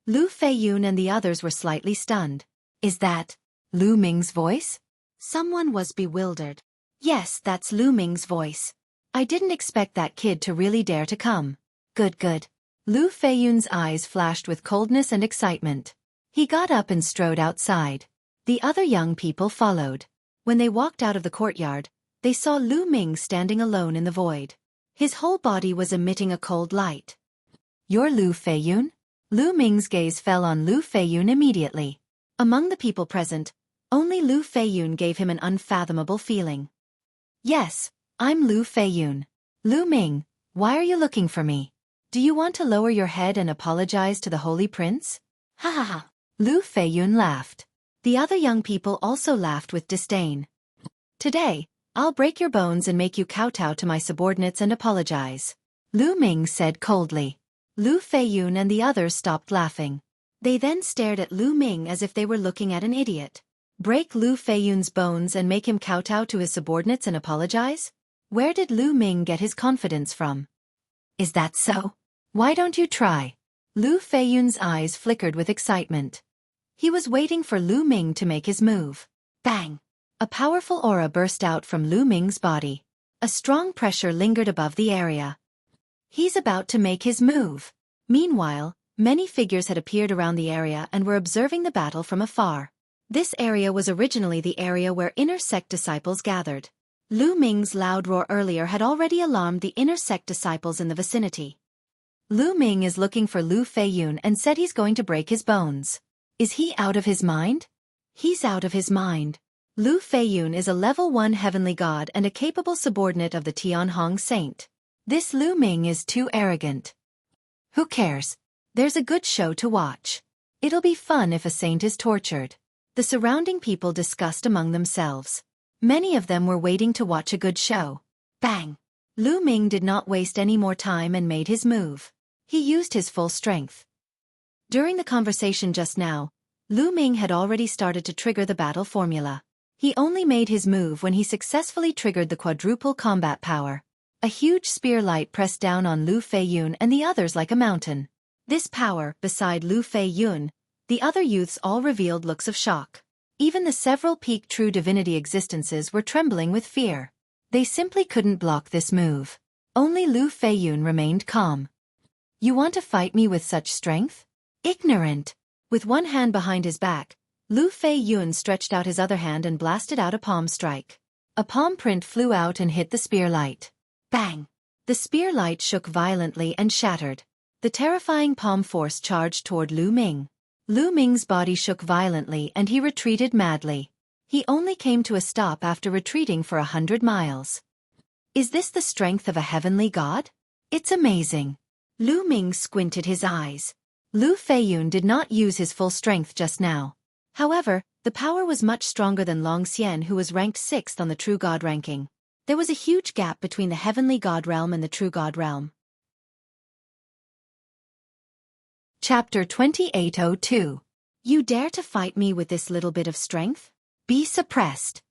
Speaker 2: Lu Feiyun and the others were slightly stunned. Is that Lu Ming's voice? Someone was bewildered. Yes, that's Lu Ming's voice. I didn't expect that kid to really dare to come. Good. Lu Feiyun's eyes flashed with coldness and excitement. He got up and strode outside. The other young people followed. When they walked out of the courtyard, they saw Lu Ming standing alone in the void. His whole body was emitting a cold light. You're Lu Feiyun? Lu Ming's gaze fell on Lu Feiyun immediately. Among the people present, only Lu Feiyun gave him an unfathomable feeling. Yes, I'm Lu Feiyun. Lu Ming, why are you looking for me? Do you want to lower your head and apologize to the Holy Prince? Ha ha ha. Lu Feiyun laughed. The other young people also laughed with disdain. Today, I'll break your bones and make you kowtow to my subordinates and apologize. Lu Ming said coldly. Lu Feiyun and the others stopped laughing. They then stared at Lu Ming as if they were looking at an idiot. Break Lu Feiyun's bones and make him kowtow to his subordinates and apologize? Where did Lu Ming get his confidence from? Is that so? Why don't you try? Lu Feiyun's eyes flickered with excitement. He was waiting for Lu Ming to make his move. Bang! A powerful aura burst out from Lu Ming's body. A strong pressure lingered above the area. He's about to make his move. Meanwhile, many figures had appeared around the area and were observing the battle from afar. This area was originally the area where inner sect disciples gathered. Lu Ming's loud roar earlier had already alarmed the inner sect disciples in the vicinity. Lu Ming is looking for Lu Feiyun and said he's going to break his bones. Is he out of his mind? He's out of his mind. Lu Feiyun is a level 1 heavenly god and a capable subordinate of the Tianhong saint. This Lu Ming is too arrogant. Who cares? There's a good show to watch. It'll be fun if a saint is tortured. The surrounding people discussed among themselves. Many of them were waiting to watch a good show. Bang! Lu Ming did not waste any more time and made his move. He used his full strength. During the conversation just now, Lu Ming had already started to trigger the battle formula. He only made his move when he successfully triggered the quadruple combat power. A huge spear light pressed down on Lu Feiyun and the others like a mountain. This power, beside Lu Feiyun, the other youths all revealed looks of shock. Even the several peak true divinity existences were trembling with fear. They simply couldn't block this move. Only Lu Feiyun remained calm. You want to fight me with such strength? Ignorant! With one hand behind his back, Lu Feiyun stretched out his other hand and blasted out a palm strike. A palm print flew out and hit the spear light. Bang! The spear light shook violently and shattered. The terrifying palm force charged toward Lu Ming. Lu Ming's body shook violently and he retreated madly. He only came to a stop after retreating for 100 miles. Is this the strength of a heavenly god? It's amazing. Lu Ming squinted his eyes. Lu Feiyun did not use his full strength just now. However, the power was much stronger than Long Xian, who was ranked 6th on the True God ranking. There was a huge gap between the Heavenly God realm and the True God realm. Chapter 2802. You dare to fight me with this little bit of strength? Be suppressed.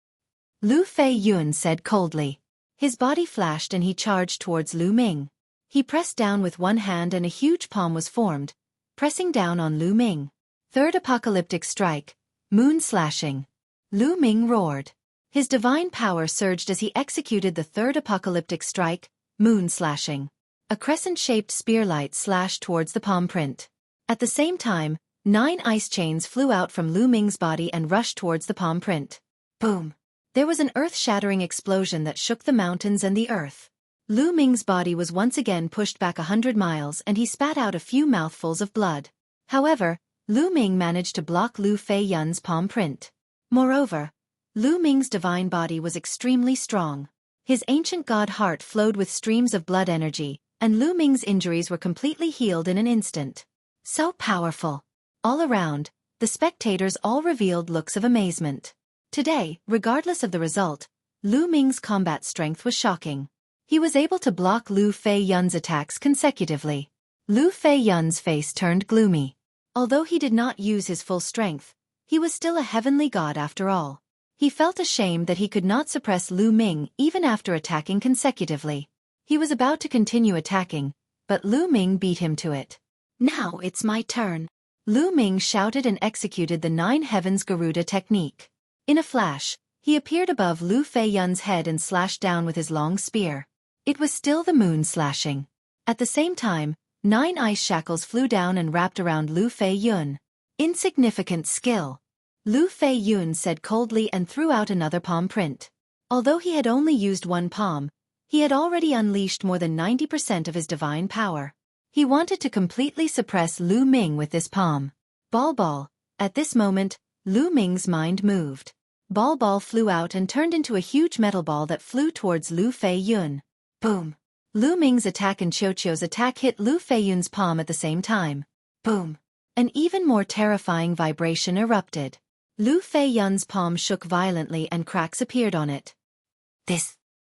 Speaker 2: Lu Feiyun said coldly. His body flashed and he charged towards Lu Ming. He pressed down with one hand and a huge palm was formed, pressing down on Lu Ming. Third apocalyptic strike, moon slashing. Lu Ming roared. His divine power surged as he executed the third apocalyptic strike, moon slashing. A crescent-shaped spear light slashed towards the palm print. At the same time, 9 ice chains flew out from Lu Ming's body and rushed towards the palm print.
Speaker 1: Boom! There was an earth-shattering explosion that shook the mountains and the earth. Lu Ming's body was once again pushed back 100 miles and he spat out a few mouthfuls of blood. However, Lu Ming managed to block Lu Feiyun's palm print. Moreover, Lu Ming's divine body was extremely strong. His ancient god heart flowed with streams of blood energy, and Lu Ming's injuries were completely healed in an instant. So powerful. All around, the spectators all revealed looks of amazement. Today, regardless of the result, Lu Ming's combat strength was shocking. He was able to block Lu Feiyun's attacks consecutively. Lu Feiyun's face turned gloomy. Although he did not use his full strength, he was still a heavenly god after all. He felt ashamed that he could not suppress Lu Ming even after attacking consecutively. He was about to continue attacking, but Lu Ming beat him to it. Now it's my turn. Lu Ming shouted and executed the Nine Heavens Garuda technique. In a flash, he appeared above Lu Feiyun's head and slashed down with his long spear. It was still the moon slashing. At the same time, 9 ice shackles flew down and wrapped around Lu Feiyun. Insignificant skill. Lu Feiyun said coldly and threw out another palm print. Although he had only used one palm, he had already unleashed more than 90% of his divine power. He wanted to completely suppress Lu Ming with this palm. Ball. At this moment, Lu Ming's mind moved. Ball flew out and turned into a huge metal ball that flew towards Lu Feiyun. Boom! Lu Ming's attack and Xueqi's attack hit Lu Feiyun's palm at the same time. Boom! An even more terrifying vibration erupted. Lu Feiyun's palm shook violently and cracks appeared on it.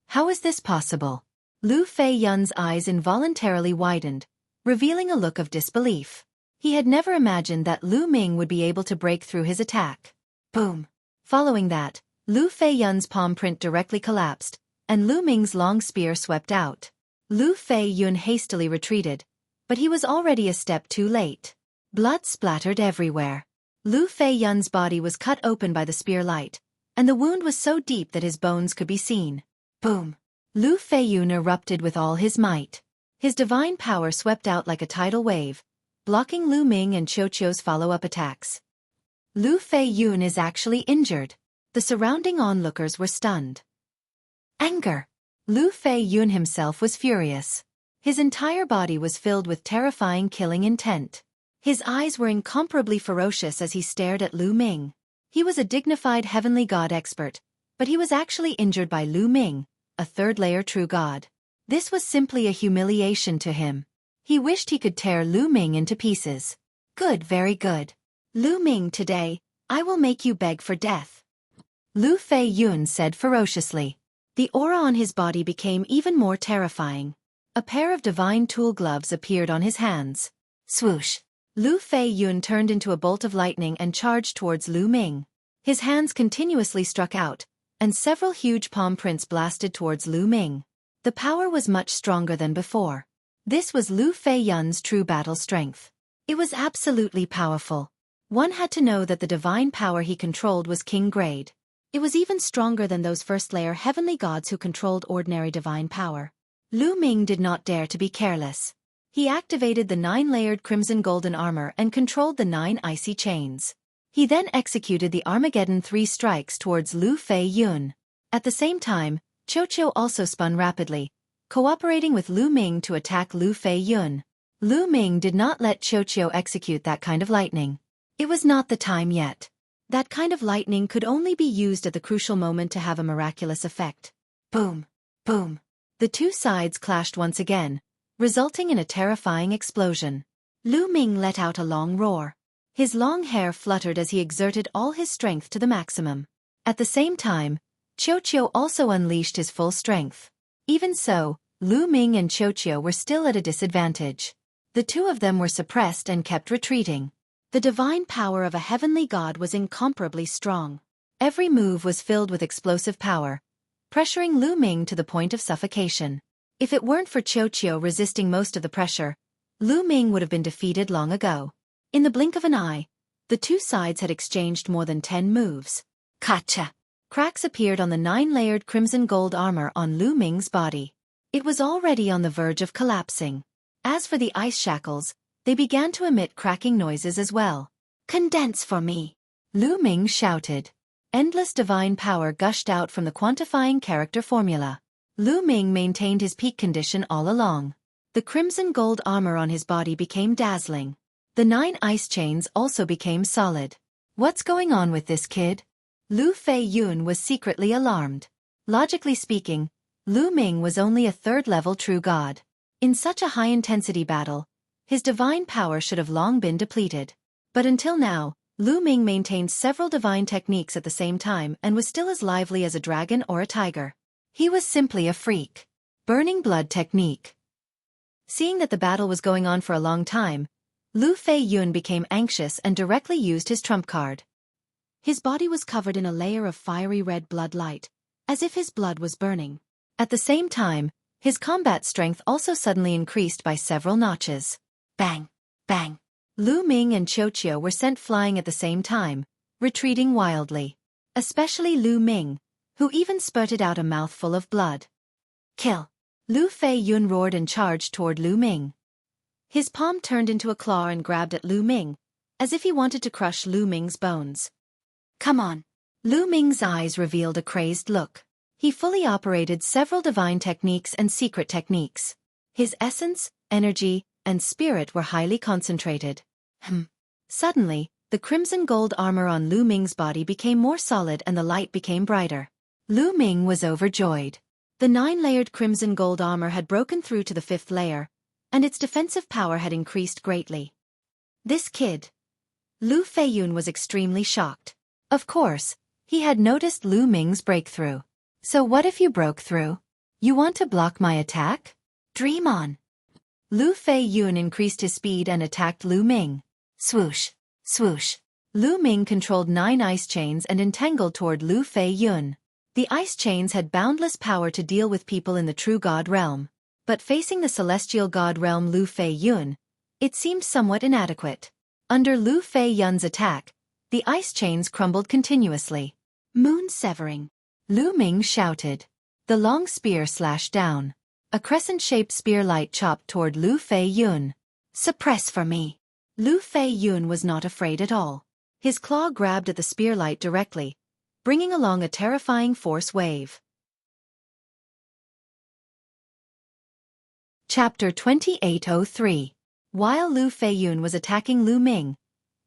Speaker 1: How is this possible? Lu Feiyun's eyes involuntarily widened, revealing a look of disbelief. He had never imagined that Lu Ming would be able to break through his attack. Boom! Following that, Lu Feiyun's palm print directly collapsed, and Lu Ming's long spear swept out. Lu Feiyun hastily retreated, but he was already a step too late. Blood splattered everywhere. Lu Feiyun's body was cut open by the spear light, and the wound was so deep that his bones could be seen. Boom! Lu Feiyun erupted with all his might. His divine power swept out like a tidal wave, blocking Lu Ming and Xueqi's follow-up attacks. Lu Feiyun is actually injured. The surrounding onlookers were stunned. Anger. Lu Feiyun himself was furious. His entire body was filled with terrifying killing intent. His eyes were incomparably ferocious as he stared at Lu Ming. He was a dignified heavenly god expert, but he was actually injured by Lu Ming, a third-layer true god. This was simply a humiliation to him. He wished he could tear Lu Ming into pieces. Good, very good. Lu Ming, today, I will make you beg for death. Lu Feiyun said ferociously. The aura on his body became even more terrifying. A pair of divine tool gloves appeared on his hands. Swoosh! Lu Feiyun turned into a bolt of lightning and charged towards Lu Ming. His hands continuously struck out, and several huge palm prints blasted towards Lu Ming. The power was much stronger than before. This was Lu Feiyun's true battle strength. It was absolutely powerful. One had to know that the divine power he controlled was king grade. It was even stronger than those first-layer heavenly gods who controlled ordinary divine power. Lu Ming did not dare to be careless. He activated the 9-layered crimson golden armor and controlled the 9 icy chains. He then executed the Armageddon 3 strikes towards Lu Feiyun. At the same time, Xueqi also spun rapidly, cooperating with Lu Ming to attack Lu Feiyun. Lu Ming did not let Xueqi execute that kind of lightning. It was not the time yet. That kind of lightning could only be used at the crucial moment to have a miraculous effect. Boom! Boom! The two sides clashed once again, resulting in a terrifying explosion. Lu Ming let out a long roar. His long hair fluttered as he exerted all his strength to the maximum. At the same time, Xueqi also unleashed his full strength. Even so, Lu Ming and Xueqi were still at a disadvantage. The two of them were suppressed and kept retreating. The divine power of a heavenly god was incomparably strong. Every move was filled with explosive power, pressuring Lu Ming to the point of suffocation. If it weren't for Xueqi resisting most of the pressure, Lu Ming would have been defeated long ago. In the blink of an eye, the two sides had exchanged more than 10 moves. Kacha! Cracks appeared on the 9-layered crimson gold armor on Lu Ming's body. It was already on the verge of collapsing. As for the ice shackles, they began to emit cracking noises as well. Condense for me! Lu Ming shouted. Endless divine power gushed out from the quantifying character formula. Lu Ming maintained his peak condition all along. The crimson gold armor on his body became dazzling. The 9 ice chains also became solid. What's going on with this kid? Lu Feiyun was secretly alarmed. Logically speaking, Lu Ming was only a 3rd-level true god. In such a high-intensity battle, his divine power should have long been depleted. But until now, Lu Ming maintained several divine techniques at the same time and was still as lively as a dragon or a tiger. He was simply a freak. Burning blood technique. Seeing that the battle was going on for a long time, Lu Feiyun became anxious and directly used his trump card. His body was covered in a layer of fiery red blood light, as if his blood was burning. At the same time, his combat strength also suddenly increased by several notches. Bang! Bang! Lu Ming and Xueqi were sent flying at the same time, retreating wildly. Especially Lu Ming, who even spurted out a mouthful of blood. Kill! Lu Feiyun roared and charged toward Lu Ming. His palm turned into a claw and grabbed at Lu Ming, as if he wanted to crush Lu Ming's bones. Come on! Lu Ming's eyes revealed a crazed look. He fully operated several divine techniques and secret techniques. His essence, energy, and spirit were highly concentrated. Suddenly, the crimson gold armor on Lu Ming's body became more solid and the light became brighter. Lu Ming was overjoyed. The 9-layered crimson gold armor had broken through to the 5th layer, and its defensive power had increased greatly. This kid. Lu Feiyun was extremely shocked. Of course, he had noticed Lu Ming's breakthrough. So what if you broke through? You want to block my attack? Dream on. Lu Feiyun increased his speed and attacked Lu Ming. Swoosh, swoosh. Lu Ming controlled 9 ice chains and entangled toward Lu Feiyun. The ice chains had boundless power to deal with people in the true god realm. But facing the celestial god realm Lu Feiyun, it seemed somewhat inadequate. Under Lu Feiyun's attack, the ice chains crumbled continuously. Moon severing. Lu Ming shouted. The long spear slashed down. A crescent-shaped spear light chopped toward Lu Feiyun. Suppress for me. Lu Feiyun was not afraid at all. His claw grabbed at the spear light directly, bringing along a terrifying force wave. Chapter 2803. While Lu Feiyun was attacking Lu Ming,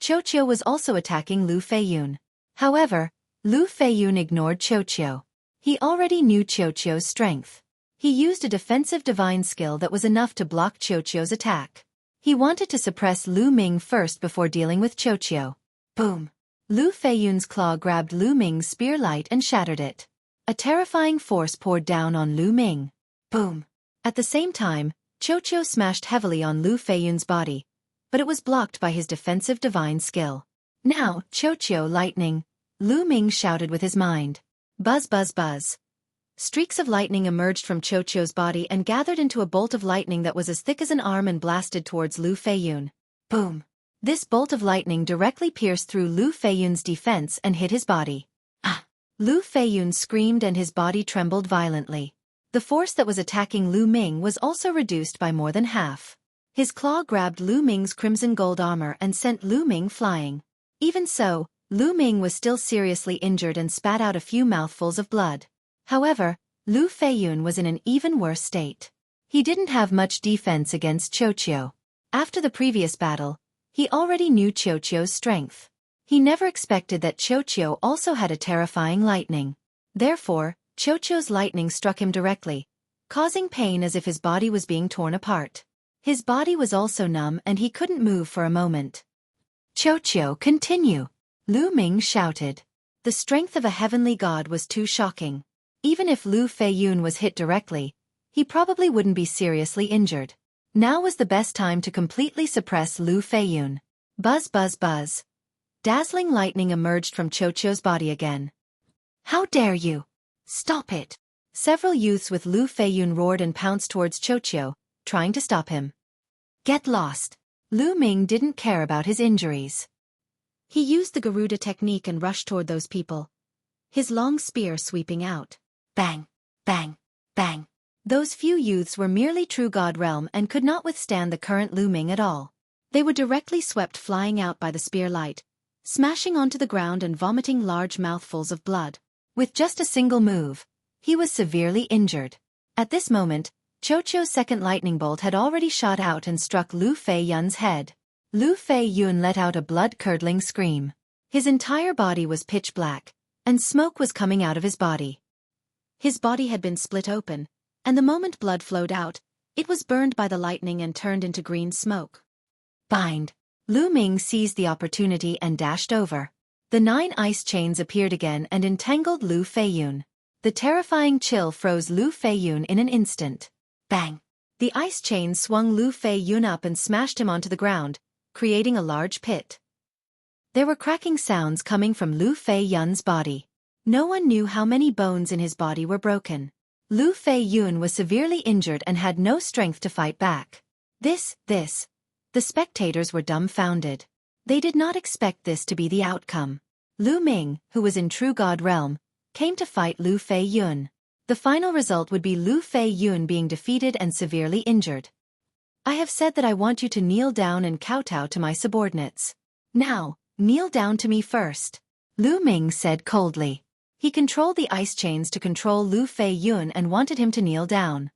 Speaker 1: Xueqi was also attacking Lu Feiyun. However, Lu Feiyun ignored Xueqi. He already knew Xueqi's strength. He used a defensive divine skill that was enough to block Xueqi's attack. He wanted to suppress Lu Ming first before dealing with Xueqi. Boom! Lu Feiyun's claw grabbed Lu Ming's spear light and shattered it. A terrifying force poured down on Lu Ming. Boom! At the same time, Xueqi smashed heavily on Lu Feiyun's body, but it was blocked by his defensive divine skill. Now, Xueqi lightning, Lu Ming shouted with his mind. Buzz buzz buzz. Streaks of lightning emerged from Xueqi's body and gathered into a bolt of lightning that was as thick as an arm and blasted towards Lu Feiyun. Boom! This bolt of lightning directly pierced through Lu Feiyun's defense and hit his body. Ah! Lu Feiyun screamed and his body trembled violently. The force that was attacking Lu Ming was also reduced by more than half. His claw grabbed Lu Ming's crimson gold armor and sent Lu Ming flying. Even so, Lu Ming was still seriously injured and spat out a few mouthfuls of blood. However, Lu Feiyun was in an even worse state. He didn't have much defense against Xueqi. After the previous battle, he already knew Xueqi's strength. He never expected that Xueqi also had a terrifying lightning. Therefore, Xueqi's lightning struck him directly, causing pain as if his body was being torn apart. His body was also numb and he couldn't move for a moment. Xueqi, continue! Lu Ming shouted. The strength of a heavenly god was too shocking. Even if Lu Feiyun was hit directly, he probably wouldn't be seriously injured. Now was the best time to completely suppress Lu Feiyun. Buzz buzz buzz. Dazzling lightning emerged from Xueqi's body again. How dare you! Stop it! Several youths with Lu Feiyun roared and pounced towards Xueqi, trying to stop him. Get lost! Lu Ming didn't care about his injuries. He used the Garuda technique and rushed toward those people, his long spear sweeping out. Bang! Bang! Bang! Those few youths were merely true god realm and could not withstand the current Lu Ming at all. They were directly swept flying out by the spear light,
Speaker 2: smashing onto the ground and vomiting large mouthfuls of blood. With just a single move, he was severely injured. At this moment, Xueqi's second lightning bolt had already shot out and struck Lu Feiyun's head. Lu Feiyun let out a blood-curdling scream. His entire body was pitch black, and smoke was coming out of his body. His body had been split open, and the moment blood flowed out, it was burned by the lightning and turned into green smoke. Bind! Lu Ming seized the opportunity and dashed over. The 9 ice chains appeared again and entangled Lu Feiyun. The terrifying chill froze Lu Feiyun in an instant. Bang! The ice chain swung Lu Feiyun up and smashed him onto the ground, creating a large pit. There were cracking sounds coming from Lu Feiyun's body. No one knew how many bones in his body were broken. Lu Feiyun was severely injured and had no strength to fight back. The spectators were dumbfounded. They did not expect this to be the outcome. Lu Ming, who was in True God realm, came to fight Lu Feiyun. The final result would be Lu Feiyun being defeated and severely injured. I have said that I want you to kneel down and kowtow to my subordinates. Now, kneel down to me first. Lu Ming said coldly. He controlled the ice chains to control Lu Feiyun and wanted him to kneel down.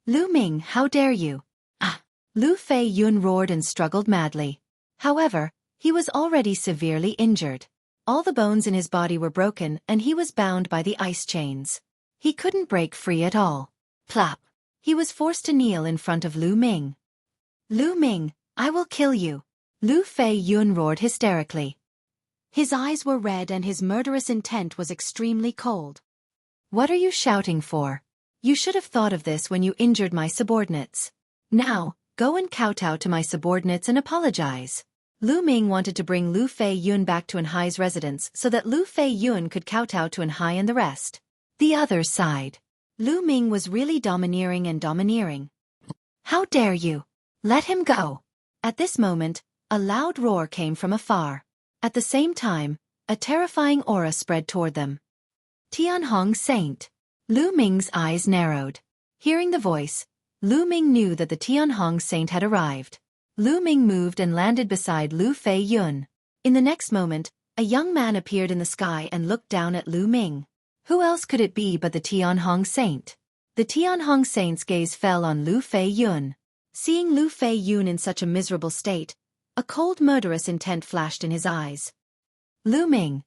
Speaker 2: Lu Ming, how dare you? Ah! Lu Feiyun roared and struggled madly. However, he was already severely injured. All the bones in his body were broken and he was bound by the ice chains. He couldn't break free at all. Plop! He was forced to kneel in front of Lu Ming. Lu Ming, I will kill you! Lu Feiyun roared hysterically. His eyes were red and his murderous intent was extremely cold. What are you shouting for? You should have thought of this when you injured my subordinates. Now, go and kowtow to my subordinates and apologize. Lu Ming wanted to bring Lu Feiyun back to Enhai's residence so that Lu Feiyun could kowtow to Enhai and the rest. The other side. Lu Ming was really domineering. How dare you? Let him go. At this moment, a loud roar came from afar. At the same time, a terrifying aura spread toward them. Tianhong Saint. Lu Ming's eyes narrowed. Hearing the voice, Lu Ming knew that the Tianhong Saint had arrived. Lu Ming moved and landed beside Lu Feiyun. In the next moment, a young man appeared in the sky and looked down at Lu Ming. Who else could it be but the Tianhong Saint? The Tianhong Saint's gaze fell on Lu Feiyun. Seeing Lu Feiyun in such a miserable state, a cold murderous intent flashed in his eyes. Lu Ming,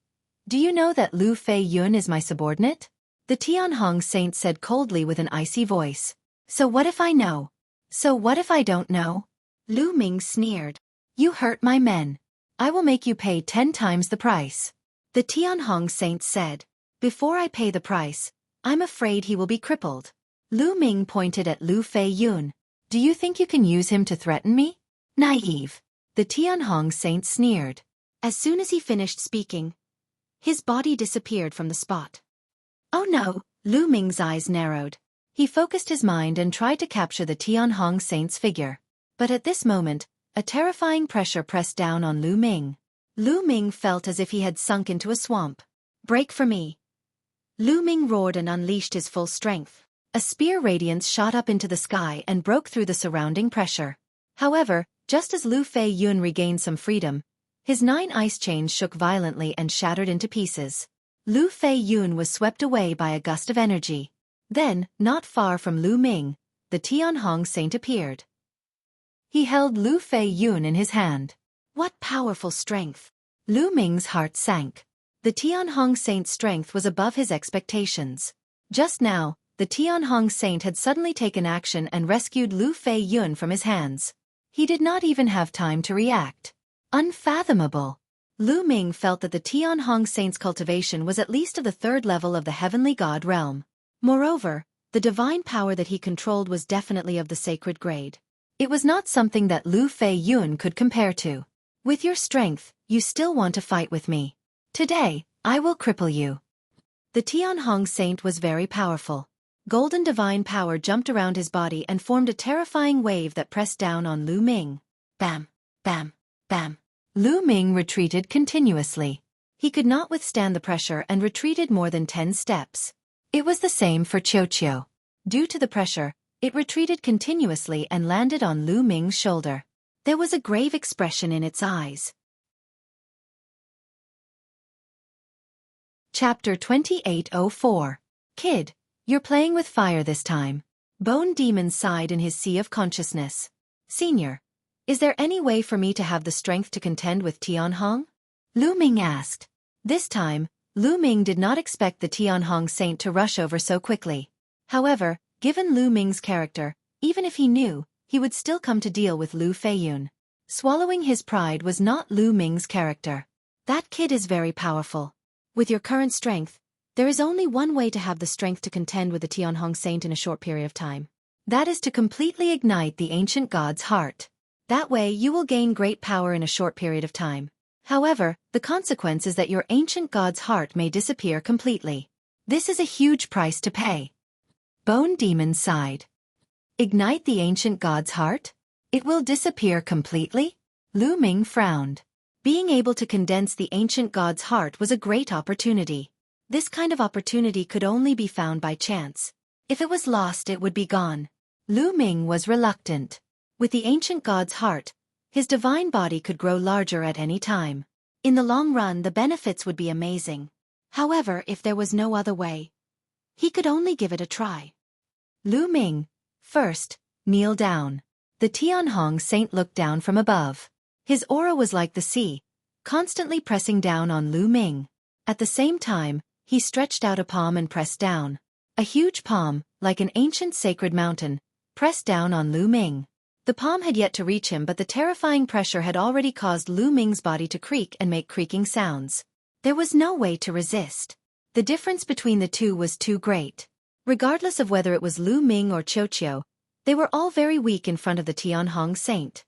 Speaker 2: do you know that Lu Feiyun is my subordinate? The Tianhong Saint said coldly with an icy voice. So what if I know? So what if I don't know? Lu Ming sneered. You hurt my men. I will make you pay 10 times the price. The Tianhong Saint said. Before I pay the price, I'm afraid he will be crippled. Lu Ming pointed at Lu Feiyun. Do you think you can use him to threaten me? Naive. The Tianhong Saint sneered. As soon as he finished speaking, his body disappeared from the spot. Oh no, Lu Ming's eyes narrowed. He focused his mind and tried to capture the Tianhong Saint's figure. But at this moment, a terrifying pressure pressed down on Lu Ming. Lu Ming felt as if he had sunk into a swamp. Break for me. Lu Ming roared and unleashed his full strength. A spear radiance shot up into the sky and broke through the surrounding pressure. However, just as Lu Feiyun regained some freedom, his 9 ice chains shook violently and shattered into pieces. Lu Feiyun was swept away by a gust of energy. Then, not far from Lu Ming, the Tianhong Saint appeared. He held Lu Feiyun in his hand. What powerful strength! Lu Ming's heart sank. The Tianhong Saint's strength was above his expectations. Just now, the Tianhong Saint had suddenly taken action and rescued Lu Feiyun from his hands. He did not even have time to react. Unfathomable! Lu Ming felt that the Tianhong Saint's cultivation was at least of the 3rd level of the heavenly god realm. Moreover, the divine power that he controlled was definitely of the sacred grade. It was not something that Lu Feiyun could compare to. With your strength, you still want to fight with me. Today, I will cripple you. The Tianhong Saint was very powerful. Golden divine power jumped around his body and formed a terrifying wave that pressed down on Lu Ming. Bam, bam, bam. Lu Ming retreated continuously. He could not withstand the pressure and retreated more than 10 steps. It was the same for Xueqi. Due to the pressure, it retreated continuously and landed on Lu Ming's shoulder. There was a grave expression in its eyes.
Speaker 1: Chapter 2804. Kid, you're playing with fire this time. Bone Demon sighed in his sea of consciousness. Senior, is there any way for me to have the strength to contend with Tianhong? Lu Ming asked. This time, Lu Ming did not expect the Tianhong saint to rush over so quickly. However, given Lu Ming's character, even if he knew, he would still come to deal with Lu Feiyun. Swallowing his pride was not Lu Ming's character. That kid is very powerful. With your current strength, there is only one way to have the strength to contend with the Tianhong saint in a short period of time. That is to completely ignite the ancient god's heart. That way you will gain great power in a short period of time. However, the consequence is that your ancient god's heart may disappear completely. This is a huge price to pay. Bone Demon sighed. Ignite the ancient god's heart? It will disappear completely? Lu Ming frowned. Being able to condense the ancient god's heart was a great opportunity. This kind of opportunity could only be found by chance. If it was lost, it would be gone. Lu Ming was reluctant. With the ancient god's heart, his divine body could grow larger at any time. In the long run, the benefits would be amazing. However, if there was no other way, he could only give it a try. Lu Ming, first, kneel down. The Tianhong saint looked down from above. His aura was like the sea, constantly pressing down on Lu Ming. At the same time, he stretched out a palm and pressed down. A huge palm, like an ancient sacred mountain, pressed down on Lu Ming. The palm had yet to reach him, but the terrifying pressure had already caused Lu Ming's body to creak and make creaking sounds. There was no way to resist. The difference between the two was too great. Regardless of whether it was Lu Ming or Xueqi, they were all very weak in front of the Tianhong saint.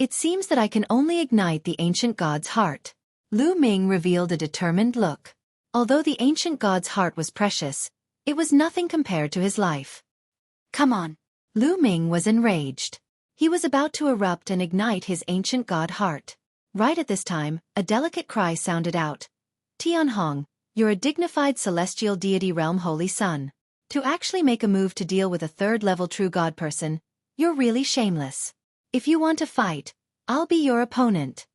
Speaker 1: It seems that I can only ignite the ancient god's heart. Lu Ming revealed a determined look. Although the ancient god's heart was precious, it was nothing compared to his life. Come on. Lu Ming was enraged. He was about to erupt and ignite his ancient god heart. Right at this time, a delicate cry sounded out. Tianhong, you're a dignified celestial deity realm holy son. To actually make a move to deal with a third-level true god person, you're really shameless. If you want to fight, I'll be your opponent.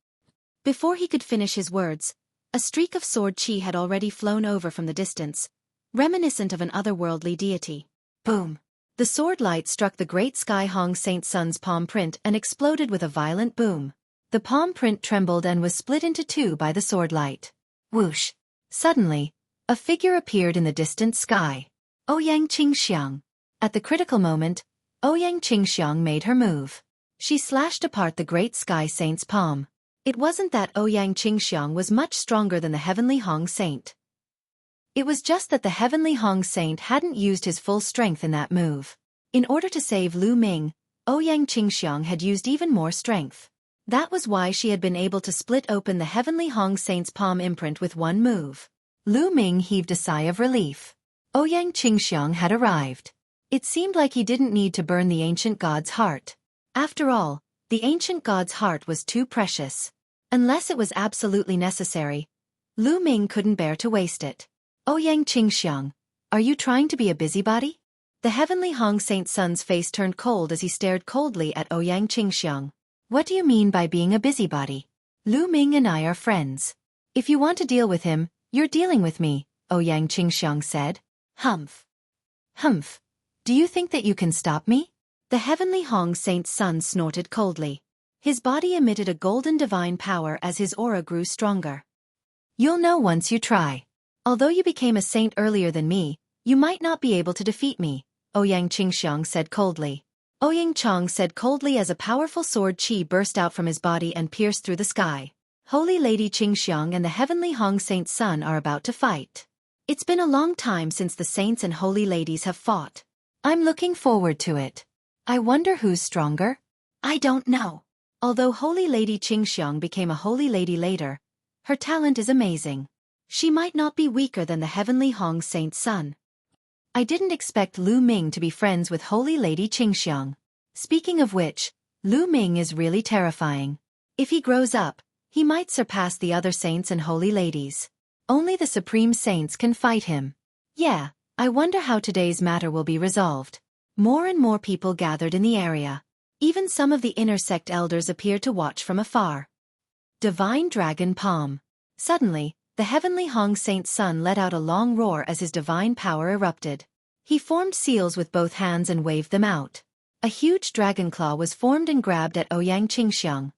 Speaker 1: Before he could finish his words, a streak of sword chi had already flown over from the distance, reminiscent of an otherworldly deity. Boom! The sword light struck the great Sky Hong Saint Sun's palm print and exploded with a violent boom. The palm print trembled and was split into two by the sword light. Whoosh! Suddenly, a figure appeared in the distant sky. Ouyang Qingxiang. At the critical moment, Ouyang Qingxiang made her move. She slashed apart the great Sky Saint's palm. It wasn't that Ouyang Qingxiang was much stronger than the Heavenly Hong Saint. It was just that the Heavenly Hong Saint hadn't used his full strength in that move. In order to save Lu Ming, Ouyang Qingxiang had used even more strength. That was why she had been able to split open the Heavenly Hong Saint's palm imprint with one move. Lu Ming heaved a sigh of relief. Ouyang Qingxiang had arrived. It seemed like he didn't need to burn the ancient god's heart. After all, the ancient god's heart was too precious. Unless it was absolutely necessary, Lu Ming couldn't bear to waste it. Ouyang Qingxiang, are you trying to be a busybody? The Heavenly Hong Saint Sun's face turned cold as he stared coldly at Ouyang Qingxiang. What do you mean by being a busybody? Lu Ming and I are friends. If you want to deal with him, you're dealing with me, Ouyang Qingxiang said. Humph. Humph. Do you think that you can stop me? The Heavenly Hong Saint's Sun snorted coldly. His body emitted a golden divine power as his aura grew stronger. You'll know once you try. Although you became a saint earlier than me, you might not be able to defeat me, Ouyang Qingxiang said coldly. Ouyang Chong said coldly as a powerful sword chi burst out from his body and pierced through the sky. Holy Lady Qingxiang and the Heavenly Hong Saint Sun are about to fight. It's been a long time since the saints and holy ladies have fought. I'm looking forward to it. I wonder who's stronger? I don't know. Although Holy Lady Qingxiang became a holy lady later, her talent is amazing. She might not be weaker than the Heavenly Hong Saint Sun. I didn't expect Lu Ming to be friends with Holy Lady Qingxiang. Speaking of which, Lu Ming is really terrifying. If he grows up, he might surpass the other saints and holy ladies. Only the supreme saints can fight him. Yeah, I wonder how today's matter will be resolved. More and more people gathered in the area. Even some of the inner sect elders appeared to watch from afar. Divine Dragon Palm. Suddenly,
Speaker 2: the heavenly Hong Saint Sun let out a long roar as his divine power erupted. He formed seals with both hands and waved them out. A huge dragon claw was formed and grabbed at Ouyang Qingxiang.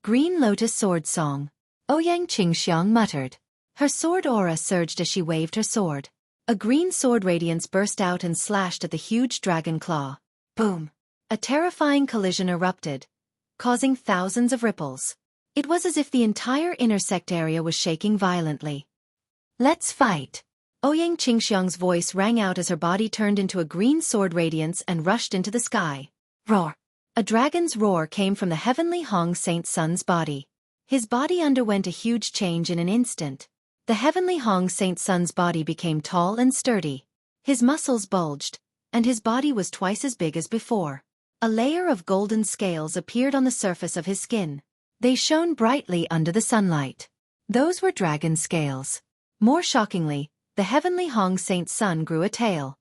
Speaker 2: Green Lotus Sword Song. Ouyang Qingxiang muttered. Her sword aura surged as she waved her sword. A green sword radiance burst out and slashed at the huge dragon claw. Boom! A terrifying collision erupted, causing thousands of ripples. It was as if the entire intersect area was shaking violently. Let's fight! Ouyang Qingxiang's voice rang out as her body turned into a green sword radiance and rushed into the sky. Roar! A dragon's roar came from the heavenly Hong Saint Sun's body. His body underwent a huge change in an instant. The heavenly Hong Saint Sun's body became tall and sturdy. His muscles bulged, and his body was twice as big as before. A layer of golden scales appeared on the surface of his skin. They shone brightly under the sunlight. Those were dragon scales. More shockingly, the heavenly Hong Saint Sun grew a tail.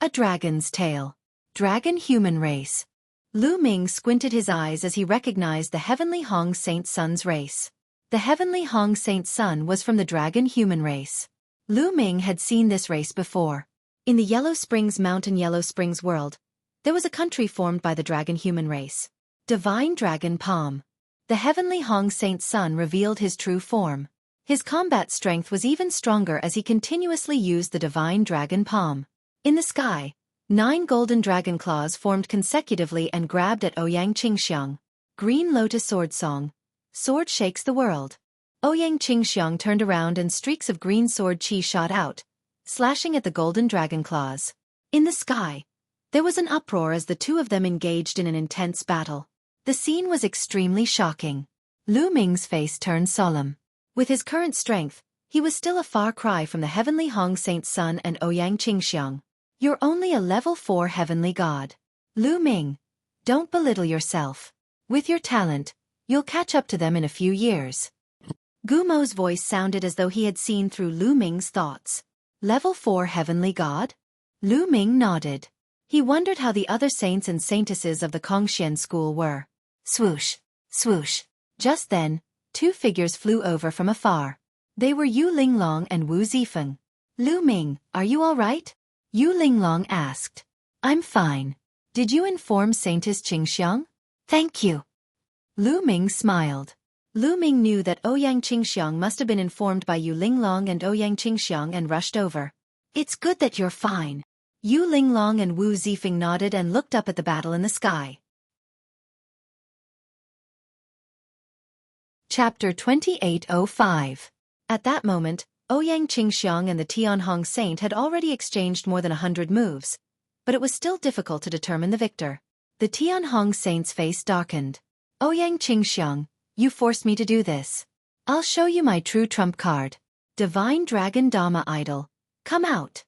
Speaker 2: A dragon's tail. Dragon human race. Lu Ming squinted his eyes as he recognized the heavenly Hong Saint Sun's race. The heavenly Hong Saint Sun was from the dragon human race. Lu Ming had seen this race before. In the Yellow Springs Mountain Yellow Springs world, there was a country formed by the dragon human race. Divine Dragon Palm. The heavenly Hong Saint Sun revealed his true form. His combat strength was even stronger as he continuously used the divine dragon palm. In the sky, 9 golden dragon claws formed consecutively and grabbed at Ouyang Qingxiang. Green Lotus Sword Song. Sword shakes the world. Ouyang Qingxiang turned around and streaks of green sword chi shot out, slashing at the golden dragon claws. In the sky, there was an uproar as the two of them engaged in an intense battle. The scene was extremely shocking. Lu Ming's face turned solemn. With his current strength, he was still a far cry from the heavenly Hong Saint Sun and Ouyang Qingxiang. You're only a level 4 heavenly god. Lu Ming, don't belittle yourself. With your talent, you'll catch up to them in a few years. Gumo's voice sounded as though he had seen through Lu Ming's thoughts. Level 4 heavenly god? Lu Ming nodded. He wondered how the other saints and saintesses of the Kongxian school were. Swoosh, swoosh. Just then, 2 figures flew over from afar. They were Yu Linglong and Wu Zifeng. Lu Ming, are you all right? Yu Linglong asked. I'm fine. Did you inform Saintess Qingxiang? Thank you. Lu Ming smiled. Lu Ming knew that Ouyang Qingxiang must have been informed by Yu Linglong and Ouyang Qingxiang and rushed over. It's good that you're fine. Yu Linglong and Wu Zifeng nodded and looked up at the battle in the sky. Chapter 2805. At that moment, Ouyang Qingxiang and the Tianhong Saint had already exchanged more than 100 moves, but it was still difficult to determine the victor. The Tianhong Saint's face darkened. Ouyang Qingxiang, you forced me to do this. I'll show you my true trump card. Divine Dragon Dama Idol. Come out.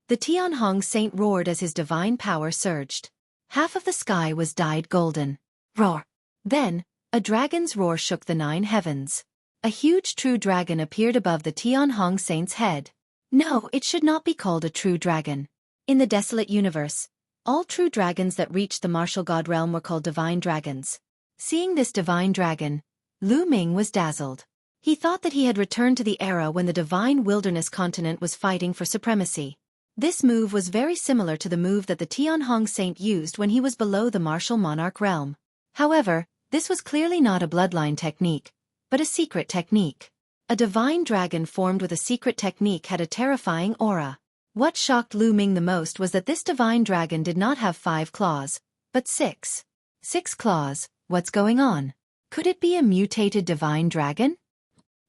Speaker 2: The Tianhong Saint roared as his divine power surged. Half of the sky was dyed golden. Roar. Then, a dragon's roar shook the 9 heavens. A huge true dragon appeared above the Tianhong Saint's head. No, it should not be called a true dragon. In the desolate universe, all true dragons that reached the martial god realm were called divine dragons. Seeing this divine dragon, Lu Ming was dazzled. He thought that he had returned to the era when the divine wilderness continent was fighting for supremacy. This move was very similar to the move that the Tianhong Saint used when he was below the martial monarch realm. However, this was clearly not a bloodline technique, but a secret technique. A divine dragon formed with a secret technique had a terrifying aura. What shocked Lu Ming the most was that this divine dragon did not have 5 claws, but 6. 6 claws, what's going on? Could it be a mutated divine dragon?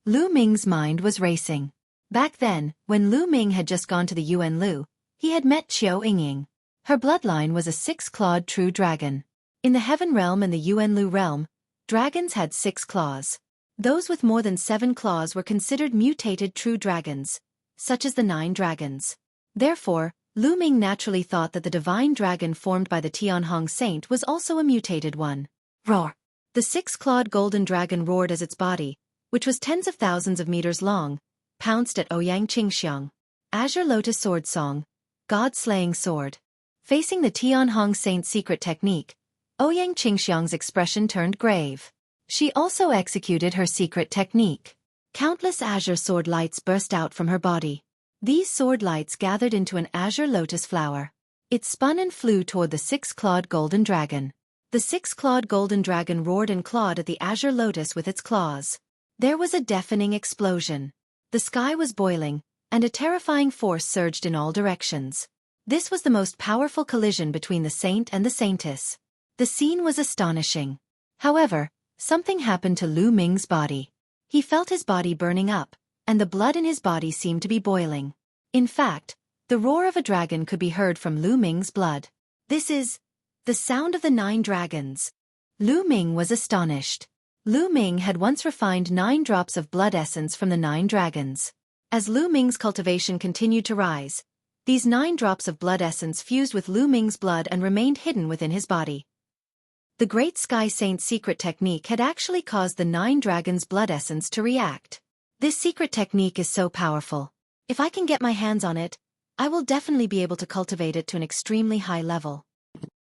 Speaker 2: Lu Ming's mind was racing. Back then, when Lu Ming had just gone to the Yuan Lu, he had met Qiu Yingying. Her bloodline was a 6-clawed true dragon. In the Heaven Realm and the Yuan Lu realm, dragons had 6 claws. Those with more than 7 claws were considered mutated true dragons, such as the 9 dragons. Therefore, Lu Ming naturally thought that the divine dragon formed by the Tianhong Saint was also a mutated one. Roar! The 6-clawed golden dragon roared as its body, which was tens of thousands of meters long, pounced at Ouyang Qingxiang. Azure Lotus Sword Song. God-slaying sword. Facing the Tianhong Saint's secret technique, Ouyang Qingxiang's expression turned grave. She also executed her secret technique.
Speaker 1: Countless azure sword lights burst out from her body. These sword lights gathered into an azure lotus flower. It spun and flew toward the six-clawed golden dragon. The six-clawed golden dragon roared and clawed at the azure lotus with its claws. There was a deafening explosion. The sky was boiling, and a terrifying force surged in all directions. This was the most powerful collision between the saint and the saintess. The scene was astonishing. However, something happened to Lu Ming's body. He felt his body burning up, and the blood in his body seemed to be boiling. In fact, the roar of a dragon could be heard from Lu Ming's blood. This is the sound of the 9 dragons. Lu Ming was astonished. Lu Ming had once refined 9 drops of blood essence from the 9 dragons. As Lu Ming's cultivation continued to rise, these 9 drops of blood essence fused with Lu Ming's blood and remained hidden within his body. The Great Sky Saint's secret technique had actually caused the 9 dragons' blood essence to react. This secret technique is so powerful. If I can get my hands on it, I will definitely be able to cultivate it to an extremely high level.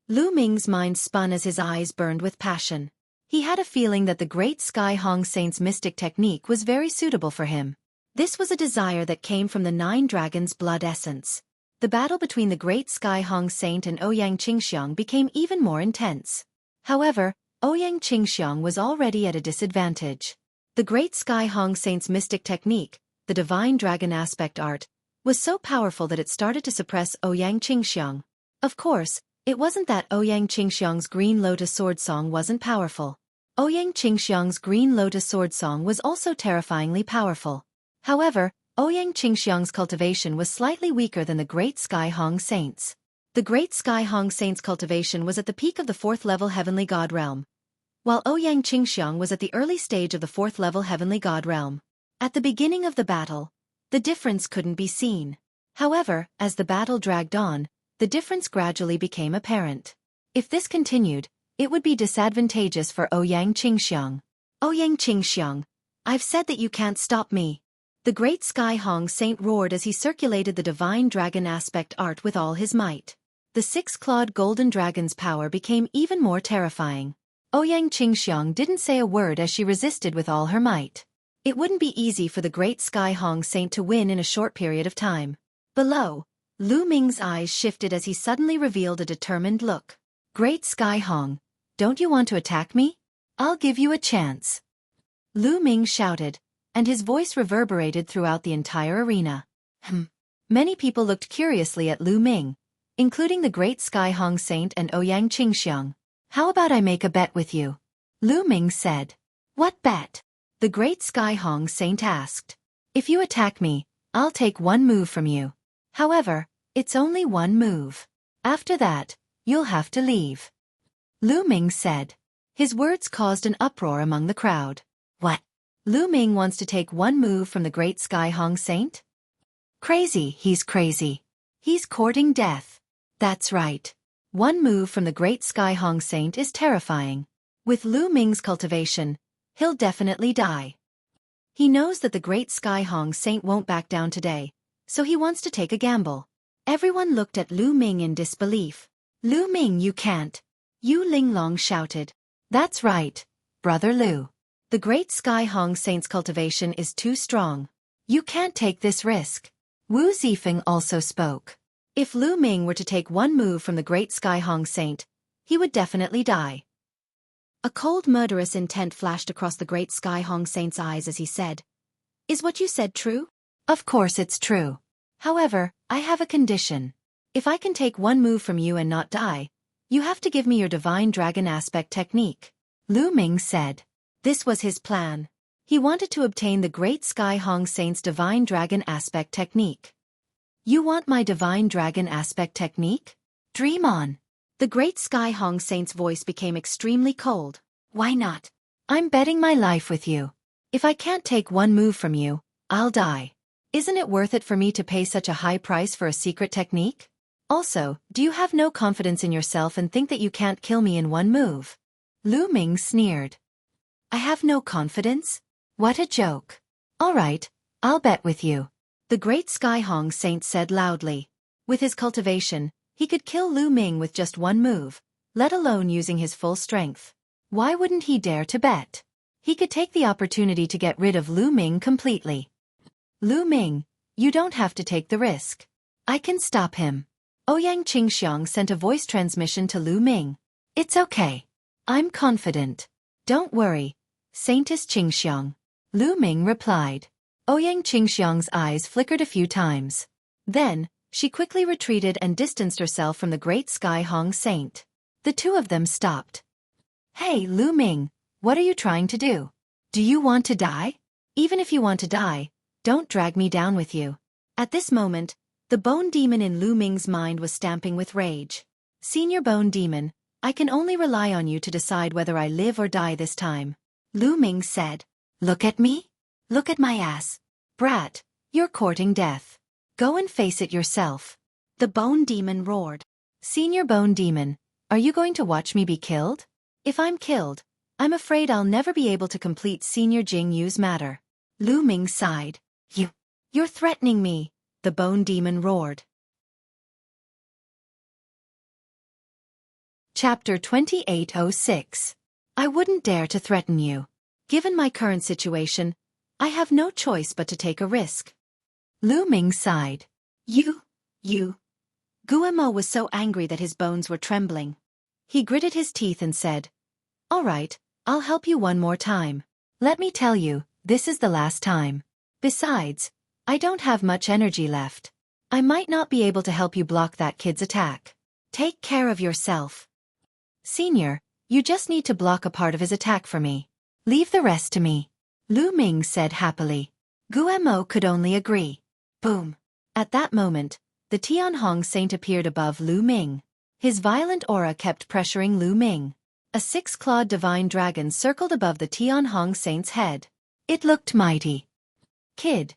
Speaker 1: Lu Ming's mind spun as his eyes burned with passion. He had a feeling that the Great Sky Hong Saint's mystic technique was very suitable for him. This was a desire that came from the 9 dragons' blood essence. The battle between the Great Sky Hong Saint and Ouyang Qingxiang became even more intense. However, Ouyang Qingxiang was already at a disadvantage. The Great Sky Hong Saint's mystic technique, the Divine Dragon Aspect Art, was so powerful that it started to suppress Ouyang Qingxiang. Of course, it wasn't that Ouyang Qingxiang's Green Lotus Sword Song wasn't powerful. Ouyang Qingxiang's Green Lotus Sword Song was also terrifyingly powerful. However, Ouyang Qingxiang's cultivation was slightly weaker than the Great Sky Hong Saint's. The Great Sky Hong Saint's cultivation was at the peak of the 4th level Heavenly God Realm, while Ouyang Qingxiang was at the early stage of the 4th level Heavenly God Realm. At the beginning of the battle, the difference couldn't be seen. However, as the battle dragged on, the difference gradually became apparent. If this continued, it would be disadvantageous for Ouyang Qingxiang. Ouyang Qingxiang, I've said that you can't stop me. The Great Sky Hong Saint roared as he circulated the Divine Dragon Aspect Art with all his might. The 6-clawed golden dragon's power became even more terrifying. Ouyang Qingxiang didn't say a word as she resisted with all her might. It wouldn't be easy for the Great Sky Hong Saint to win in a short period of time. Below, Lu Ming's eyes shifted as he suddenly revealed a determined look. Great Sky Hong, don't you want to attack me? I'll give you a chance. Lu Ming shouted, and his voice reverberated throughout the entire arena. Many people looked curiously at Lu Ming, including the Great Sky Hong Saint and Ouyang Qingxiang. How about I make a bet with you? Lu Ming said. What bet? The Great Sky Hong Saint asked. If you attack me, I'll take 1 move from you. However, it's only 1 move. After that, you'll have to leave. Lu Ming said. His words caused an uproar among the crowd. What? Lu Ming wants to take 1 move from the Great Sky Hong Saint? Crazy, he's crazy. He's courting death. That's right. 1 move from the Great Sky Hong Saint is terrifying. With Lu Ming's cultivation, he'll definitely die. He knows that the Great Sky Hong Saint won't back down today, so he wants to take a gamble. Everyone looked at Lu Ming in disbelief. Lu Ming, you can't. Yu Linglong shouted. That's right, Brother Lu. The Great Sky Hong Saint's cultivation is too strong. You can't take this risk. Wu Zifeng also spoke. If Lu Ming were to take 1 move from the Great Sky Hong Saint, he would definitely die. A cold murderous intent flashed across the Great Sky Hong Saint's eyes as he said, Is what you said true? Of course it's true. However, I have a condition. If I can take 1 move from you and not die, you have to give me your Divine Dragon Aspect technique. Lu Ming said. This was his plan. He wanted to obtain the Great Sky Hong Saint's Divine Dragon Aspect technique. You want my Divine Dragon Aspect technique? Dream on. The Great Sky Hong Saint's voice became extremely cold. Why not? I'm betting my life with you. If I can't take 1 move from you, I'll die. Isn't it worth it for me to pay such a high price for a secret technique? Also, do you have no confidence in yourself and think that you can't kill me in 1 move? Lu Ming sneered. I have no confidence? What a joke. All right, I'll bet with you. The Great Sky Hong Saint said loudly. With his cultivation, he could kill Lu Ming with just 1 move, let alone using his full strength. Why wouldn't he dare to bet? He could take the opportunity to get rid of Lu Ming completely. Lu Ming, you don't have to take the risk. I can stop him. Ouyang Qingxiang sent a voice transmission to Lu Ming. It's okay. I'm confident. Don't worry, Saintess Qingxiang. Lu Ming replied. Ouyang Qingxiang's eyes flickered a few times. Then, she quickly retreated and distanced herself from the great Sky Hong Saint. The two of them stopped. Hey, Lu Ming, what are you trying to do? Do you want to die? Even if you want to die, don't drag me down with you. At this moment, the bone demon in Lu Ming's mind was stamping with rage. Senior bone demon, I can only rely on you to decide whether I live or die this time. Lu Ming said. Look at me? Look at my ass. Brat, you're courting death. Go and face it yourself. The bone demon roared. Senior bone demon, are you going to watch me be killed? If I'm killed, I'm afraid I'll never be able to complete Senior Jing Yu's matter. Lu Ming sighed. You're threatening me, the bone demon roared. Chapter 2806. I wouldn't dare to threaten you. Given my current situation, I have no choice but to take a risk. Lu Ming sighed. You. Guemo was so angry that his bones were trembling. He gritted his teeth and said, All right, I'll help you one more time. Let me tell you, this is the last time. Besides, I don't have much energy left. I might not be able to help you block that kid's attack. Take care of yourself. Senior, you just need to block a part of his attack for me. Leave the rest to me. Lu Ming said happily. Guemo could only agree. Boom. At that moment, the Tianhong Saint appeared above Lu Ming. His violent aura kept pressuring Lu Ming. A six-clawed divine dragon circled above the Tianhong Saint's head. It looked mighty. Kid,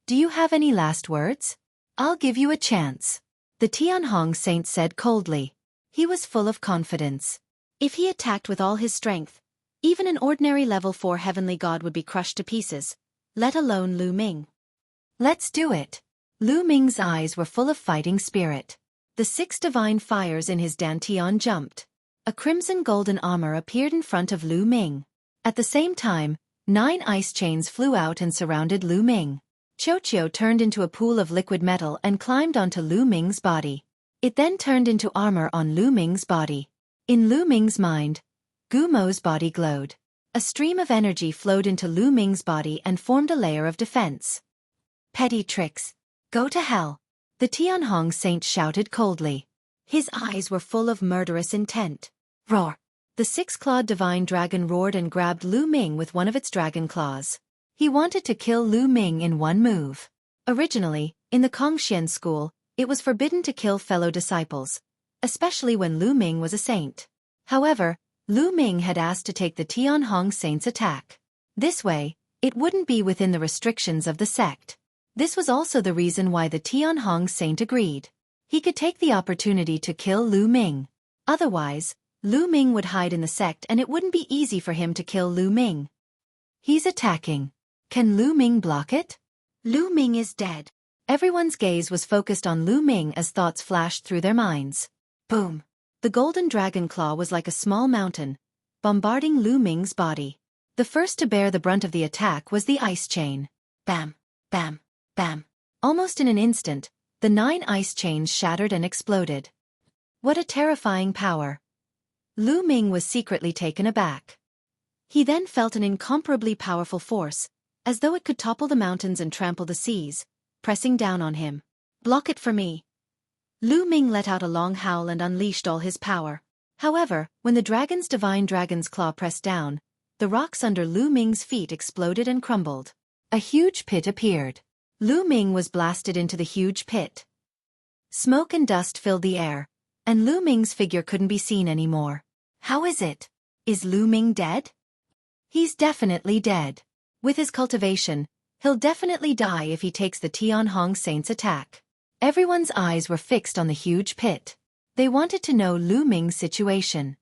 Speaker 1: do you have any last words? I'll give you a chance. The Tianhong Saint said coldly. He was full of confidence. If he attacked with all his strength, even an ordinary level 4 heavenly god would be crushed to pieces, let alone Lu Ming. Let's do it. Lu Ming's eyes were full of fighting spirit. The 6 divine fires in his dantian jumped. A crimson golden armor appeared in front of Lu Ming. At the same time, 9 ice chains flew out and surrounded Lu Ming. Xueqi turned into a pool of liquid metal and climbed onto Lu Ming's body. It then turned into armor on Lu Ming's body. In Lu Ming's mind, Gumo's body glowed. A stream of energy flowed into Lu Ming's body and formed a layer of defense. Petty tricks. Go to hell. The Tianhong Saint shouted coldly. His eyes were full of murderous intent. Roar. The 6-clawed divine dragon roared and grabbed Lu Ming with one of its dragon claws. He wanted to kill Lu Ming in one move. Originally, in the Kongxian school, it was forbidden to kill fellow disciples, especially when Lu Ming was a saint. However, Lu Ming had asked to take the Tianhong Saint's attack. This way, it wouldn't be within the restrictions of the sect. This was also the reason why the Tianhong Saint agreed. He could take the opportunity to kill Lu Ming. Otherwise, Lu Ming would hide in the sect and it wouldn't be easy for him to kill Lu Ming. He's attacking. Can Lu Ming block it? Lu Ming is dead. Everyone's gaze was focused on Lu Ming as thoughts flashed through their minds. Boom. The golden dragon claw was like a small mountain, bombarding Lu Ming's body. The first to bear the brunt of the attack was the ice chain. Bam, bam, bam. Almost in an instant, the 9 ice chains shattered and exploded. What a terrifying power. Lu Ming was secretly taken aback. He then felt an incomparably powerful force, as though it could topple the mountains and trample the seas, pressing down on him. Block it for me. Lu Ming let out a long howl and unleashed all his power. However, when the divine dragon's claw pressed down, the rocks under Lu Ming's feet exploded and crumbled. A huge pit appeared. Lu Ming was blasted into the huge pit. Smoke and dust filled the air, and Lu Ming's figure couldn't be seen anymore. How is it? Is Lu Ming dead? He's definitely dead. With his cultivation, he'll definitely die if he takes the Tianhong Saint's attack. Everyone's eyes were fixed on the huge pit. They wanted to know Lu Ming's situation.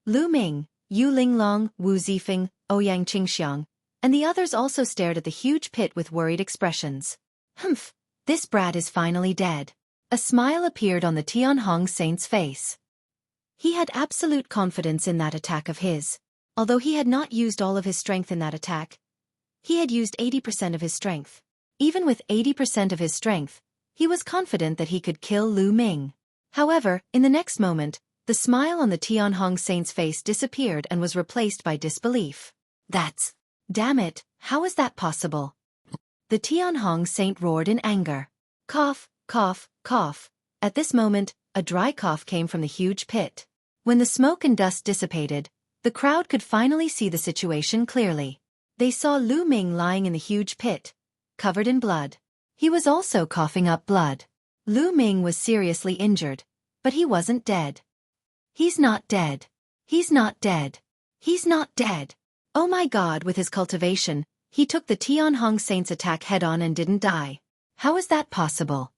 Speaker 1: Lu Ming, Yu Linglong, Wu Zifeng, Ouyang Qingxiang, and the others also stared at the huge pit with worried expressions. Humph, this brat is finally dead. A smile appeared on the Tianhong Saint's face. He had absolute confidence in that attack of his.
Speaker 2: Although he had not used all of his strength in that attack, he had used 80% of his strength. Even with 80% of his strength, he was confident that he could kill Lu Ming. However, in the next moment, the smile on the Tianhong Saint's face disappeared and was replaced by disbelief. Damn it, how is that possible? The Tianhong Saint roared in anger. Cough, cough, cough. At this moment, a dry cough came from the huge pit. When the smoke and dust dissipated, the crowd could finally see the situation clearly. They saw Lu Ming lying in the huge pit, covered in blood. He was also coughing up blood. Lu Ming was seriously injured, but he wasn't dead. He's not dead. He's not dead. He's not dead. Oh my God, with his cultivation, he took the Tianhong Saint's attack head-on and didn't die. How is that possible?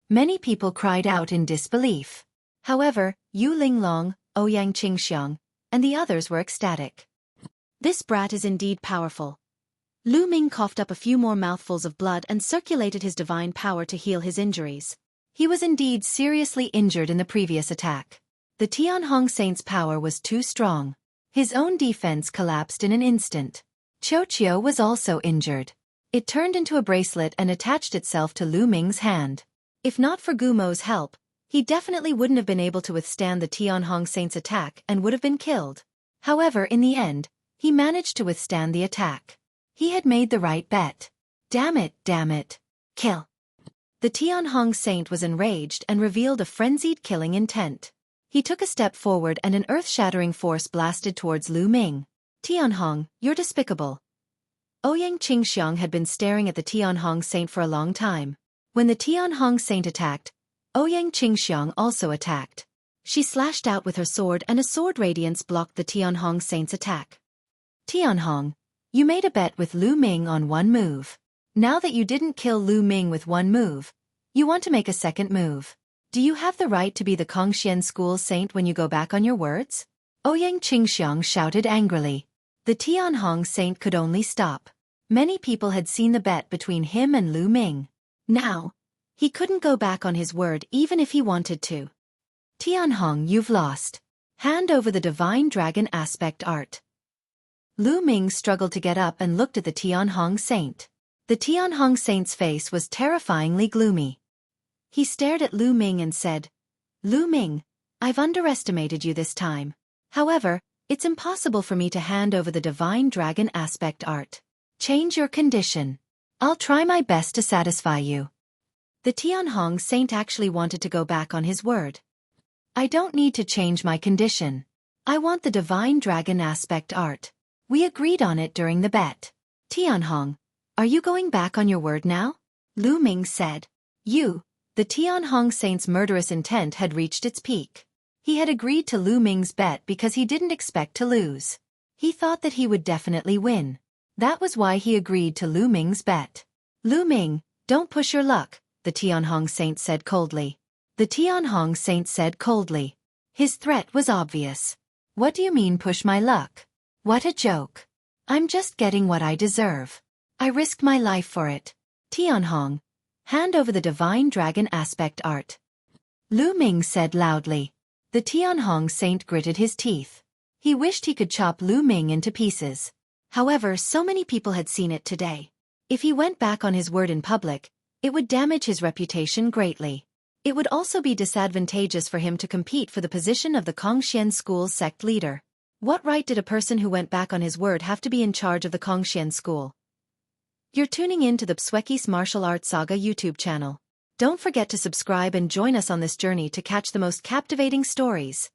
Speaker 2: Many people cried out in disbelief. However, Yu Linglong, Ouyang Qingxiang, and the others were ecstatic. This brat is indeed powerful. Lu Ming coughed up a few more mouthfuls of blood and circulated his divine power to heal his injuries. He was indeed seriously injured in the previous attack. The Tianhong Saint's power was too strong. His own defense collapsed in an instant. Xueqi was also injured. It turned into a bracelet and attached itself to Lu Ming's hand. If not for Gumo's help, he definitely wouldn't have been able to withstand the Tianhong Saint's attack and would have been killed. However, in the end, he managed to withstand the attack. He had made the right bet. Damn it, kill. The Tianhong Saint was enraged and revealed a frenzied killing intent. He took a step forward and an earth-shattering force blasted towards Lu Ming. Tianhong, you're despicable. Ouyang Qingxiang had been staring at the Tianhong Saint for a long time. When the Tianhong Saint attacked, Ouyang Qingxiang also attacked. She slashed out with her sword and a sword radiance blocked the Tianhong Saint's attack. Tianhong, you made a bet with Lu Ming on one move. Now that you didn't kill Lu Ming with one move, you want to make a second move. Do you have the right to be the Kongxian School Saint when you go back on your words? Ouyang Qingxiang shouted angrily. The Tianhong Saint could only stop. Many people had seen the bet between him and Lu Ming. Now, he couldn't go back on his word even if he wanted to. Tianhong, you've lost. Hand over the Divine Dragon Aspect Art. Lu Ming struggled to get up and looked at the Tianhong Saint. The Tianhong Saint's face was terrifyingly gloomy. He stared at Lu Ming and said, Lu Ming, I've underestimated you this time. However, it's impossible for me to hand over the Divine Dragon Aspect Art. Change your condition. I'll try my best to satisfy you. The Tianhong Saint actually wanted to go back on his word. I don't need to change my condition. I want the Divine Dragon Aspect Art. We agreed on it during the bet. Tianhong, are you going back on your word now? Lu Ming said. The Tianhong Saint's murderous intent had reached its peak. He had agreed to Lu Ming's bet because he didn't expect to lose. He thought that he would definitely win. That was why he agreed to Lu Ming's bet. Lu Ming, don't push your luck, the Tianhong Saint said coldly. The Tianhong Saint said coldly. His threat was obvious. What do you mean push my luck? What a joke. I'm just getting what I deserve. I risked my life for it. Tianhong, hand over the Divine Dragon Aspect Art. Lu Ming said loudly. The Tianhong Saint gritted his teeth. He wished he could chop Lu Ming into pieces. However, so many people had seen it today. If he went back on his word in public, it would damage his reputation greatly. It would also be disadvantageous for him to compete for the position of the Kongxian School sect leader. What right did a person who went back on his word have to be in charge of the Kongxian School? You're tuning in to the Xueqi's Martial Arts Saga YouTube channel. Don't forget to subscribe and join us on this journey to catch the most captivating stories.